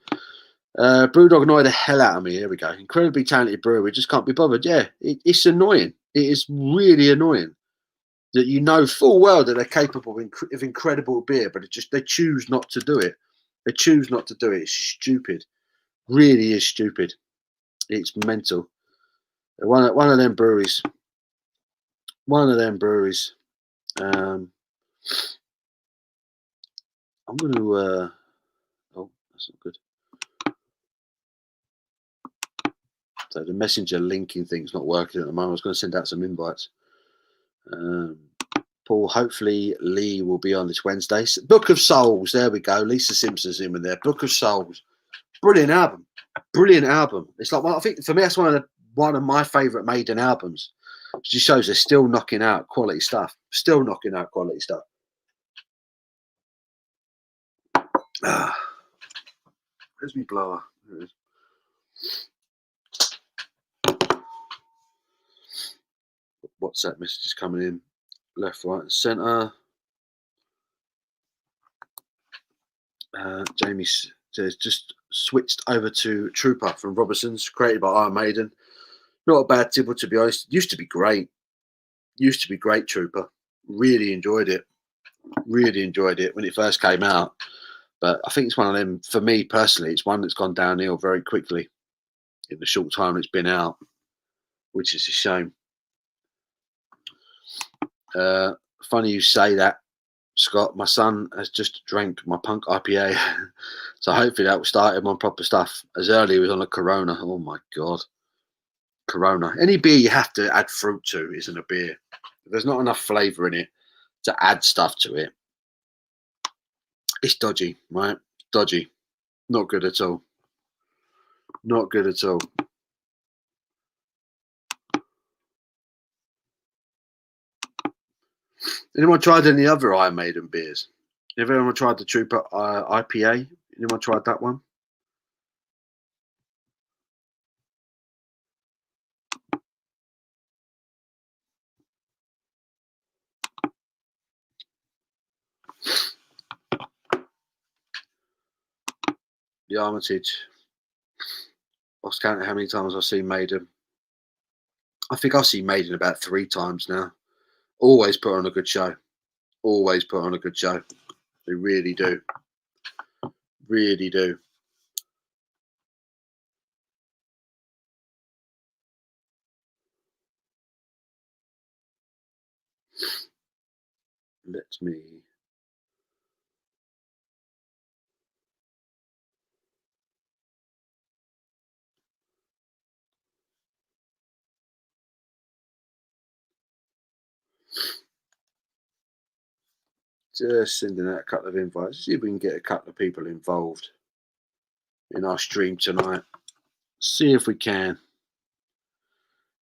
Brewdog annoyed the hell out of me. Here we go. Incredibly talented brewer. We just can't be bothered. Yeah, it's annoying. It is really annoying that you know full well that they're capable of incredible beer, but they choose not to do it. They choose not to do it. It's stupid. Really is stupid. It's mental. One of them breweries. I'm going to. Oh, that's not good. So the messenger linking thing's not working at the moment. I was going to send out some invites. Paul, hopefully Lee will be on this Wednesday. Book of Souls. There we go. Lisa Simpson's in there. Book of Souls. Brilliant album. Brilliant album. It's like, well, I think for me that's one of my favourite Maiden albums. It just shows they're still knocking out quality stuff. Still knocking out quality stuff. Where's my blower? There it is. WhatsApp messages coming in. Left, right, and centre. Jamie says, just switched over to Trooper from Robertson's, created by Iron Maiden. Not a bad tipple, to be honest. Used to be great. Trooper. Really enjoyed it. Really enjoyed it when it first came out. But I think it's one of them, for me personally, it's one that's gone downhill very quickly in the short time it's been out, which is a shame. Funny you say that, Scott. My son has just drank my punk IPA. So hopefully that will start him on proper stuff. As early he was on a Corona. Oh my God. Corona. Any beer you have to add fruit to isn't a beer. If there's not enough flavour in it to add stuff to it, it's dodgy, right? Dodgy. Not good at all. Not good at all. Anyone tried any other Iron Maiden beers? Have anyone tried the Trooper IPA? Anyone tried that one? The Armitage. Lost count how many times I've seen Maiden. I think I've seen Maiden about 3 times now. Always put on a good show. Always put on a good show. They really do. Really do. Let me. Just sending out a couple of invites. See if we can get a couple of people involved in our stream tonight. See if we can.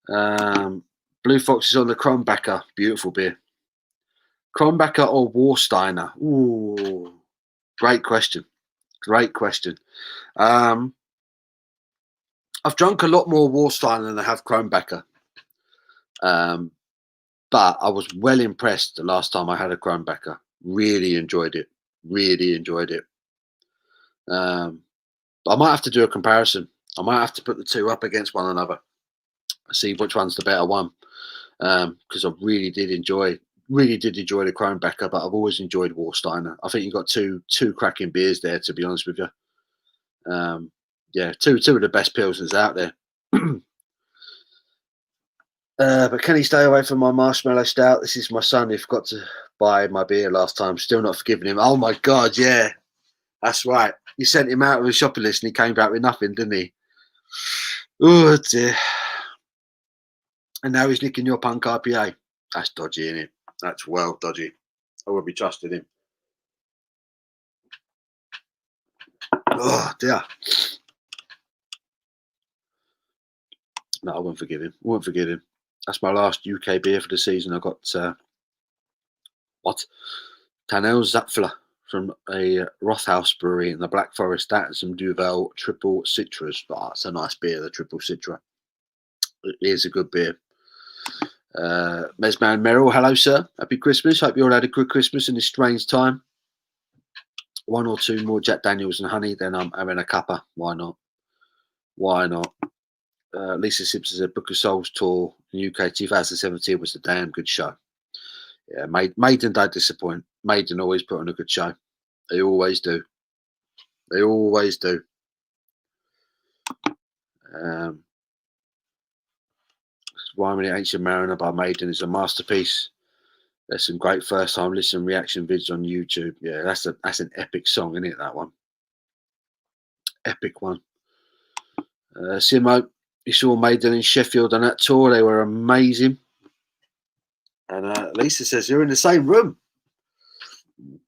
Blue Fox is on the Kronbacher. Beautiful beer. Kronbacher or Warsteiner? Ooh, great question. Great question. I've drunk a lot more Warsteiner than I have Kronbacher. But I was well impressed the last time I had a Kronbacher. Really enjoyed it. Really enjoyed it. I might have to do a comparison. I might have to put the two up against one another. See which one's the better one. Because I really did enjoy the Kronbacher, but I've always enjoyed Warsteiner. I think you've got two cracking beers there, to be honest with you. Yeah, two of the best pilsners out there. But can he stay away from my marshmallow stout? This is my son who forgot to buy my beer last time. Still not forgiving him. Oh my God, yeah. That's right. You sent him out with a shopping list and he came back with nothing, didn't he? Oh dear. And now he's nicking your punk IPA. That's dodgy, isn't it? That's well dodgy. I would be trusting him. Oh dear. No, I won't forgive him. I won't forgive him. That's my last UK beer for the season. I got Tanel Zapfler from a Rothaus brewery in the Black Forest. That and some Duvel Triple Citrus. Oh, it's a nice beer, the Triple Citra. It is a good beer. Mesman Merrill, hello sir. Happy Christmas. Hope you all had a good Christmas in this strange time. 1 or 2 more Jack Daniels and honey, then I'm having a cuppa. Why not? Why not? Lisa Simpson said Book of Souls tour in UK 2017 was a damn good show. Yeah, Maiden don't disappoint. Maiden always put on a good show. They always do. They always do. Wyoming Ancient Mariner by Maiden is a masterpiece. There's some great first time listen reaction vids on YouTube. Yeah, that's an epic song, isn't it? That one. Epic one. Simo, you saw Maiden in Sheffield on that tour. They were amazing. And Lisa says you're in the same room.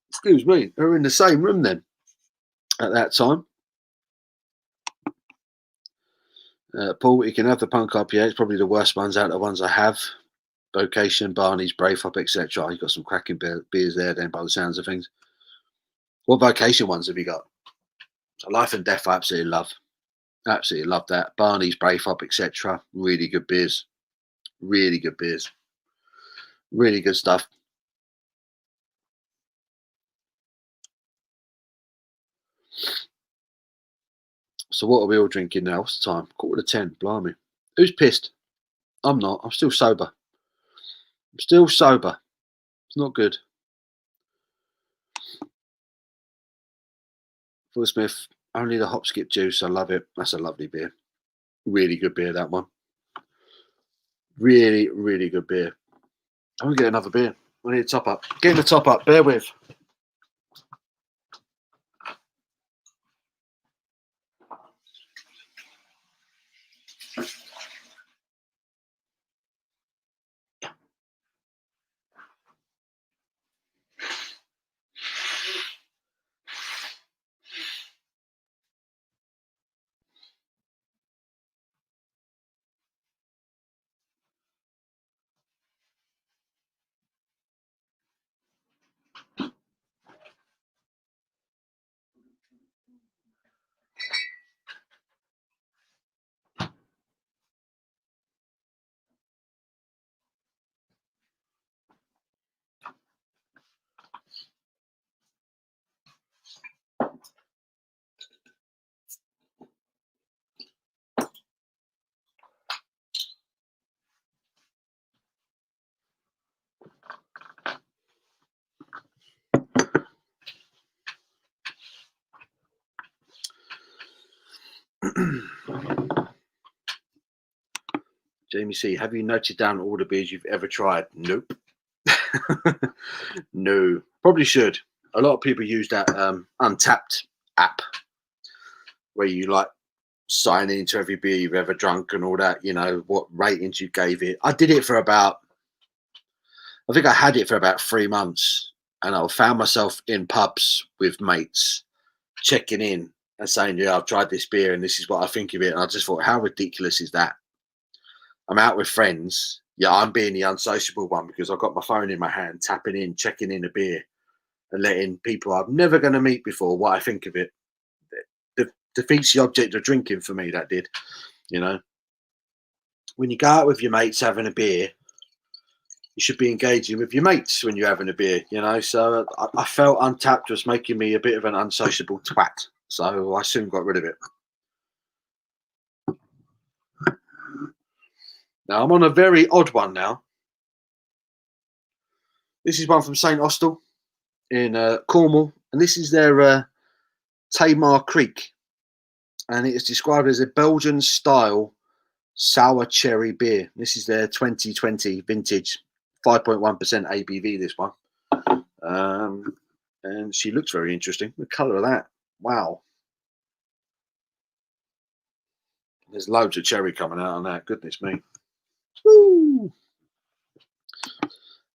Excuse me, they're in the same room then at that time. Paul, you can have the punk IPA. It's probably the worst ones out of the ones I have. Vocation, Barney's, Brave Hop, etc. You've got some cracking beers there then by the sounds of things. What Vocation ones have you got? So Life and Death I absolutely love. Absolutely love that. Barney's, Brave Hop, etc. Really good beers. Really good beers. Really good stuff. So what are we all drinking now? What's the time? 9:45. Blimey. Who's pissed? I'm not. I'm still sober. I'm still sober. It's not good. Phil Smith, only the hop skip juice. I love it. That's a lovely beer. Really good beer, that one. Really, really good beer. I'm going to get another beer. I need a top up. Getting the top up. Bear with. Jamie C, have you noted down all the beers you've ever tried? Nope. No. Probably should. A lot of people use that Untapped app where you like sign into every beer you've ever drunk and all that, you know, what ratings you gave it. I did it for about, I think I had it for about 3 months, and I found myself in pubs with mates checking in and saying, yeah, I've tried this beer and this is what I think of it. And I just thought, how ridiculous is that? I'm out with friends. Yeah, I'm being the unsociable one because I've got my phone in my hand, tapping in, checking in a beer and letting people I'm never going to meet before what I think of it. Defeats the object of drinking for me, that did. You know, when you go out with your mates having a beer, you should be engaging with your mates when you're having a beer, you know. So I felt Untapped was making me a bit of an unsociable twat. So I soon got rid of it. Now I'm on a very odd one now. This is one from St. Austell in Cornwall, and this is their Tamar Creek, and it is described as a Belgian style sour cherry beer. This is their 2020 vintage, 5.1% ABV. This one, and she looks very interesting. The colour of that, wow! There's loads of cherry coming out on that. Goodness me! Woo!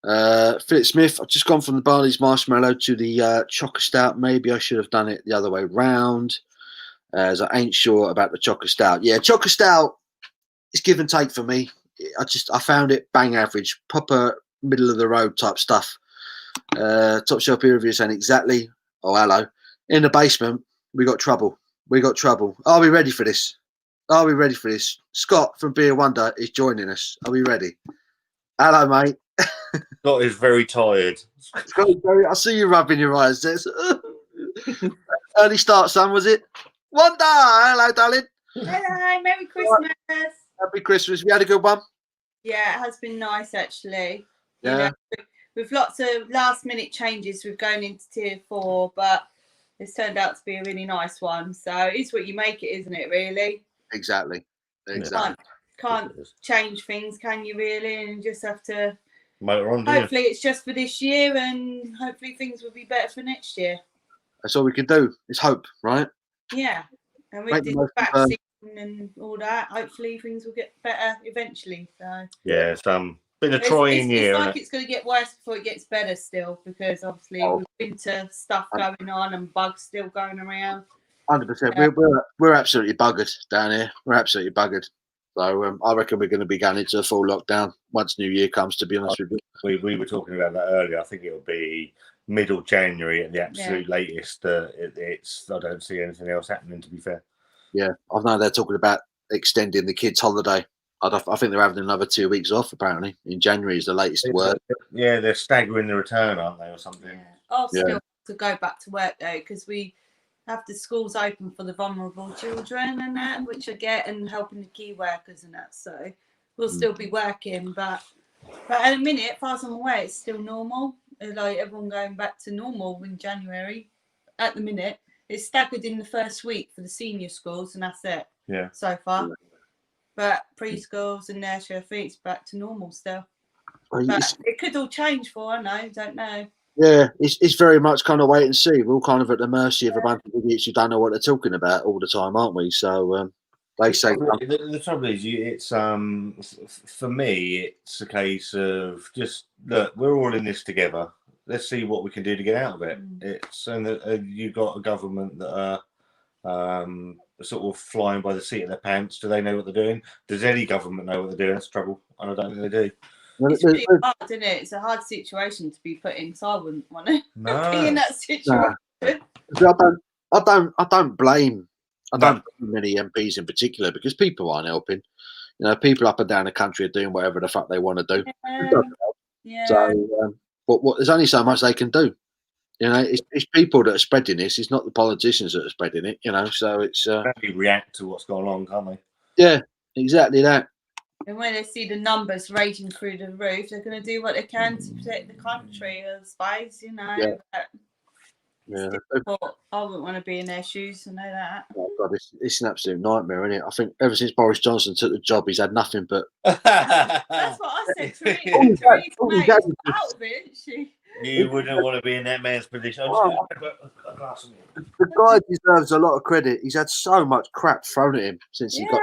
Philip Smith, I've just gone from the Barley's Marshmallow to the Chocolate Stout. Maybe I should have done it the other way round, as I ain't sure about the Chocolate Stout. Yeah, Chocolate Stout is give and take for me. I found it bang average, proper middle of the road type stuff. Top shelf beer review saying exactly. Oh, hello. In the basement, we got trouble. We got trouble. Are we ready for this? Are we ready for this? Scott from Beer Wonder is joining us. Are we ready? Hello, mate. Scott is very tired. Scott, I see you rubbing your eyes. Early start, son, was it? Wonder. Hello, darling. Hello, Merry Christmas. Happy Christmas. We had a good one. Yeah, it has been nice actually. Yeah. You know, with lots of last minute changes, we've gone into tier 4, but it's turned out to be a really nice one. So it's what you make it, isn't it, really? Exactly. Can't change things, can you, really? And you just have to Motor on, hopefully it's just for this year, and hopefully things will be better for next year. That's all we can do. It's hope, right? Yeah. And with this vaccine and all that, hopefully things will get better eventually. So yeah, it's been a trying year. It's like it's going to get worse before it gets better still, because obviously with winter stuff going on and bugs still going around. 100%. We're absolutely buggered down here. We're absolutely buggered. So I reckon we're going to be going into a full lockdown once New Year comes, to be honest with you. We were talking about that earlier. I think it'll be middle January at the absolute latest. I don't see anything else happening, to be fair. Yeah, I know they're talking about extending the kids' holiday. I think they're having another 2 weeks off, apparently. In January is the latest word. Yeah, they're staggering the return, aren't they, or something? Yeah. I'll still have to go back to work, though, because we have the schools open for the vulnerable children and that, which I get, and helping the key workers and that. So we'll still be working, but at the minute, as far as I'm aware, it's still normal. Like everyone going back to normal in January. At the minute, It's staggered in the first week for the senior schools, and that's it. Yeah. So far, but preschools and nursery, I think it's back to normal still. Well, But it could all change for I know, don't know. yeah, it's very much kind of wait and see. We're all kind of at the mercy of a bunch of idiots who don't know what they're talking about all the time, aren't we? So they say The trouble is, it's for me, it's a case of just look, we're all in this together. Let's see what we can do to get out of it. It's and you've got a government that are sort of flying by the seat of their pants. Do they know what they're doing? Does any government know what they're doing? That's trouble, and I don't think they do. It's really hard, isn't it? It's a hard situation to be put in. So I wouldn't want to be in that situation. I don't blame many MPs in particular because people aren't helping. You know, people up and down the country are doing whatever the fuck they want to do. Yeah. So, but there's only so much they can do. You know, it's people that are spreading this. It's not the politicians that are spreading it. You know, so it's they react to what's going on, can't they? Yeah, exactly that. And when they see the numbers raging through the roof, they're going to do what they can to protect the country, I suppose, you know. Yeah. I wouldn't want to be in their shoes, I know that. Oh God, it's an absolute nightmare, isn't it? I think ever since Boris Johnson took the job, he's had nothing but. That's what I said to him. Out of it, she. You wouldn't want to be in that man's position. The guy deserves a lot of credit. He's had so much crap thrown at him since he got.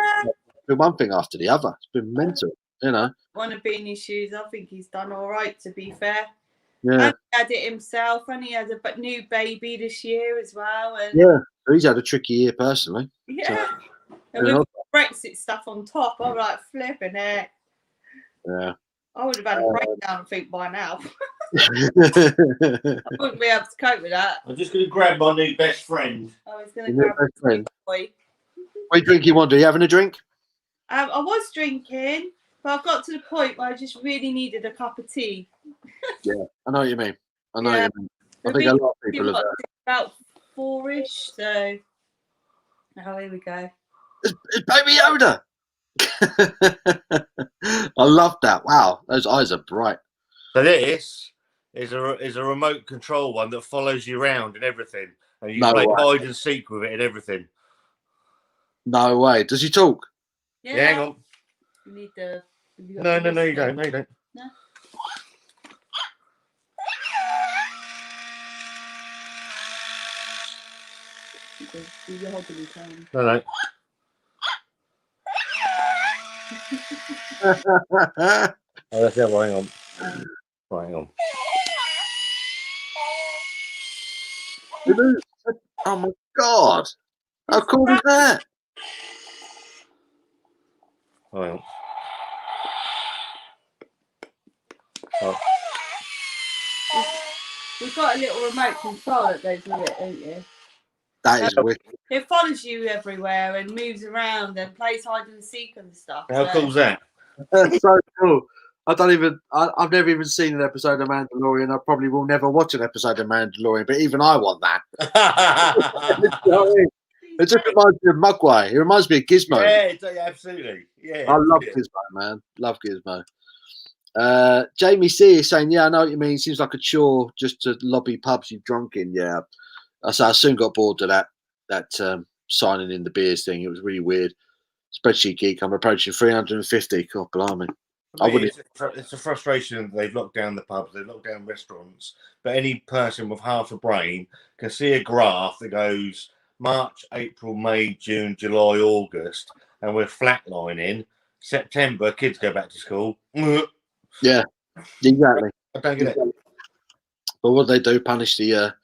Been one thing after the other. It's been mental, you know. Want to be in his shoes? I think he's done all right, to be fair. Yeah. And he had it himself, and he had a new baby this year as well. And yeah, he's had a tricky year personally. Yeah. So, and with Brexit stuff on top, I'm like flipping it. Yeah. I would have had a breakdown, I think, by now. I wouldn't be able to cope with that. I'm just going to grab my new best friend. I was going to grab my friend. What are you drinking? Are you having a drink? I was drinking, but I've got to the point where I just really needed a cup of tea. Yeah, I know what you mean. I know what you mean. I think a lot of people are about 4-ish, so here we go. It's Baby Yoda. I love that. Wow, those eyes are bright. So this is a remote control one that follows you around and everything, and you play hide and seek with it and everything. No way. Does he talk? Yeah, hang on. You need the. No, you don't. No, you don't. No. No. Oh, that's the other one. Hang on. Right, hang on. Oh my God! How cool is that? Oh, hang on. Oh. We've got a little remote control that goes with it, don't you? That is wicked. It follows you everywhere and moves around and plays hide and seek and stuff. How cool is that? That's so cool. I've never even seen an episode of Mandalorian. I probably will never watch an episode of Mandalorian, but even I want that. You know what I mean? It just reminds me of Mugwai. It reminds me of Gizmo. Yeah, absolutely. Yeah, I love Gizmo, man. Love Gizmo. Jamie C is saying, yeah, I know what you mean. Seems like a chore just to lobby pubs you've drunk in. Yeah. I soon got bored of that signing in the beers thing. It was really weird. Spreadsheet geek. I'm approaching 350. God blimey. It's a frustration that they've locked down the pubs, they've locked down restaurants, but any person with half a brain can see a graph that goes March, April, May, June, July, August, and we're flatlining. September, kids go back to school. Yeah, exactly. I don't get it. But what they do, punish the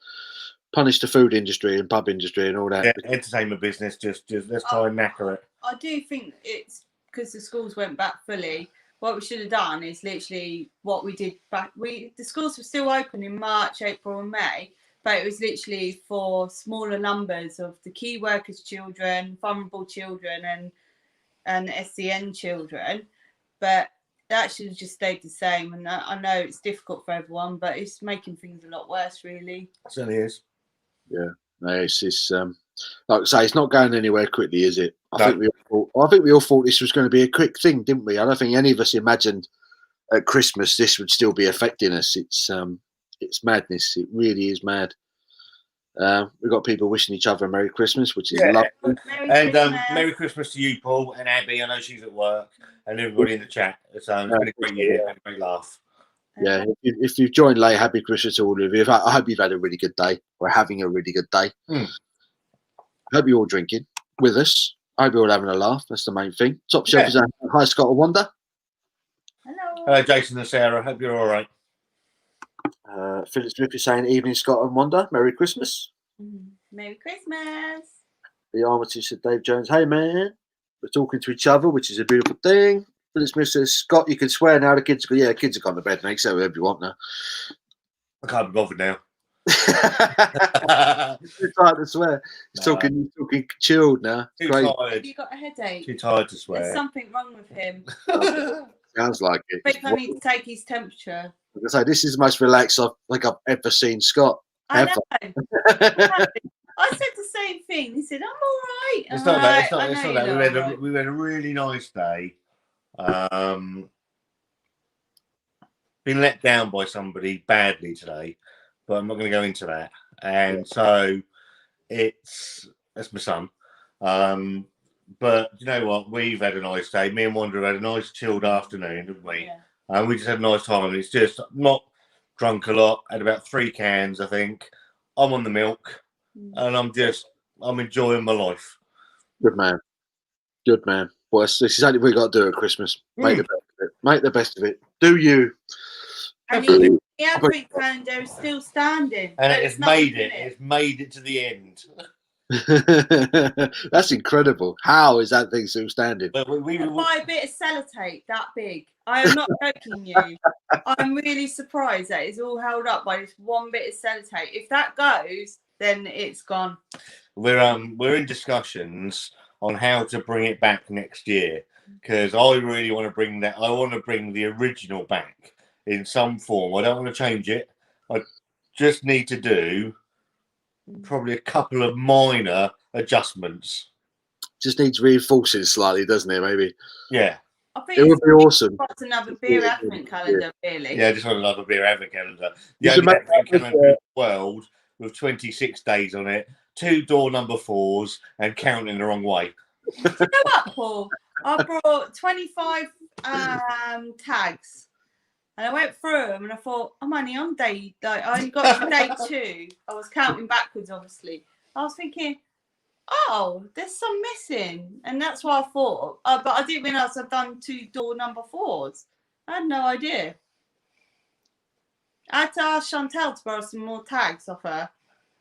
food industry and pub industry and all that. Yeah, entertainment business, just let's try and knacker it. I do think it's because the schools went back fully. What we should have done is literally what we did back. The schools were still open in March, April, and May, but it was literally for smaller numbers of the key workers' children, vulnerable children, and SEN children. But that should have just stayed the same. And I know it's difficult for everyone, but it's making things a lot worse, really. It certainly is. Yeah, no, it's like I say, it's not going anywhere quickly, is it? I think we all thought this was going to be a quick thing, didn't we? I don't think any of us imagined at Christmas this would still be affecting us. It's madness. It really is mad. We've got people wishing each other a Merry Christmas, which is Yeah. lovely. Merry Christmas. Merry Christmas to you, Paul, and Abby. I know she's at work, and everybody in the chat. It's been a great year, and a great laugh. Yeah, if you've joined late, happy Christmas to all of you. I hope you've had a really good day, or having a really good day. Mm. I hope you're all drinking with us. I hope you're all having a laugh. That's the main thing. Top shelf is Hi Scott of Wonder. Hello. Hello, Jason and Sarah. Hope you're all right. Philip Smith is saying, "Evening, Scott and Wonder. Merry Christmas." Merry Christmas. The Armitage said, "Dave Jones, hey man, we're talking to each other, which is a beautiful thing." Philip Smith says, "Scott, you can swear now. The kids are kids have gone to bed, mate. Say whatever you want now." I can't be bothered now. It's too tired to swear. He's talking chilled now. Too Great. tired. Have you got a headache? Too tired to There's swear. something wrong with him. Sounds like it. I think I need to take his temperature. I say this is the most relaxed I've ever seen Scott. I know. Ever. I said the same thing. He said, "I'm all right." It's not that. It's I not know that. you're all right. We had a really nice day. Been let down by somebody badly today, but I'm not going to go into that. And so that's my son. But you know what? We've had a nice day. Me and Wanda had a nice chilled afternoon, didn't we? Yeah. And we just had a nice time. It's just not drunk a lot. Had about 3 cans, I think. I'm on the milk, and I'm enjoying my life. Good man. Good man. Well, this is exactly what we got to do at Christmas. Make the best of it. Make the best of it. Do you? And the advent calendar is still standing. And So it's not made finished. it. It's made it to the end. That's incredible. How is that thing still standing? But we Buy a bit of sellotape that big. I am not joking you. I'm really surprised that it's all held up by this one bit of sellotape. If that goes, then it's gone. we're in discussions on how to bring it back next year, because I really want to bring that. I want to bring the original back in some form. I don't want to change it. I just need to do probably a couple of minor adjustments. Just needs reinforcing slightly, doesn't it? Maybe. Yeah. I think It would be awesome. it's another beer advent calendar, really. Yeah, I just want another beer advent calendar. The You should only make advent that calendar in the world with 26 days on it, 2 door number 4s, and counting the wrong way. You know what, Paul? I brought 25 tags. And I went through them and I thought, I'm only on day, like, I only got to day 2. I was counting backwards, obviously. I was thinking, oh, there's some missing. And that's what I thought. But I didn't realise I've done 2 door number 4s. I had no idea. I had to ask Chantel to borrow some more tags off her.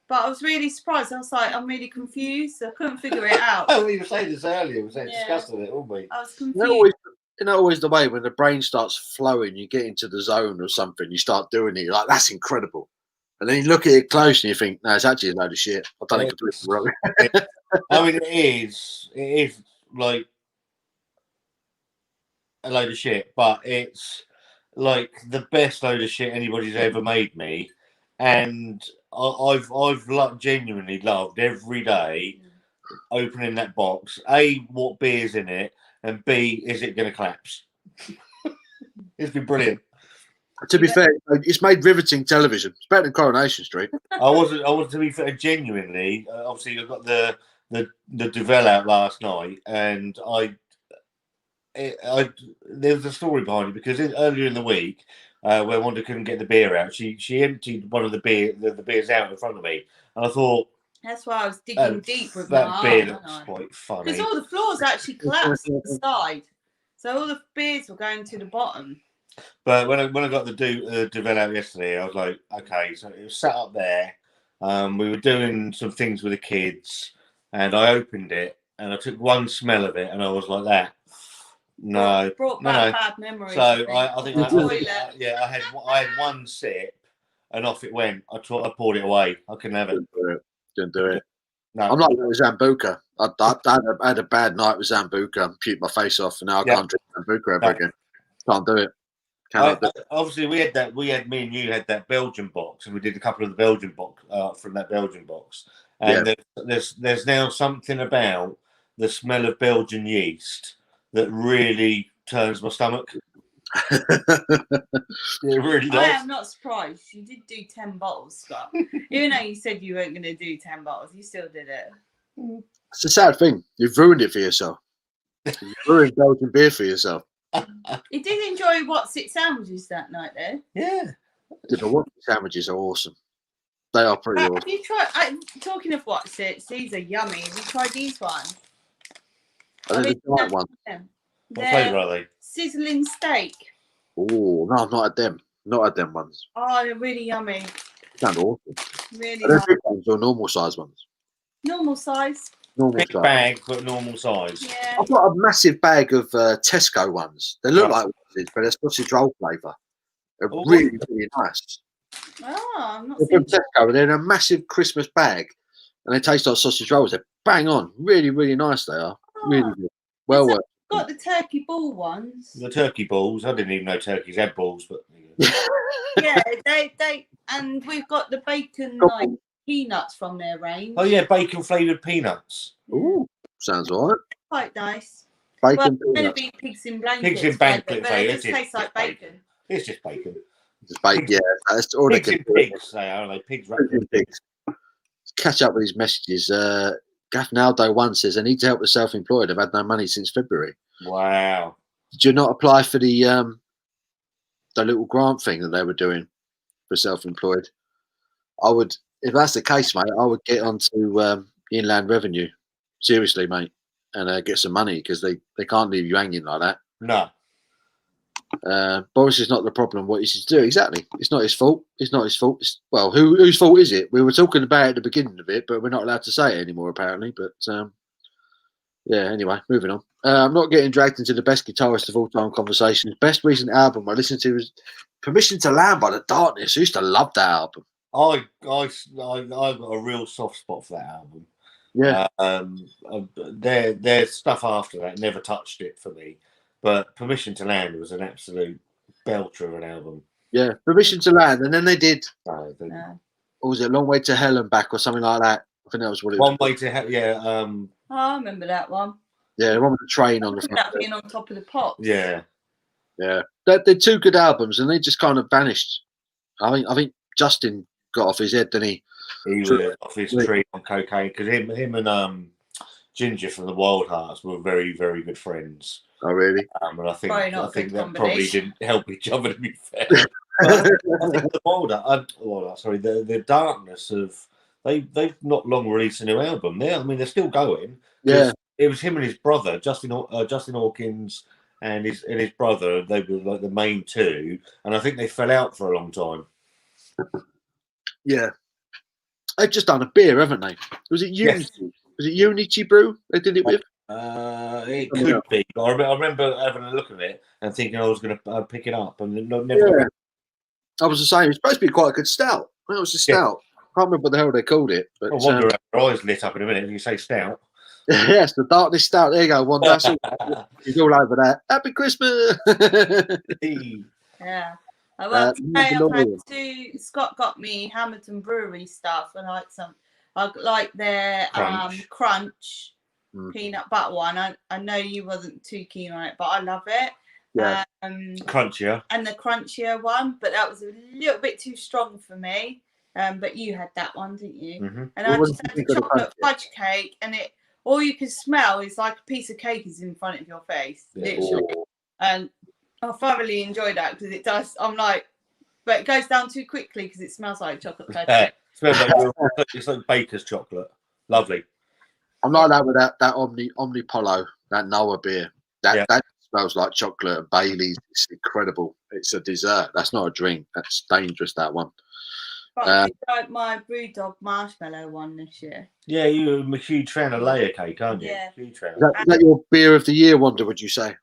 But I was really surprised. I was like, I'm really confused. I couldn't figure it out. Oh, we were saying this earlier. We were Yeah. discussing it, weren't we? I was confused. You know, always the way when the brain starts flowing, you get into the zone or something, you start doing it, you're like, that's incredible. And then you look at it close and you think, no, it's actually a load of shit. I've done it completely wrong. I mean, it is like a load of shit, but it's like the best load of shit anybody's ever made me. And I've genuinely loved every day opening that box. A, what beer's in it, and B, is it going to collapse? It's been brilliant. To be fair, it's made riveting television. It's better than Coronation Street. I wasn't to be fair, genuinely. Obviously, I got the Duvel out last night, and there was a story behind it because earlier in the week, where Wanda couldn't get the beer out, she emptied one of the beers out in front of me, and I thought That's why I was digging deep with that my beer arm, looks quite funny. because all the floors actually collapsed to the side, so all the beers were going to the bottom. But when I got the Duvel out yesterday, I was like, okay, so it was sat up there. We were doing some things with the kids, and I opened it, and I took one smell of it, and I was like, that. No, Brought back bad memories. So I think The I toilet. I had one sip, and off it went. I poured it away. I couldn't have it. Didn't do it. No. I'm like with Zambuca. I had a bad night with Zambuca and puked my face off, and now I can't drink Zambuca ever again. Can't do it. Obviously, me and you had that Belgian box, and we did a couple of the Belgian box from that Belgian box. And there's now something about the smell of Belgian yeast that really turns my stomach. It really I does. am not surprised. You did do 10 bottles, Scott. Even though you said you weren't going to do 10 bottles, you still did it. It's a sad thing. You've ruined it for yourself. You've ruined Belgian beer for yourself. You did enjoy What's It sandwiches that night, though. Yeah. The what sandwiches are awesome. They are pretty Have awesome. you tried? Talking of What's It, these are yummy. Have you tried these ones? I think the giant one. What They're flavour are they? sizzling steak. Oh no, I've not had them. Not had them ones. Oh, they're really yummy. They sound awesome. Really Are they nice. big ones or normal size ones? Normal size. Normal Big size. bag, but normal size. Yeah. I've got a massive bag of Tesco ones. They look Right. like sausage, but they're sausage roll flavour. They're Oh. really, really nice. Oh, I'm not They're seeing. from Tesco, and they're in a massive Christmas bag, and they taste like sausage rolls. They're bang on. Really, really nice they are. Really good. Well Is that- worth. Got the turkey ball ones. The turkey balls. I didn't even know turkeys had balls, but Yeah, they and we've got the bacon like peanuts from their range. oh yeah, bacon flavoured peanuts. Ooh, sounds all right. Quite nice. Well, Bacon it's going to peanuts. be pigs in blankets. Pigs in blankets, but hey, it it's just tastes like bacon. It's just bacon. Just bacon. Yeah, that's all Pigs they in can do. pigs, they are. They pigs wrapped in pigs. Catch up with these messages. Gaff Naldo one says, I need to help the self-employed. I've had no money since February. Wow. Did you not apply for the little grant thing that they were doing for self-employed? I would, if that's the case, mate, I would get onto Inland Revenue. Seriously, mate, and get some money because they can't leave you hanging like that. No. Boris is not the problem. What he should do exactly? It's not his fault. It's not his fault. Well, whose fault is it? We were talking about it at the beginning of it, but we're not allowed to say it anymore, apparently. But yeah. Anyway, moving on. I'm not getting dragged into the best guitarist of all time conversations. Best recent album I listened to was "Permission to Land" by The Darkness. I used to love that album. I got a real soft spot for that album. Yeah, Their stuff after that never touched it for me, but Permission to Land was an absolute belter of an album. yeah. "Permission to Land," and then they did. No. What was it? "Long Way to Hell and Back" or something like that. I think that was what it was. One Way to Hell, yeah, Oh, I remember that one. Yeah, the one with the train on the front. That being on top of the pot. yeah. Yeah, they're two good albums, and they just kind of vanished. I think Justin got off his head, didn't he? He was off his tree on cocaine because him and Ginger from the Wild Hearts were very, very good friends. Oh, really? And I think Probably not a that good probably combination. didn't help each other, to be fair. But I think the Darkness of they've not long released a new album. They're still going. Yeah. It was him and his brother, Justin Hawkins, and his brother. They were like the main two, and I think they fell out for a long time. Yeah. They've just done a beer, haven't they? Was it Unity? Yes. Was it Unity Brew they did it with? It could be. I remember having a look at it and thinking I was going to pick it up, and never. Yeah. I was the same. It's supposed to be quite a good stout. It was a stout. I can't remember what the hell they called it. But I wonder if her eyes lit up in a minute if you say stout. yes, the Darkness Stout. There you go, Wanda. He's all over that. Happy Christmas. Yeah. Well, today I've had Mandalorian. Scott got me Hamilton Brewery stuff, and I like their crunch peanut butter one. I know you wasn't too keen on it, but I love it. Yeah. Crunchier. And the crunchier one, but that was a little bit too strong for me. But you had that one, didn't you? Mm-hmm. And What I was just had the the crunchier? chocolate fudge cake, and all you can smell is like a piece of cake is in front of your face, literally. Oh. And I thoroughly enjoyed that because it does. I'm like, but it goes down too quickly because it smells like chocolate cake. Smells like it's like baker's chocolate. Lovely. I'm like that with that Omni Polo, that Noah beer. That smells like chocolate and Bailey's. It's incredible. It's a dessert. That's not a drink. That's dangerous, that one. But I did like my Brewdog marshmallow one this year. Yeah, you're a huge fan of layer cake, aren't you? Yeah. Huge fan. Is that your beer of the year, Wanda, would you say?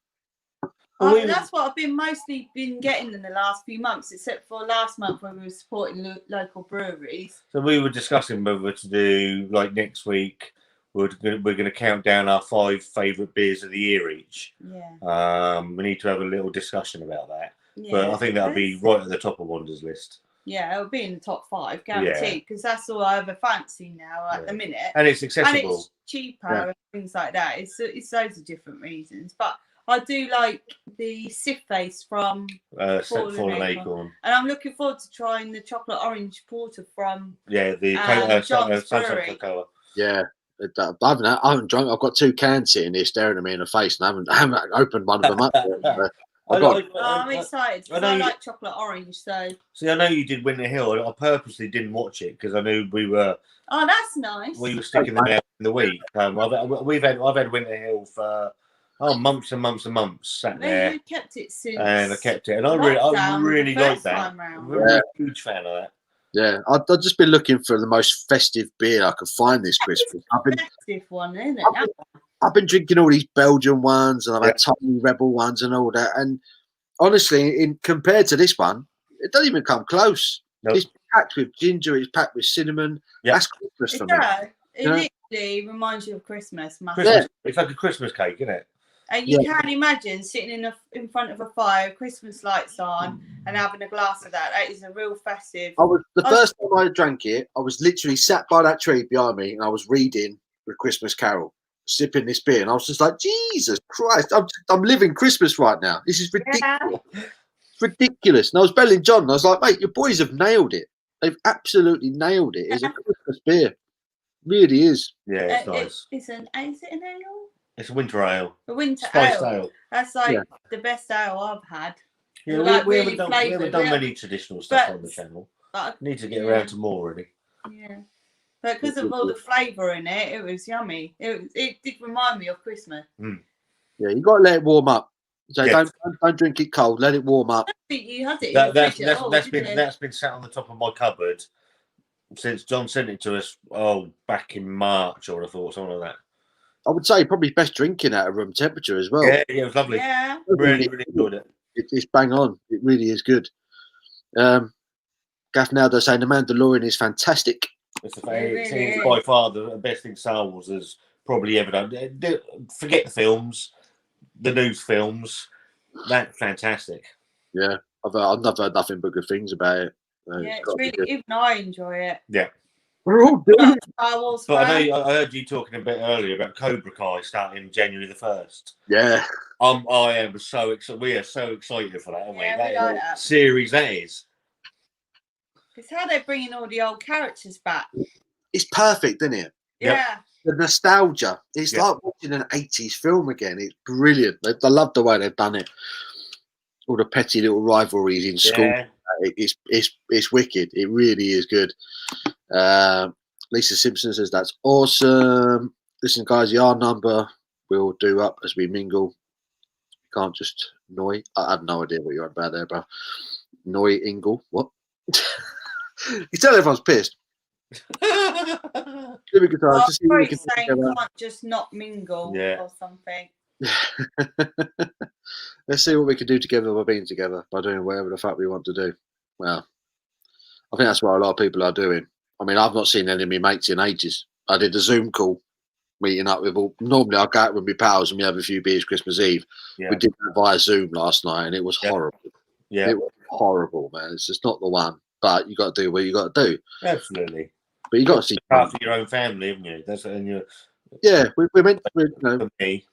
That's what I've been mostly getting in the last few months, except for last month when we were supporting local breweries. So we were discussing whether to do, like, next week, we're going to count down our 5 favourite beers of the year each. Yeah. We need to have a little discussion about that. Yeah. But I think that'll be right at the top of Wanda's list. Yeah, it'll be in the top 5, guaranteed, because that's all I ever fancy now at the minute. And it's accessible. And it's cheaper and things like that. It's loads of different reasons. But I do like the Sif face from Fallen Acorn. and I'm looking forward to trying the chocolate orange porter from Yeah, the John's Sunshine Brewery. Coca-Cola. Yeah. I haven't drunk. I've got 2 cans sitting here staring at me in the face, and I haven't opened one of them up. I'm excited because I like chocolate orange. So see, I know you did Winter Hill. I purposely didn't watch it because I knew we were. Oh, that's nice. We were sticking them out in the week. I've had Winter Hill for months and months and months. Sat there. You kept it since. And I kept it, and I really like that. I'm a huge fan of that. Yeah, I've just been looking for the most festive beer I could find this Christmas. Festive one, isn't it? I've been drinking all these Belgian ones, and I've had Tiny Rebel ones and all that. And honestly, compared to this one, it doesn't even come close. Nope. It's packed with ginger. It's packed with cinnamon. Yep. That's Christmas for me. It literally reminds you of Christmas. Christmas. It's like a Christmas cake, isn't it? And you can't imagine sitting in front of a fire, Christmas lights on, and having a glass of that. That is a real festive. First time I drank it, I was literally sat by that tree behind me, and I was reading the Christmas Carol, sipping this beer, and I was just like, Jesus Christ, I'm living Christmas right now. This is ridiculous. Yeah. It's ridiculous. And I was belling John, and I was like, mate, your boys have nailed it. They've absolutely nailed it. It's a Christmas beer. It really is. Yeah, it's nice. Is it an ale? It's a winter ale. A winter spiced ale. That's like the best ale I've had. Yeah, we haven't done many traditional stuff on the channel. Need to get around to more, really. Yeah. But because of all the flavour in it, it was yummy. It did remind me of Christmas. Yeah, you got to let it warm up. So don't drink it cold. Let it warm up. I think you had it. That's been sat on the top of my cupboard since John sent it to us. Back in March, I would have thought, something like that. I would say probably best drinking at a room temperature as well. Yeah, it was lovely. Yeah, really enjoyed it. It's bang on. It really is good. Gaff now they're saying the Mandalorian is fantastic. It's by far the best thing Star Wars has probably ever done. Forget the films, the new films. That's fantastic. Yeah, I've never heard nothing but good things about it. It's really good. Even I enjoy it. Yeah. We're all doing it. But I heard you talking a bit earlier about Cobra Kai starting January the 1st. Yeah. I am so excited. We are so excited for that, aren't we? That series that is. It's how they're bringing all the old characters back. It's perfect, isn't it? Yeah. The nostalgia. It's like watching an 80s film again. It's brilliant. I love the way they've done it. All the petty little rivalries in school. Yeah. It's wicked. It really is good. Lisa Simpson says that's awesome. Listen, guys, the R number we'll do up as we mingle. You can't just noy. I had no idea what you're on about there, bro. Noy Ingle. What? You tell everyone's pissed. Give me guitar. Just saying can't just not mingle or something. Let's see what we can do together by being together, by doing whatever the fuck we want to do. Well, I think that's what a lot of people are doing. I mean, I've not seen any of my mates in ages. I did a Zoom call meeting up with all. Normally, I go out with my pals and we have a few beers Christmas Eve. Yeah. We did that via Zoom last night, and it was horrible. Yeah, it was horrible, man. It's just not the one. But you got to do what you got to do. Absolutely. But you got to see part of your own family, haven't you? That's and you. Yeah, we're meant to. For me.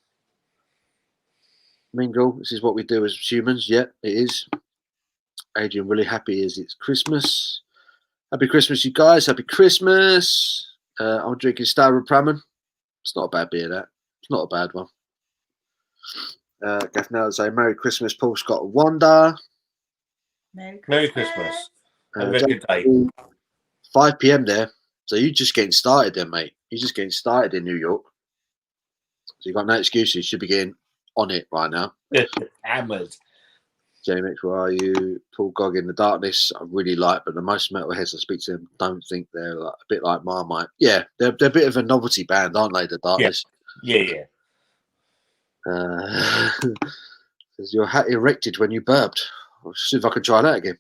Mingle. This is what we do as humans. Yeah, it is. Adrian, really happy as it's Christmas. Happy Christmas, you guys. Happy Christmas. I'm drinking Star Pramen. It's not a bad beer, that. It's not a bad one. Gaff now say Merry Christmas, Paul Scott and Wanda. Merry Christmas. Have a good day. 5 p.m. there. So you're just getting started then, mate. You're just getting started in New York. So you've got no excuses. You should be getting on it right now. Hammered. JMX, where are you? Paul Gog in the Darkness. I really like, but the most metalheads I speak to them don't think they're like, a bit like Marmite. Yeah, they're a bit of a novelty band, aren't they? The Darkness. Yeah. Says your hat erected when you burped. I'll see if I can try that again.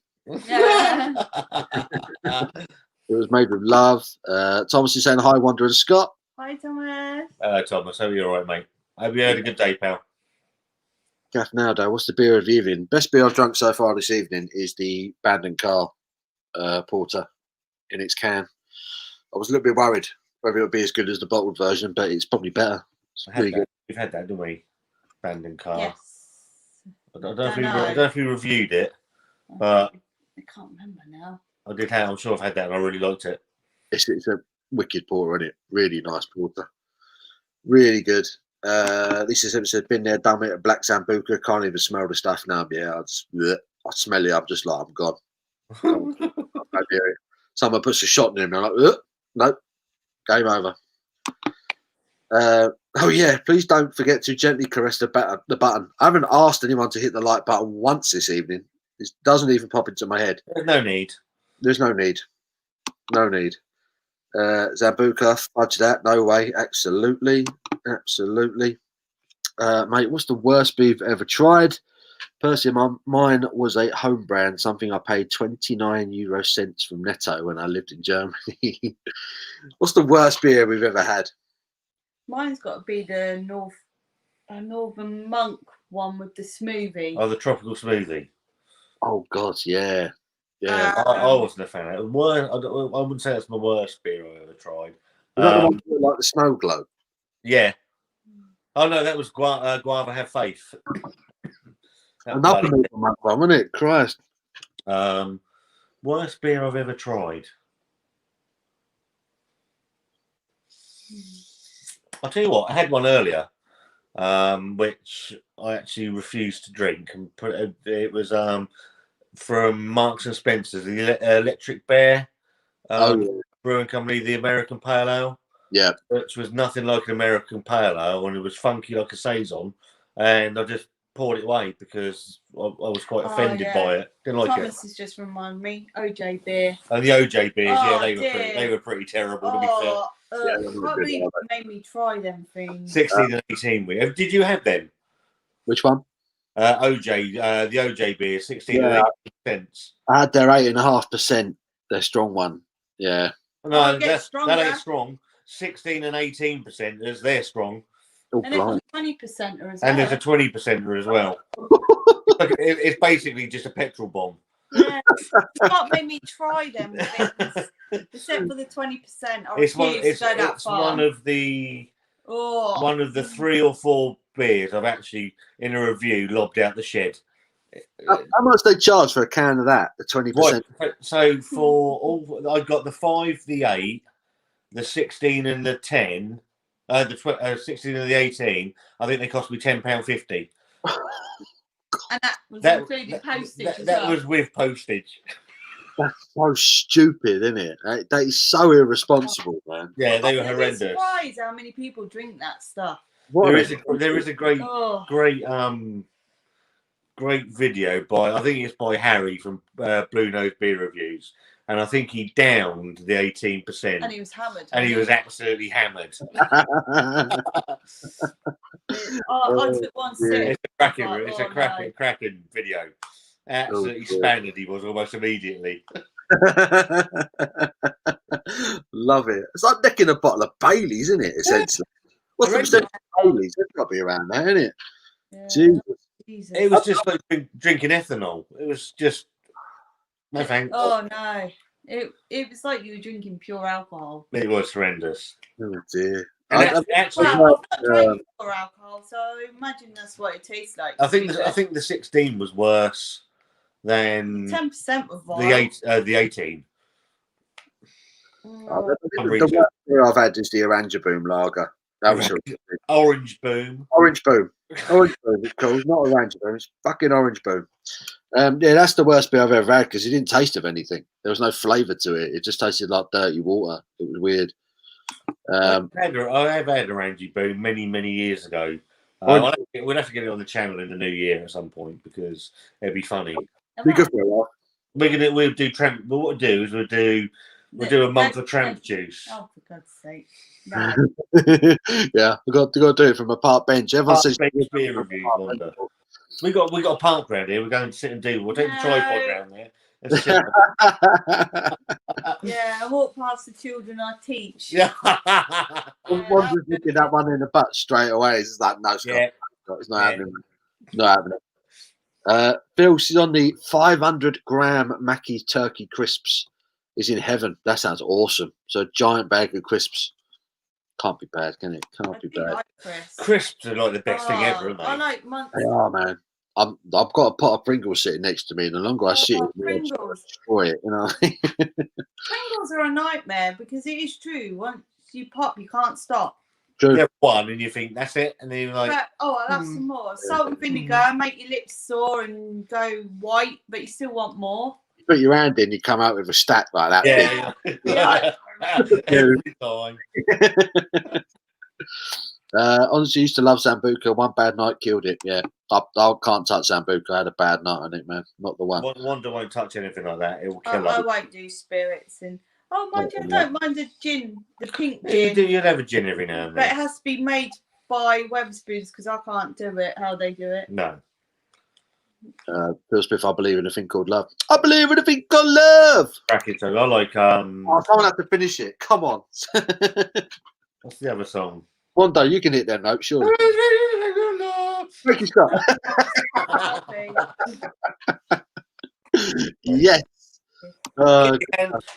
It was made with love. Thomas is saying hi, Wanda and Scott. Hi, Thomas. Hello, Thomas. Hope you're all right, mate. Hope you had a good day, pal. Gaff Nowdo, what's the beer of the evening? Best beer I've drunk so far this evening is the Band & Car Porter in its can. I was a little bit worried whether it would be as good as the bottled version, but it's probably better. It's really good. We've had that, didn't we? abandoned car. Yes. I don't know Dunno. if we reviewed it, but I can't remember now. I did have. I'm sure I've had that, and I really liked it. It's a wicked porter, isn't it? Really nice porter. Really good. This is episode been there, done it at Black Sambuca. Can't even smell the stuff now. Yeah, I smell it. I'm just like, I'm gone. Someone puts a shot in him. I'm like, nope, game over. Oh yeah, please don't forget to gently caress the button. I haven't asked anyone to hit the like button once this evening. It doesn't even pop into my head. There's no need. There's no need. No need. Zambuca, fudge that. No way. Absolutely. Absolutely. Mate, what's the worst beer you've ever tried? Personally, mine was a home brand, something I paid 29 euro cents from Netto when I lived in Germany. What's the worst beer we've ever had? Mine's got to be the Northern Monk one with the smoothie. Oh, the tropical smoothie. Oh, God, yeah. Yeah. I wasn't a fan of it. I wouldn't say that's my worst beer I've ever tried. Was that the one with, like the snow globe? Yeah. Oh no, that was Guava Have Faith. Another one, wasn't it? Christ. Worst beer I've ever tried. I'll tell you what, I had one earlier, which I actually refused to drink, and it was from Marks and Spencer's, the Electric Bear Brewing Company, the American Pale Ale. Yeah. Which was nothing like an American Pale Ale, and it was funky like a saison, and I just poured it away because I was quite offended by it. Didn't like Thomas has just reminded me, OJ beer. And the OJ beers, Oh, they were pretty terrible to be fair. Can't believe you made me try them things. 16 and 18. Did you have them? Which one? OJ, the OJ beer, 16 and 18 cents. I had their 8.5%, their strong one. Yeah. No, that ain't strong. 16 and 18% is they're strong. Oh, and there's a 20%er as well. And there's a 20%er as well. It's basically just a petrol bomb. Yeah, can't make me try them things, except for the 20%. It's one of the 3 or 4 beers I've actually in a review lobbed out the shed. How much they charge for a can of that? The 20%. Right. So for all, I got the 5, the 8, the 16, and the 10. The 16 and the 18. I think they cost me £10.50. And that was including postage. That was with postage. That's so stupid, isn't it? That is so irresponsible, man. Yeah, they were horrendous. I'm surprised how many people drink that stuff. There is a great video by, I think it's by Harry from Blue Nose Beer Reviews, and I think he downed the 18%. And he was hammered. And he was absolutely hammered. I took one sip. It's a cracking video. Absolutely spanned he was almost immediately. Love it. It's like necking a bottle of Baileys, isn't it? Essentially. What's the percentage of Baileys? It's got to be around there, isn't it? Yeah. Jesus. It was just like drinking ethanol. It was just no thanks. Oh no. It was like you were drinking pure alcohol. It was horrendous. Oh dear. I've not drank pure alcohol, so imagine that's what it tastes like. I think the 16 was worse than 10% was the 18. The worst beer I've had is the Orange Boom lager. That was Orange Boom. Orange Boom. Orange Boom. It's called. Not Orange Boom. It's fucking Orange Boom. Yeah, that's the worst beer I've ever had because it didn't taste of anything. There was no flavour to it. It just tasted like dirty water. It was weird. I have had Orange Boom many years ago. We'll have to get it on the channel in the new year at some point because it'd be funny. Be good for a while. We'll do tramp. But what we'll do is we'll do a month of tramp juice. Oh, for God's sake! No. Yeah, we got to do it from a park bench. Everyone says beer reviews. We got a park round here. We're going to sit and do. We'll take the tripod round there. Yeah, I walk past the children I teach. Yeah. One's just looking that one in the butt straight away. It's like, no, Scott, it's not happening. Not happening. Phil's on the 500-gram Mackie turkey crisps. Is in heaven. That sounds awesome. So a giant bag of crisps. Can't be bad, can it? I Can't be do bad. like crisps. Crisps are like the best thing ever, aren't they? I like months. They are, man. I've got a pot of Pringles sitting next to me, and the longer I sit, the more I Pringles. destroy it. You know. What I mean? Pringles are a nightmare because it is true. Once you pop, you can't stop. True. You have one and you think that's it, and then you're like, But, I'll have some more. Salt and vinegar make your lips sore and go white, but you still want more. You put your hand in, you come out with a stack like that. yeah. Every time. Honestly, used to love Sambuca. One bad night killed it. Yeah, I can't touch Sambuca. I had a bad night on it, man. Not the one. Wanda won't touch anything like that. It will I kill her. won't do spirits and mind you, I don't mind the gin, the pink You gin. you'd have a gin every now and But it then. has to be made by Wetherspoons because I can't do it how they do it. No. Phil Smith, I believe in a thing called love. I believe in a thing called love. Crack it. So I like Oh, someone have to finish it. Come on. what's the other song? One day you can hit that note, surely. Make it stop. Yes.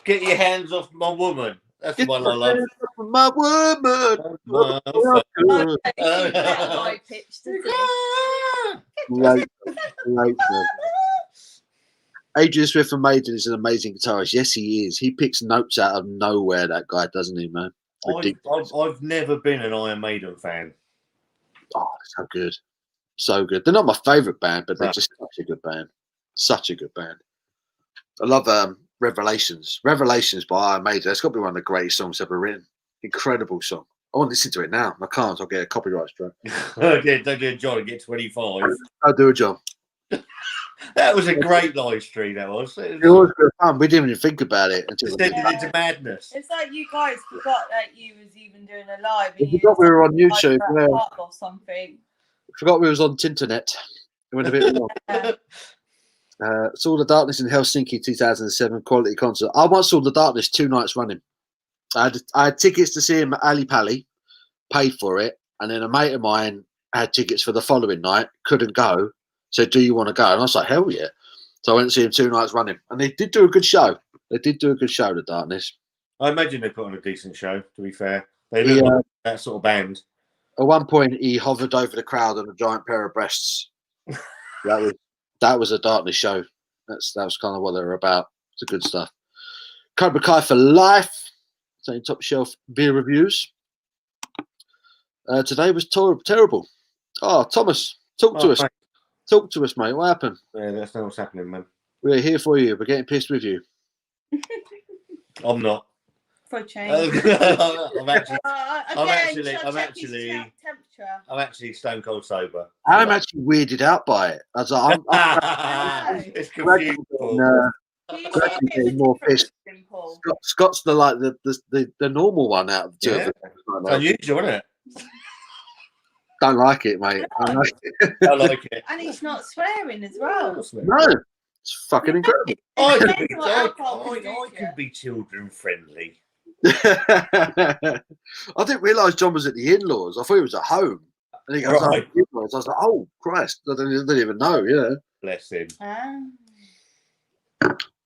Get your hands off my woman. That's the one I love. My woman. High pitched, Great, man. Adrian Smith from Maiden is an amazing guitarist. Yes, he is. He picks notes out of nowhere, that guy, doesn't he, man? I've never been an Iron Maiden fan. Oh, so good. So good. They're not my favourite band, but they're just such a good band. Such a good band. I love Revelations. Revelations by Iron Maiden. That's got to be one of the greatest songs ever written. Incredible song. I want to listen to it now. I can't. I'll get a copyright strike. Don't do a job and get 25. I'll do a job. That was a great live stream, that was. It was good fun. We didn't even think about it until Descended into madness. It's like you guys forgot that you was even doing a live. we forgot we were on like YouTube. Yeah. or something. Forgot we was on Tinternet. It went a bit wrong. Saw the Darkness in Helsinki 2007 quality concert. I once saw the Darkness 2 nights running. I had tickets to see him at Ali Pali, paid for it, and then a mate of mine had tickets for the following night, couldn't go, said, do you want to go? And I was like, hell yeah. So I went to see him 2 nights running, and they did do a good show. They did do a good show, the Darkness. I imagine they put on a decent show, to be fair. They look like that sort of band. At one point, he hovered over the crowd on a giant pair of breasts. That was a Darkness show. That was kind of what they were about. It's good stuff. Cobra Kai for life. Saying top shelf beer reviews. Today was terrible. Oh, Thomas, talk to us. Mate. Talk to us, mate. What happened? Yeah, that's not what's happening, man. We're here for you. We're getting pissed with you. I'm not. For a change. I'm actually stone cold sober. I'm actually weirded out by it. I was like, It's confusing. gradually getting more pissed. Scott's the normal one out of the two. Yeah. It's unusual, isn't it? Don't like it, mate. I like it. And he's not swearing as well. No, it's fucking incredible. I can be children friendly. I didn't realise John was at the in-laws. I thought he was at home. And he goes, Right. I was like, oh, Christ. I didn't even know, yeah. Bless him.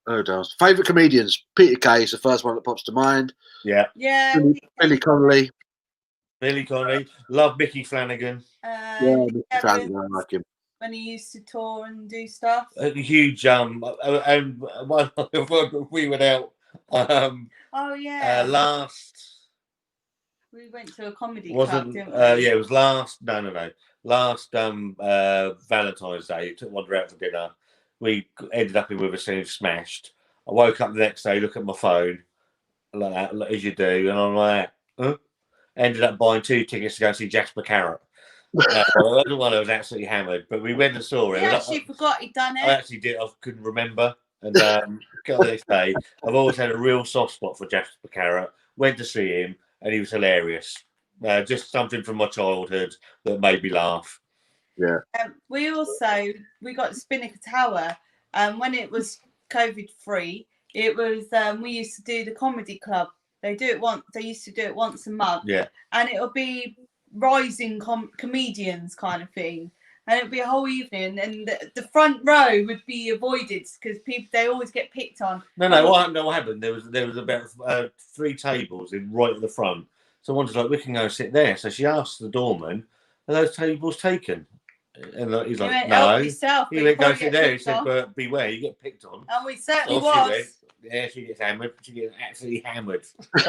Oh, darn. Favourite comedians? Peter Kay is the first one that pops to mind. Yeah. Yeah. Billy Connolly. Billy Connolly. Love Mickey Flanagan. Yeah, Mickey Flanagan, I like him. When he used to tour and do stuff. A huge and we went out Oh yeah. last We went to a comedy club, wasn't didn't we? yeah, it was last last Valentine's Day. Took Wanda out for dinner. We ended up in Riverside, smashed. I woke up the next day, look at my phone like that, as you do, and I'm like, huh? Ended up buying 2 tickets to go see Jasper Carrot. Well, the other one I was absolutely hammered, but we went and saw it. He actually forgot he'd done it. I actually did. I couldn't remember. And got the next day, I've always had a real soft spot for Jasper Carrot. Went to see him, and he was hilarious. Just something from my childhood that made me laugh. Yeah. We got the Spinnaker Tower, and when it was COVID free, it was we used to do the comedy club. They used to do it once a month. Yeah. And it'll be rising comedians kind of thing. And it'd be a whole evening, and the front row would be avoided because they always get picked on. No. What happened? There was about 3 tables right at the front. So one's like, we can go sit there. So she asked the doorman, are those tables taken? And he's You like, went, no. help yourself, He but went, you go probably sit get there. He picked said, on. but beware, you get picked on. And we certainly Off she was. went. Yeah, she gets hammered. She gets absolutely hammered. No,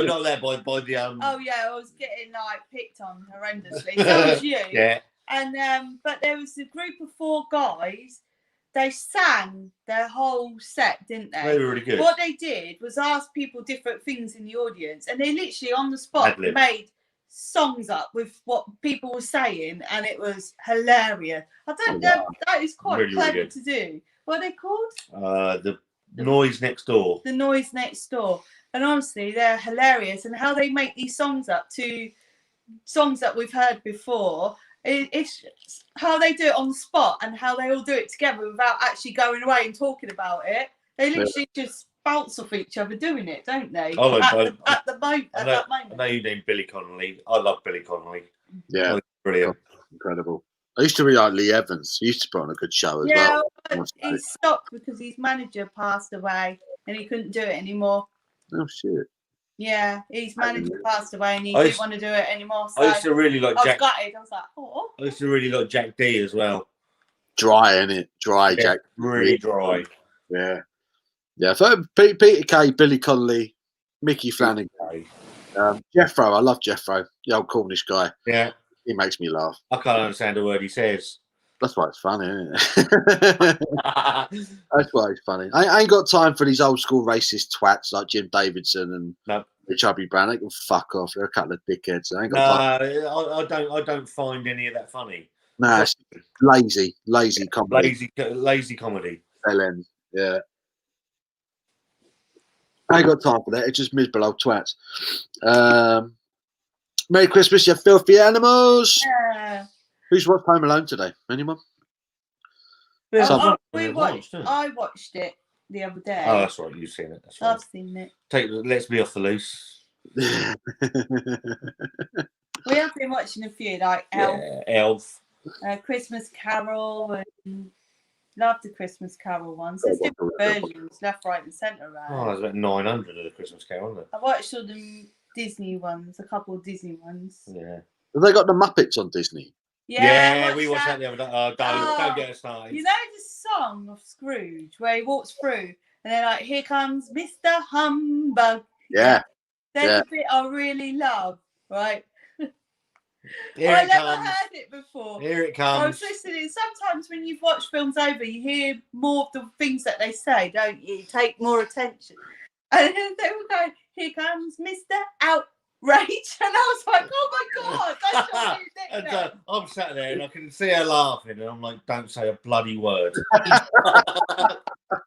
not that by the Oh yeah, I was getting like picked on horrendously. So was you. Yeah. And but there was a group of 4 guys. They sang their whole set, didn't they? They were really good. What they did was ask people different things in the audience, and they literally on the spot Ad-lib. made songs up with what people were saying, and it was hilarious. I don't know. That is quite Really, clever really to do. What are they called? The noise next door. The Noise Next Door. And honestly, they're hilarious. And how they make these songs up to songs that we've heard before, it's how they do it on the spot and how they all do it together without actually going away and talking about it. They literally just bounce off each other doing it, don't they? At that moment. I know you named Billy Connolly. I love Billy Connolly. Yeah, Brilliant. incredible. I used to really like Lee Evans. He used to put on a good show as well. But he stopped because his manager passed away and he couldn't do it anymore. Oh shit. Yeah, his manager passed away and he didn't want to do it anymore. So I used to really like Jack. I was gutted. I was like, oh. I used to really like Jack D as well. Dry, innit? Dry, yeah, Jack. Really dry. Yeah. Yeah. For Peter Kay, Billy Connolly, Mickey Flanagan, Jeffro. I love Jeffro, the old Cornish guy. Yeah. He makes me laugh. I can't understand a word he says. That's why it's funny, isn't it? That's why it's funny. I ain't got time for these old school racist twats like Jim Davidson and Chubby Brown. They can fuck off. They're a couple of dickheads. I ain't got time. I don't find any of that funny. No, it's lazy comedy. Lazy comedy. Yeah. I ain't got time for that. It's just miserable old twats. Merry Christmas, you filthy animals. Yeah. Who's watched Home Alone today? Anyone? I watched it the other day. Oh, that's right. You've seen it. That's right. I've seen it. Let's be off the loose. We have been watching a few, like Elf. Christmas Carol, and love the Christmas Carol ones. There's different versions, left, right, and centre. Oh, there's about 900 of the Christmas Carol, isn't there? I watched all the Disney ones, a couple of Disney ones. Yeah. Have they got the Muppets on Disney? Yeah, we watched that the other day. Oh, don't get us started. You know the song of Scrooge where he walks through and they're like, here comes Mr. Humbug. Yeah. There's a bit I really love, right? Here I it never comes. heard it before. Here it I was comes. listening. Sometimes when you've watched films over, you hear more of the things that they say, don't you? Take more attention. And then they were going, here comes Mr. Outrage. And I was like, oh my God, that's your new nickname. I'm sat there and I can see her laughing, and I'm like, don't say a bloody word.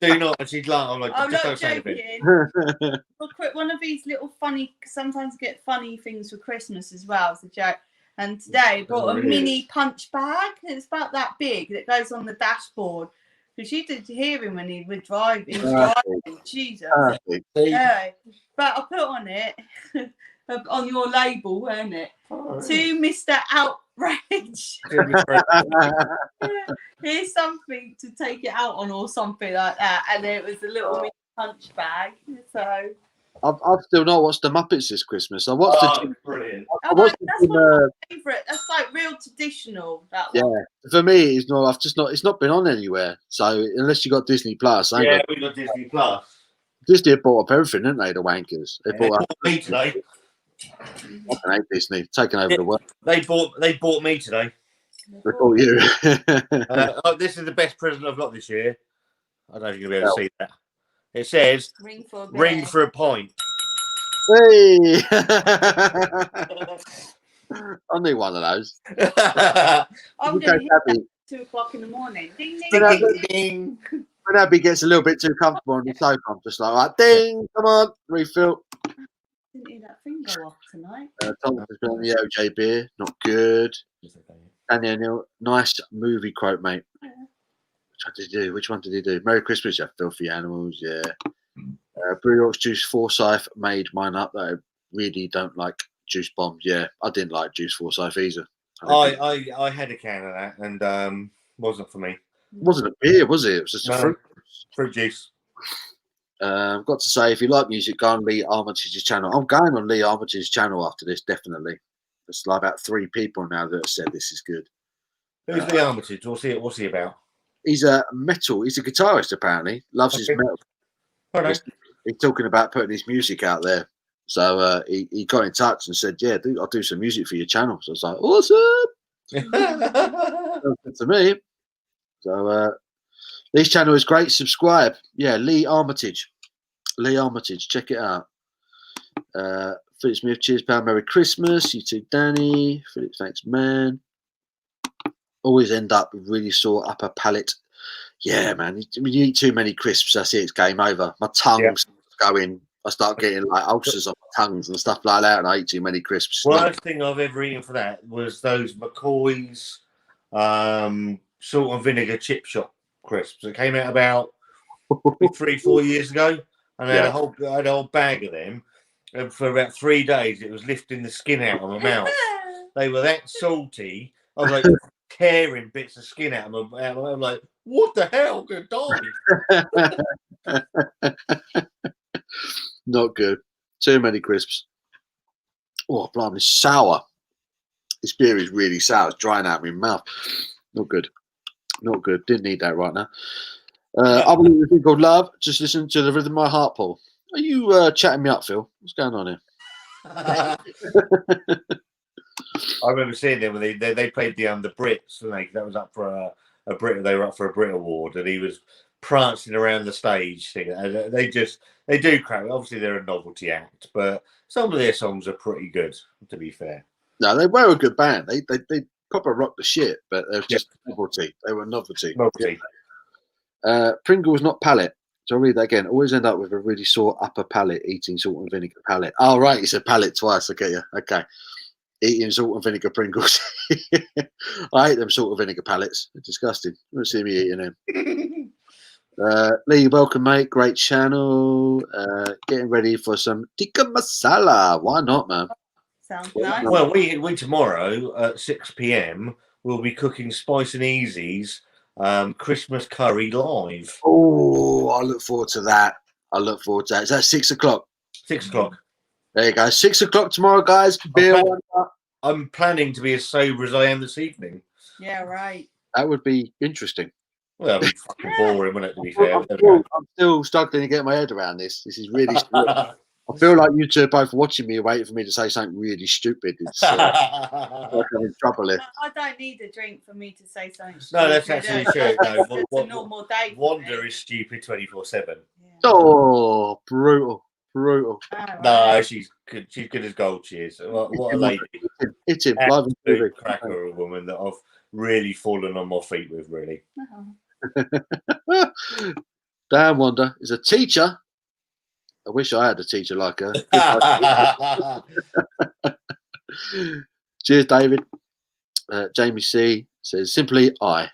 Do not. And she's laughing. I'm like, I'm just not don't say joking. anything. Well, quick, one of these little funny, sometimes get funny things for Christmas as well as a joke. And today I brought a mini punch bag. It's about that big that goes on the dashboard. Because you did hear him when he was driving. Jesus. Yeah. But I put on it, on your label, weren't it? To Mr. Outrage. Here's something to take it out on or something like that. And it was a little mini punch bag. So I've still not watched the Muppets this Christmas. I watched brilliant. that's my favourite. That's like real traditional. That one. Yeah, for me, it's not. It's not been on anywhere. So unless you got Disney Plus, We got Disney Plus. Disney have bought up everything, didn't they? The wankers. They bought up me today. I hate Disney taking over the world. They bought me today. They bought you. This is the best present I've got this year. I don't know if you're going to be able to see that. It says ring for a pint. Hey! I need one of those. I'm going to hit that 2 o'clock in the morning. Ding, ding, ding, ding. When Abby gets a little bit too comfortable on the sofa, I'm just like, right, ding, come on, refill. Didn't hear that thing go off tonight. Thomas has been on the OJ beer, not good. Daniel, nice movie quote, mate. Yeah. Which one did he do? Merry Christmas, you filthy animals. Yeah. Brew York's Juice Forsyth made mine up. That I really don't like juice bombs. Yeah, I didn't like Juice Forsyth either. I had a can of that and wasn't for me. It wasn't a beer, was it? It was just a fruit juice. Got to say, if you like music, go on Lee Armitage's channel. I'm going on Lee Armitage's channel after this, definitely. There's like about 3 people now that have said this is good. Who's Lee Armitage? What's he about? He's a guitarist apparently. Loves his metal. All right. He's talking about putting his music out there. So he got in touch and said, "Yeah, I'll do some music for your channel." So I was like, "Awesome!" Sounds good to me. So Lee's channel is great. Subscribe. Yeah, Lee Armitage. Lee Armitage. Check it out. Philip Smith, cheers, pal. Merry Christmas. You too, Danny. Philip, thanks, man. Always end up with really sore upper palate. Yeah, man. When you eat too many crisps, that's it. It's game over. My tongue's going. I start getting like ulcers on my tongues and stuff like that, and I eat too many crisps. Worst thing I've ever eaten for that was those McCoy's salt and vinegar chip shop crisps. It came out about 3-4 years ago, and I had a whole bag of them. And for about 3 days, it was lifting the skin out of my mouth. They were that salty. I was like tearing bits of skin out of my mouth. I'm like, what the hell? I'm gonna die. Not good. Too many crisps. Oh, blimey, it's sour. This beer is really sour. It's drying out my mouth. Not good. Not good. Didn't need that right now. I believe a thing called love. Just listen to the rhythm of my heart, Paul. Are you chatting me up, Phil? What's going on here? I remember seeing them when they played the Brits, and that was up for a Brit. They were up for a Brit Award, and he was prancing around the stage singing. They do crack. Obviously, they're a novelty act, but some of their songs are pretty good. To be fair, no, they were a good band. They proper rocked the shit, but they're just novelty. They were novelty. Pringles, not palate. So I'll read that again. Always end up with a really sore upper palate eating salt and vinegar palate. Oh, right. He said palate twice. I get you. Okay. Eating salt and vinegar Pringles. I hate them salt and vinegar pallets. They're disgusting. You won't see me eating them. Lee, welcome, mate. Great channel. Getting ready for some tikka masala. Why not, man? Sounds nice. Well, we tomorrow at 6 p.m. we'll be cooking Spice and Easy's Christmas curry live. Oh, I look forward to that. Is that 6 o'clock? 6 o'clock. There you go. 6 o'clock tomorrow, guys. Beer. I'm planning to be as sober as I am this evening. Yeah, right. That would be interesting. Well, it'd be fucking boring, wouldn't it, to be fair? I'm still struggling to get my head around this. This is really stupid. I feel like you two are both watching me, waiting for me to say something really stupid. It's like I'm in trouble here. I don't need a drink for me to say something stupid. No, that's actually true. No, It's a normal day. Wanda is stupid 24/7. Yeah. Oh, brutal. Oh, No, right. she's good. She's good as gold. She is. What a lady! It's him. Live and Absolute TV. cracker of a woman that I've really fallen on my feet with. Really. Dan Wanda is a teacher. I wish I had a teacher like her. Cheers, David. Jamie C says simply I.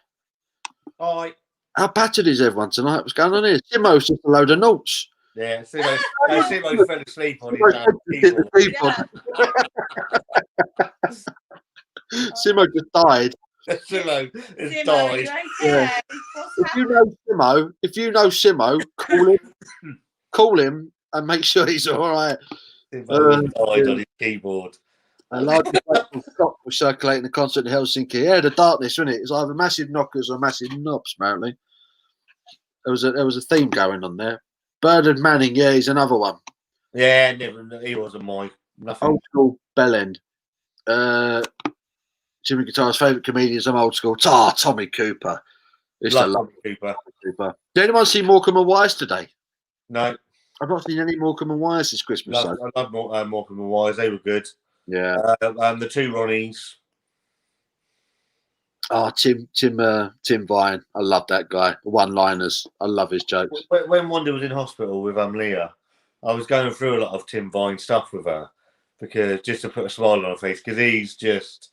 Hi. How battered is everyone tonight? What's going on here? Simo's just a load of notes. Yeah, Simo fell asleep on his keyboard. Simo just died. Simo has Simo, died. you okay? Yeah. What's If you know Simo, call him and make sure he's all right. Simo has died on his keyboard. A large stock was circulating the concert in Helsinki. Yeah, the darkness, wasn't it? It's either massive knockers or massive knobs, apparently. There was a theme going on there. Bernard Manning, yeah, he's another one. Yeah, he wasn't my nothing. Old school bell end. Jimmy Guitar's favourite comedians, I'm old school. Tommy Cooper. Love Tommy Cooper. Did anyone see Morecambe and Wise today? No. I've not seen any Morecambe and Wise this Christmas. I love Morecambe and Wise. They were good. Yeah. The two Ronnies. Oh, Tim Vine. I love that guy. One-liners. I love his jokes. When Wanda was in hospital with Leah, I was going through a lot of Tim Vine stuff with her because just to put a smile on her face, because he's just,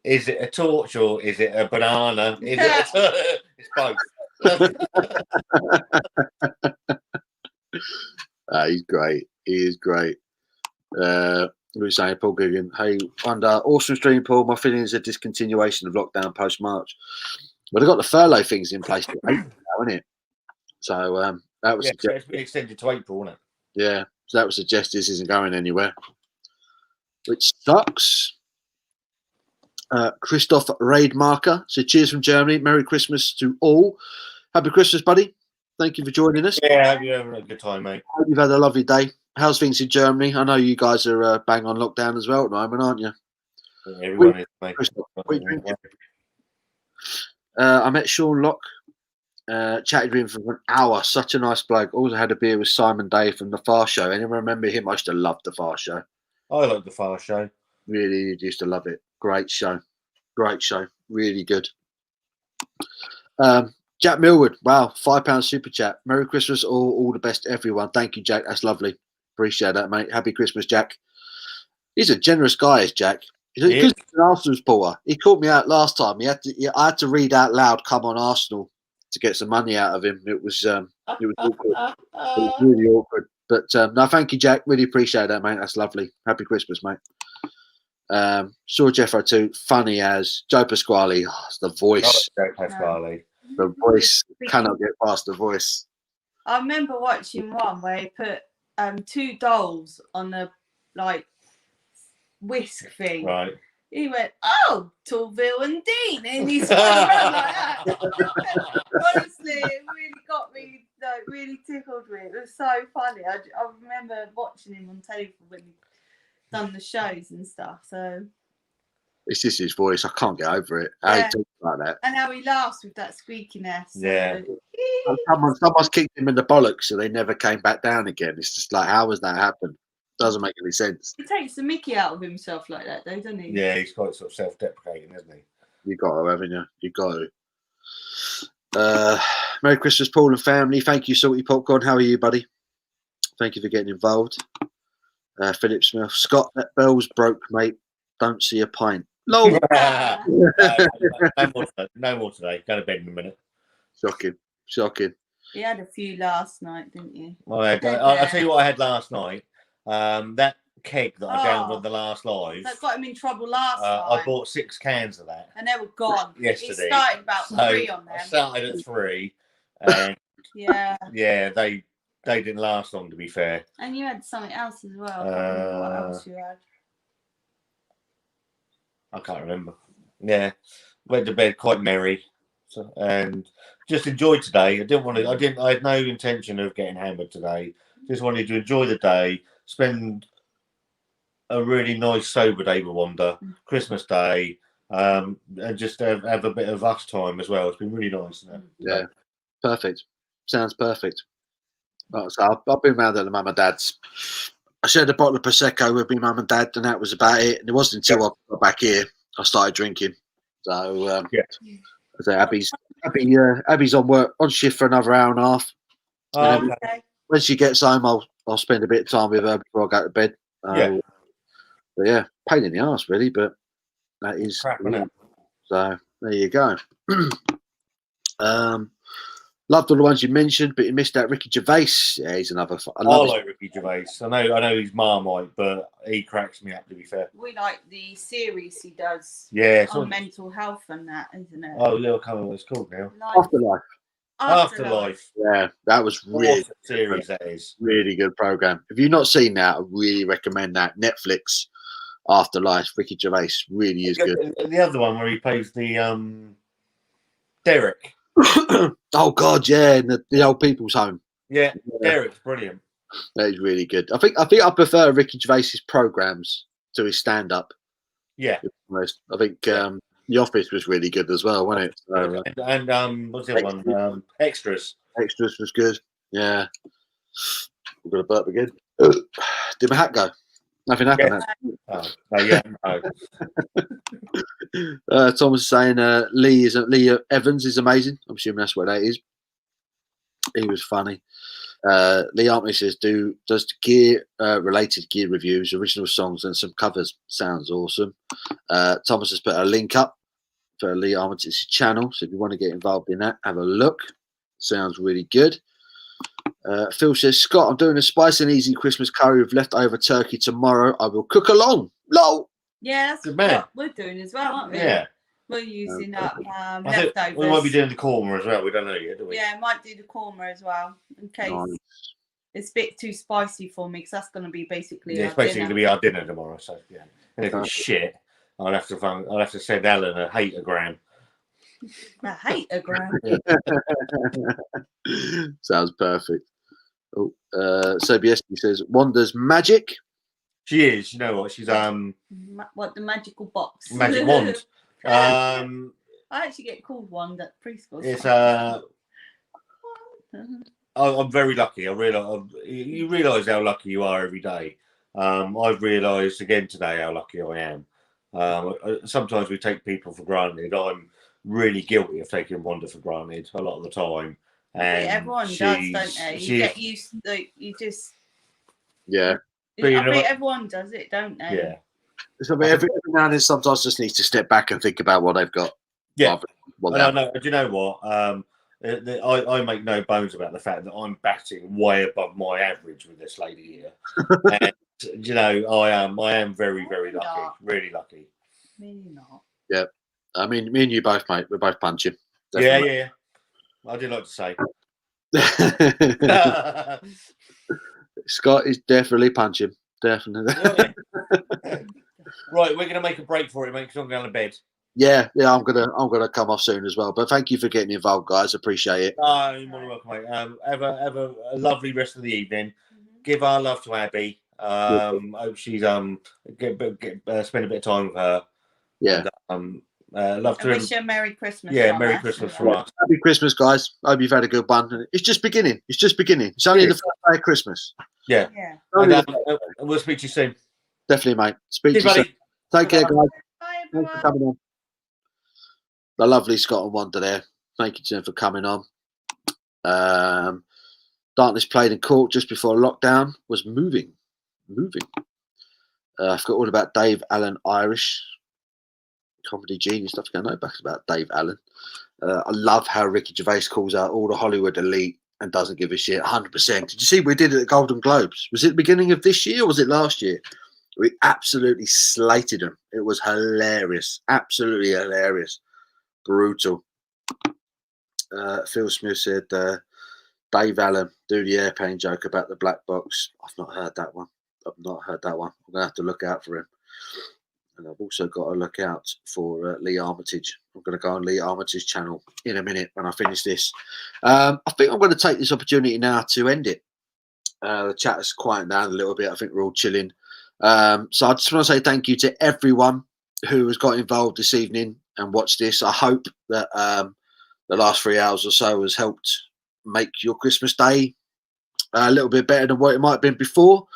is it a torch or is it a banana? It's both. He's great. He is great. We were saying, Paul Gigan, hey, Wanda, awesome stream, Paul. My feeling is a discontinuation of lockdown post-March. But they've got the furlough things in place now, isn't it? So That was Yeah, so it's been extended to April, isn't it? yeah. So that would suggest this isn't going anywhere, which sucks. Christoph Raidmarker. So cheers from Germany. Merry Christmas to all. Happy Christmas, buddy. Thank you for joining us. Yeah, I hope you're having a good time, mate. Hope you've had a lovely day. How's things in Germany? I know you guys are bang on lockdown as well at the moment, aren't you? Yeah, everyone is, mate. Christoph, what are you drinking? I met Sean Locke. Chatted with him for an hour. Such a nice bloke. Also had a beer with Simon Day from the Far Show. Anyone remember him? I used to love the Far Show. I like the Far Show. Really used to love it. Great show. Great show. Really good. Jack Millwood. Wow, £5 super chat. Merry Christmas. All the best to everyone. Thank you, Jack. That's lovely. Appreciate that, mate. Happy Christmas, Jack. He's a generous guy, is Jack. He's an Arsenal supporter. He called me out last time. I had to read out loud, "Come on, Arsenal," to get some money out of him. It was awkward. It was really awkward. But no, thank you, Jack. Really appreciate that, mate. That's lovely. Happy Christmas, mate. Saw Jeffro too. Funny as Joe Pasquale. Oh, it's the voice. Joe Pasquale. The voice cannot get past the voice. I remember watching one where he put 2 dolls on a like whisk thing. Right. He went, "Oh, Torville and Dean," and he's going around like that. Honestly, it really got me, like, really tickled me. It was so funny. I remember watching him on telly when he done the shows and stuff. So It's just his voice. I can't get over it. How he talks like that. and how he laughs with that squeakiness. Yeah. Someone's kicked him in the bollocks, so they never came back down again. It's just like, how has that happened? Doesn't make any sense. He takes the mickey out of himself like that, though, doesn't he? Yeah, he's quite sort of self-deprecating, isn't he? You got to, haven't you? You got to. Merry Christmas, Paul and family. Thank you, Salty Popcorn. How are you, buddy? Thank you for getting involved. Philip Smith. Scott, that bell's broke, mate. Don't see a pint. Lol. No more today. Go to bed in a minute. Shocking. You had a few last night, didn't you? I'll tell you what I had last night. That keg that I downed on the last live. That got him in trouble last time. I bought 6 cans of that. And they were gone. Yesterday. He started about 3 on them. I started at 3. And yeah, they didn't last long, to be fair. And you had something else as well. I can't remember what else you had. I can't remember. Yeah, went to bed quite merry, and just enjoyed today. I had no intention of getting hammered today. Just wanted to enjoy the day, spend a really nice sober day with Wanda, Christmas Day, and just have a bit of us time as well. It's been really nice, isn't it? Yeah, perfect. Sounds perfect. So I've been around at the mum and dad's. I shared a bottle of Prosecco with my mum and dad, and that was about it. And it wasn't until I got back here I started drinking. So so Abby's on shift for another hour and a half. Okay. When she gets home, I'll spend a bit of time with her before I go to bed. But yeah, pain in the arse really, but that is crap, isn't it? So there you go. Loved all the ones you mentioned, but you missed out Ricky Gervais. Yeah, he's another. I like Ricky Gervais. I know he's Marmite, but he cracks me up, to be fair. We like the series he does on mental health and that, isn't it? Oh, yeah, I can't remember what it's called now. Afterlife. Yeah, that was really series. That is really good program. If you've not seen that, I really recommend that. Netflix, Afterlife. Ricky Gervais really is good. The other one where he plays the Derek. Oh God, yeah, in the old people's home. Yeah, Derek's brilliant. That is really good. I think I prefer Ricky Gervais's programs to his stand-up. Yeah, I think The Office was really good as well, wasn't it? So, and what's the other one? Extras. Extras was good. Yeah, we've got a burp again. Did my hat go? Nothing happened. Yeah. Thomas is saying Lee Evans is amazing. I'm assuming that's what that is. He was funny. Lee Artley says, does gear related gear reviews, original songs, and some covers. Sounds awesome. Thomas has put a link up for Lee Armitage's channel, so if you want to get involved in that, have a look. Sounds really good. Phil says, Scott, I'm doing a spicy and easy Christmas curry with leftover turkey tomorrow. I will cook along. Lol. Yeah, that's what we're doing as well, aren't we? Yeah. We're using up I think leftovers. we might be doing the korma as well. We don't know yet, do we? Yeah, might do the korma as well in case Nice. it's a bit too spicy for me because that's going to be basically Yeah, our it's basically dinner. going to be our dinner tomorrow. So yeah, and if it's shit, I'll have to send Alan a hateogram. I hate a gram. Sounds perfect. Oh, Sobieski says Wanda's magic. She is. You know what? She's What, the magical box? magic wand. I actually get called one at preschool. It's I'm very lucky. I realize you realise how lucky you are every day. I've realised again today how lucky I am. Sometimes we take people for granted. I'm really guilty of taking Wanda for granted a lot of the time. And everyone does, don't they? You get used to you just. Yeah. I think everyone does it, don't they? Yeah. So every now and then, sometimes just needs to step back and think about what they've got. Yeah. No. Do you know what? I make no bones about the fact that I'm batting way above my average with this lady here. And you know, I am very, very lucky. Really lucky. Maybe not. Yeah. I mean, me and you both, mate. We're both punching. Yeah. I do like to say. Scott is definitely punching. Definitely. Right, we're gonna make a break for it, mate, because I'm going to bed. Yeah, I'm gonna come off soon as well. But thank you for getting involved, guys. Appreciate it. Oh, you're more than welcome, mate. Have a lovely rest of the evening. Give our love to Abby. Hope she's spend a bit of time with her. Yeah. And, love to wish you a Merry Christmas. Yeah, Merry Christmas from us. Happy Christmas, guys. Hope you've had a good one. It's just beginning. It's only the first day of Christmas. Yeah. And, we'll speak to you soon. Definitely, mate. Speak to you soon. Take care, guys. Bye, Thanks for coming on. The lovely Scott and Wanda there. Thank you to them for coming on. Darkness played in court just before lockdown was moving. I forgot all about Dave Allen Irish. Comedy genius stuff going on back about Dave Allen. I love how Ricky Gervais calls out all the Hollywood elite and doesn't give a shit. 100%. Did you see we did it at Golden Globes? Was it the beginning of this year or was it last year? We absolutely slated them. It was hilarious. Absolutely hilarious. Brutal. Phil Smith said Dave Allen do the airplane joke about the black box. I've not heard that one. I'm going to have to look out for him. And I've also got to look out for Lee Armitage. I'm going to go on Lee Armitage's channel in a minute when I finish this. I think I'm going to take this opportunity now to end it. The chat has quieted down a little bit. I think we're all chilling. So I just want to say thank you to everyone who has got involved this evening and watched this. I hope that the last 3 hours or so has helped make your Christmas day a little bit better than what it might have been before,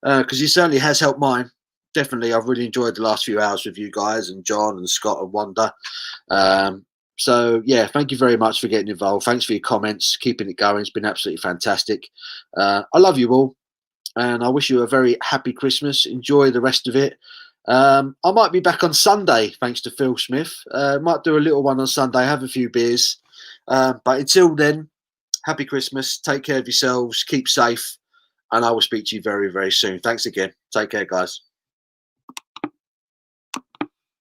because it certainly has helped mine. Definitely, I've really enjoyed the last few hours with you guys and John and Scott and Wanda. So, yeah, thank you very much for getting involved. Thanks for your comments, keeping it going. It's been absolutely fantastic. I love you all, and I wish you a very happy Christmas. Enjoy the rest of it. I might be back on Sunday, thanks to Phil Smith. Might do a little one on Sunday, have a few beers. But until then, happy Christmas. Take care of yourselves. Keep safe. And I will speak to you very, very soon. Thanks again. Take care, guys.